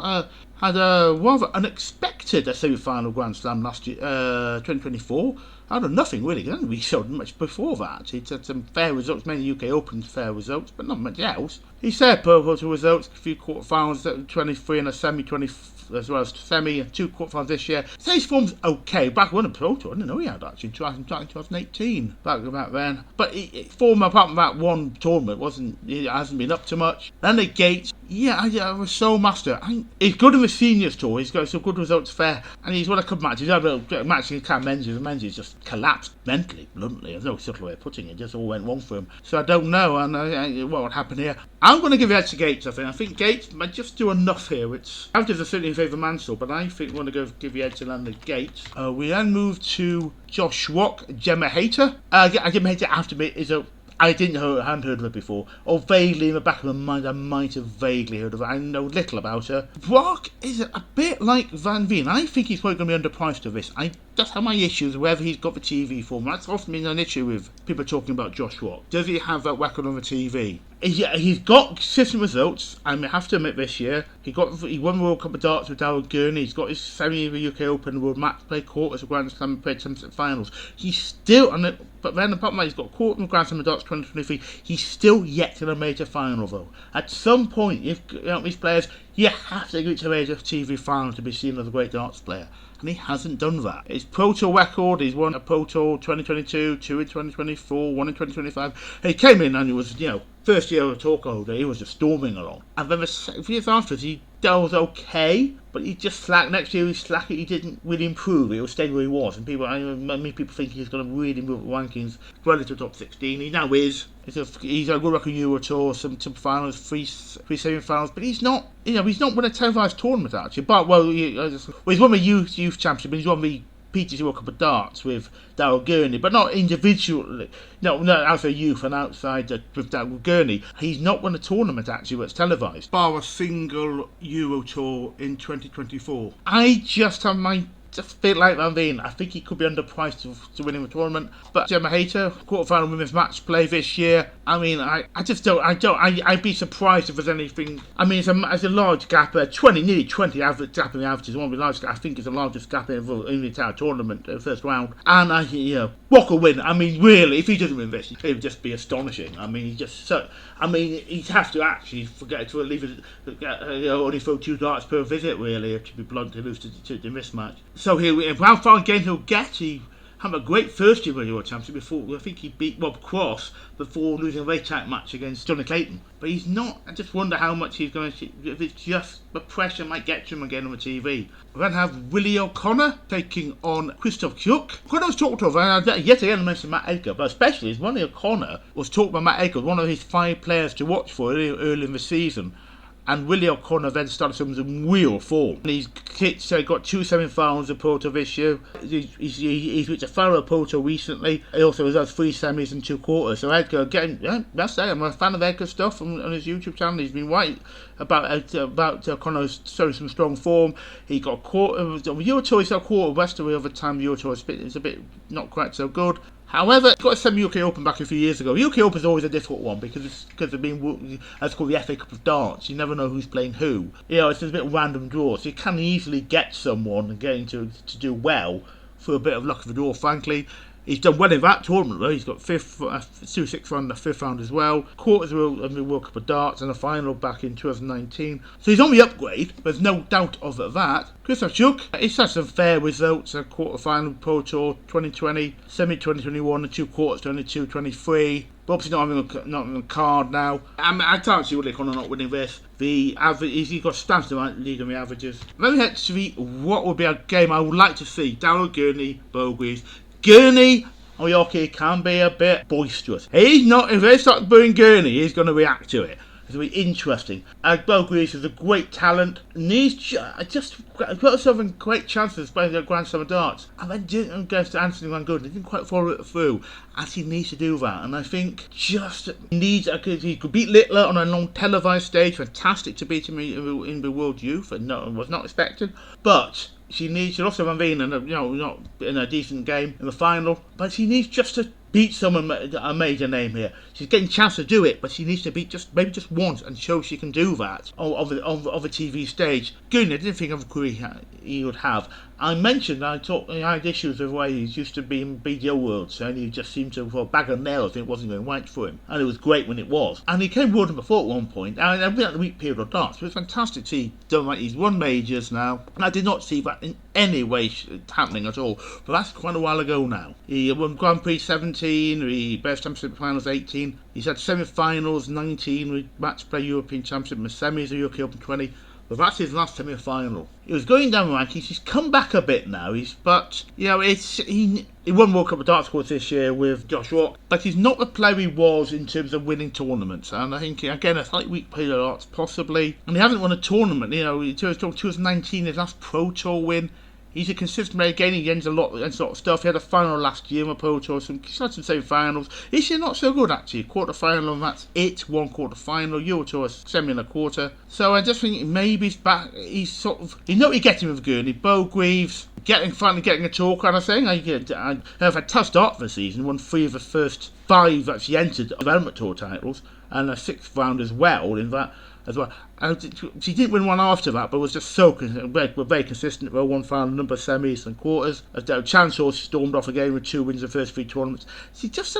had a rather unexpected semi-final Grand Slam last year, 2024. Out of nothing really. He hadn't really showed much before that. He'd had some fair results, mainly UK Open fair results, but not much else. He said purple results, a few quarterfinals, 23 and a semi-20. As well as semi and 2 quarterfinals this year. So his form's okay. Back when a Pro Tour, I didn't know he had actually in 2018. Back then. But form apart from that one tournament hasn't been up to much. Then the Gates, I was so master. He's good in the seniors tour. He's got some good results fair, and he's won a couple matches. He's had a match against Cam Menzies. And Menzies just collapsed mentally, bluntly. There's no subtle way of putting it. It just all went wrong for him. So I don't know, and what would happen here. I'm going to give it to Gates. I think Gates might just do enough here. It's averages are certainly in favour of Mansell, but I think we're going to give the edge to Lander Gates. We then move to Josh Rock, Gemma Hayter. Gemma Hayter, after me, I hadn't heard of her before, or vaguely in the back of my mind I might have vaguely heard of her. I know little about her. Rock is a bit like Van Veen. I think he's probably going to be underpriced to this. I just have my issues whether he's got the TV form. That's often been an issue with people talking about Josh Rock. Does he have that record on the TV? He's got consistent results. I have to admit this year he won the World Cup of Darts with Darryl Gurney. He's got his semi of the UK Open World Match Play quarters of Grand Slam, played some finals. He's still but then apart from that, he's got a quarter of Grand Slam of Darts 2023. He's still yet to a major final though. At some point, if these players, you have to get to a major TV final to be seen as a great darts player. And he hasn't done that. His Pro Tour record, he's won a Pro Tour 2022, 2 in 2024, 1 in 2025. He came in and he was, first year of a tour holder, he was just storming along. And then the years afterwards, he was okay, but he just slacked. Next year he slacked. He didn't really improve. He was staying where he was. And many people think he's going to really move the rankings relative to top 16. He now is. He's a good record Euro Tour, some finals, three semi-finals, but he's not. He's not won a televised tournament actually. But he's won the youth championship. He's won the PDC World Cup of Darts with Darryl Gurney, but not individually. No, outside youth and outside with Darryl Gurney. He's not won a tournament actually that's televised, bar a single Euro Tour in 2024. I just have my. Just a bit like Van Veen. I think he could be underpriced to winning the tournament. But Gemma Hayter, quarterfinal women's match play this year. I just don't. I'd be surprised if there's anything. It's a large gap. Nearly 20 average gap in the averages. One of the largest. I think it's the largest gap in the entire tournament, first round. And Rock will win. Really, if he doesn't win this, it would just be astonishing. He'd have to actually forget to leave it. Only throw 2 darts per visit. Really, to be blunt, to lose to the mismatch. So how far again he'll get, Had a great first year World Championship before. I think he beat Rob Cross before losing a very tight match against Johnny Clayton. But he's not. I just wonder how much he's going to. If it's just the pressure might get to him again on the TV. We then have Willie O'Connor taking on Christoph Chuck. When I was talking to him, yet again I mentioned Matt Edgar, but especially as Willie O'Connor was talked by Matt Edgar, one of his 5 players to watch for early in the season. And Willie O'Connor then started some real form. He's got 2 semi-finals of Proto this year. He's reached a final of Proto recently. He also has 3 semis and 2 quarters. So Edgar, again, I'm a fan of Edgar's stuff on his YouTube channel. He's been right about O'Connor showing some strong form. He got Euro Tour, he's got a quarter. The rest of the other time, Euro Tour is a bit not quite so good. However, he got a semi-UK Open back a few years ago. UK Open is always a difficult one because of being, as called the FA Cup of Darts. You never know who's playing who. It's a bit of random draw, so you can easily get someone getting to do well through a bit of luck of the draw, frankly. He's done well in that tournament though. He's got 2-6 round and a 5th round as well. Quarters of the World Cup of Darts and a final back in 2019. So he's on the upgrade. There's no doubt of that. Christoph Chuck, he's had some fair results. A quarter final Pro Tour 2020, semi 2021, and 2 quarters 22-23. But obviously not having a card now. I can't see Willie O'Connor not winning this. The average, he's got stamps to lead on the averages. Let me head to what would be a game I would like to see. Darryl Gurney, Beau Greaves. Gurney, Oyoki can be a bit boisterous. He's not. If they start booing Gurney, he's going to react to it. It's going to be interesting. Beau Greaves is a great talent. And he's just got himself in great chances playing the Grand Slam of Darts. And then against Anthony Van Gooden, he didn't quite follow it through. As he needs to do that. And I think he could beat Littler on a non-televised stage. Fantastic to beat him in the World Youth. And was not expected. But she also Van Veen not in a decent game in the final, but she needs just to beat someone a major name here. She's getting a chance to do it, but she needs to beat maybe just once and show she can do that on the TV stage. Goodness, I didn't think of a career he would have. I mentioned I had issues with the way he used to be in BDO Worlds, and he just seemed to, for a bag of nails, it wasn't going right for him. And it was great when it was. And he came world number 4 at one point, and I've been at the week period of darts. It was fantastic to see done right. He's won majors now, and I did not see that in any way happening at all. But that's quite a while ago now. He won Grand Prix 17, he Best Championship Finals 18, he's had semi-finals 19, match play European Championship, and semis of UK Open 20. But that's his last semi-final. He was going down the rankings. He's come back a bit now. He won World Cup of Darts course this year with Josh Rock, but he's not the player he was in terms of winning tournaments. And I think again a slightly weak player of darts possibly. And he hasn't won a tournament. 2019, his last Pro Tour win. He's a consistent player, again, he gains a lot of stuff. He had a final last year in the Pro Tour, he's had some semi-finals. This year not so good actually, quarter-final and that's it, 1 quarter-final, Euro Tour semi and a quarter. So I just think maybe he's back, he's sort of, you know what you get him with Gurney, Beau Greaves, finally getting a tour kind of thing. I've had a tough start for the season, won 3 of the first 5 that she entered development tour titles, and a 6th round as well in that. As well, she didn't win one after that, but was just so very consistent. Well, 1 final, number of semis and quarters. As Chance Horse stormed off again with 2 wins in the first 3 tournaments. She's just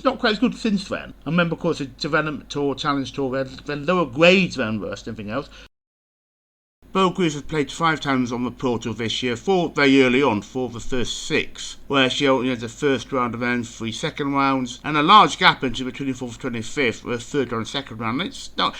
not quite as good since then. I remember, of course, the development tour, challenge tour, they're lower grades than worse, anything else. Beau Greaves has played 5 times on the Pro Tour this year, 4 very early on, 4 of the first 6, where she only had the first round of then 3 second rounds, and a large gap into the 24th and 25th, where 3rd round and 2nd round.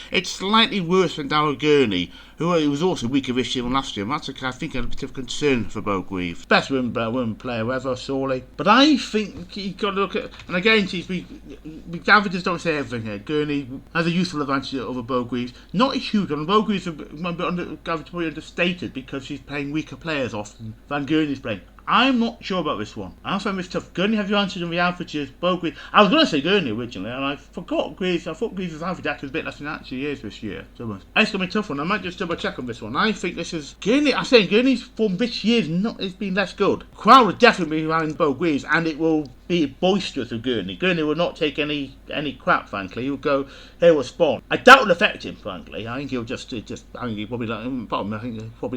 It's slightly worse than Darryl Gurney, who was also weaker this year than last year, and that's, I think, a bit of concern for Beau Greaves. Best women player ever, sorely. But I think you've got to look at, and again, the averages don't say everything here. Gurney has a useful advantage over Beau Greaves. Not a huge one. Beau Greaves might be probably understated because she's playing weaker players often than Gurney's playing. I'm not sure about this one. I find this tough. Gurney, have you answered on the averages? Beau Greaves. I was going to say Gurney originally, and I forgot Greaves. I thought Greaves' average actually was a bit less than it actually is this year. So it's going to be a tough one. I might just double check on this one. I think this is Gurney. I say Gurney's form this year it's been less good. Crowd will definitely be around Beau Greaves, and it will be boisterous of Gurney. Gurney will not take any crap, frankly. He'll go, here will spawn. I doubt it'll affect him, frankly. I think he'll I think he probably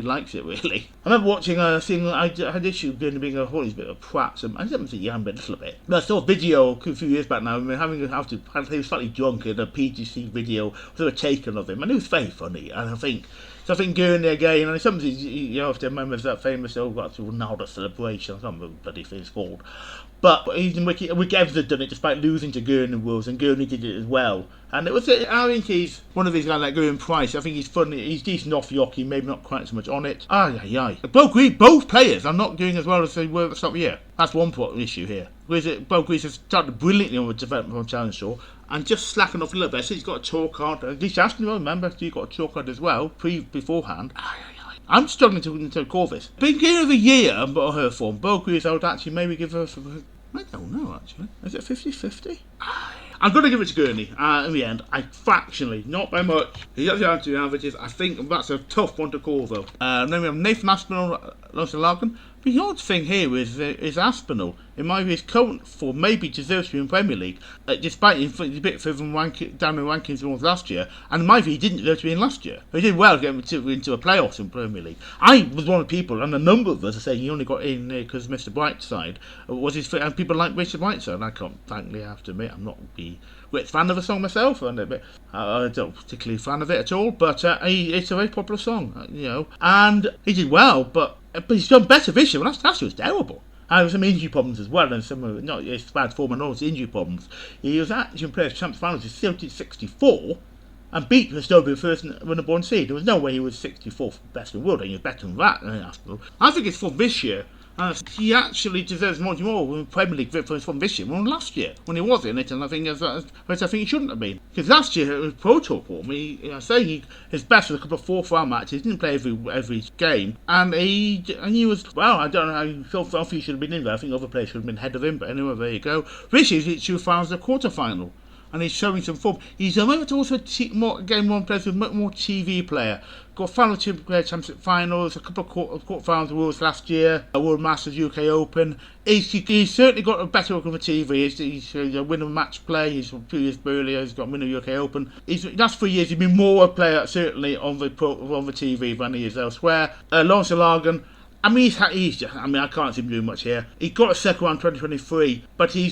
likes it, really. I remember watching I had issue with Gurney being a whole bit of prat. I didn't say young, but a little bit. But I saw a video a few years back now, he was slightly drunk in a PDC video, sort of taken of him, and it was very funny, and I think, So I think Gurney again, and sometimes you have to remember that famous Ronaldo celebration. I can't remember what the bloody thing it's called. But even Wiki Evans had done it despite losing to Gurney Wolves, and Gurney did it as well. And I think he's one of these guys like Gurney Price. I think he's funny, he's decent off Yoki, maybe not quite so much on it. Both players are not doing as well as they were at the start of the year. That's one issue here. Bo Grease has started brilliantly on the development on Challenge Tour and just slacking off a little bit. So he's got a tour card. At least Aston, remember, he got a tour card as well beforehand. I'm struggling to call this. Beginning of the year, on her form, Bo Grease, I would actually maybe give her I don't know, actually. Is it 50-50? I'm going to give it to Gurney. In the end, fractionally, not by much. He's actually down to the averages. I think that's a tough one to call, though. Then we have Nathan Aspinall, Lawson Larkin. The odd thing here is Aspinall. In my view, his current form maybe deserves to be in Premier League, despite he's a bit further down in rankings than was last year. And in my view, he didn't deserve to be in last year. He did well getting into a playoffs in Premier League. I was one of the people, and a number of us are saying he only got in because Mr. Brightside was his fit, and people like Mr. Brightside. And I can't, frankly, have to admit, I'm not a great fan of the song myself. I don't particularly fan of it at all, but it's a very popular song, And he did well, but he's done better this year. Last year was terrible. And there were some injury problems as well, and some not his bad form and all his injury problems. He was actually in Players' Champions Finals in 64 and beat Verstappen the first winner-born seed. There was no way he was 64th best in the world, and he was better than that. I think it's for this year. He actually deserves much more in Premier League victories from this year than last year when he was in it, and I think he shouldn't have been. Because last year it was Pro Tour for me. His best was a couple of fourth-round matches. He didn't play every game, and he was I don't know how he felt he should have been in there. I think other players should have been ahead of him, but anyway, there you go. This year he found the quarter-final. And he's showing some form. He's a moment also game one players with much more TV player. Got final two player championship finals, a couple of quarterfinals Worlds last year, a World Masters UK Open. He's certainly got a better look on the TV. He's a winner of match play. He's from 2 years earlier. He's got a winner of UK Open. Last 3 years he's been more a player certainly on the TV than he is elsewhere. Lawson Larkin. I can't see him doing much here. He got a second round 2023, but he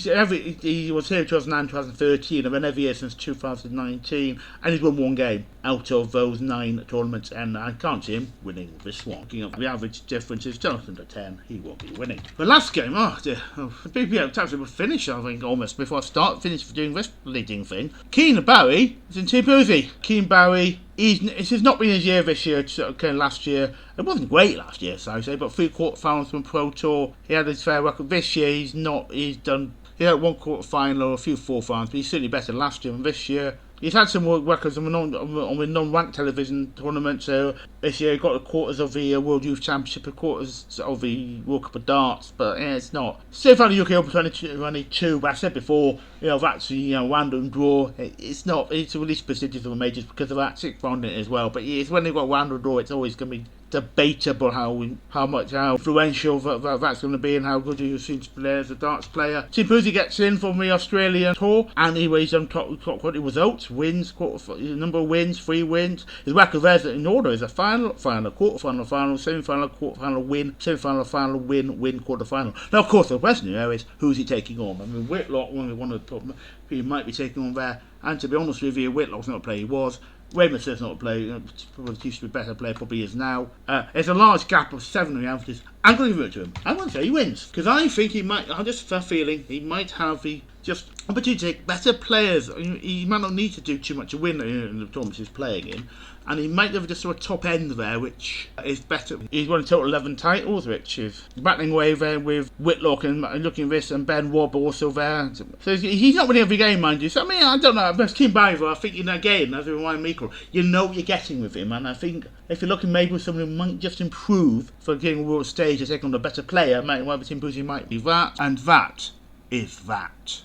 was here in 2009, 2013, and then every year since 2019, and he's won one game out of those 9 tournaments, and I can't see him winning this one. Looking up the average difference is just under 10, he won't be winning. The last game, time to finish, I think, almost, before I finish doing this leading thing. Keen Barry is in Team Boozy. Keen Barry, this has not been his year this year, last year. It wasn't great last year, so I say, but 3 quarterfinals from Pro Tour. He had his fair record. This year, he had 1 quarterfinal, a few fourth-finals, but he's certainly better last year than this year. He's had some records on the non-ranked television tournaments. So this year he got the quarters of the World Youth Championship, the quarters of the World Cup of Darts, but it's not. Still found the UK Open 2022, but I said before, that's random draw. It's not. It's the least prestigious of the majors because of that 6th round in it as well. But it's when they've got random draw, it's always going to be debatable how influential that's going to be and how good you seem to play as a darts player. Timbuzi gets in from the Australian tour and he's done top quality results, number of wins, 3 wins. His record there in order is a final, quarter-final, final, semi-final, quarter-final, win, semi-final, final, win, quarter-final. Now, of course, the question here is who's he taking on? Whitlock, one of the top he might be taking on there, and to be honest with you, Whitlock's not a player he was. Raymond's not a player, probably used to be a better player, probably is now. There's a large gap of 7 in the averages. I'm going to give it to him. I'm going to say he wins, because I think he might, I'm just feeling, he might have the opportunity to take better players. He might not need to do too much to win in the tournaments he's playing in, and he might have just a top end there, which is better. He's won a total 11 titles, which is battling away there with Whitlock and looking at this, and Ben Wobb also there. So he's not winning every game, mind you. So I don't know. Best Kim Barry, I think again, as with Ryan Meikle, you know what you're getting with him, and I think if you're looking maybe with someone who might just improve for getting a world stage to take on a better player, Tim Boozy might be that, and that is that.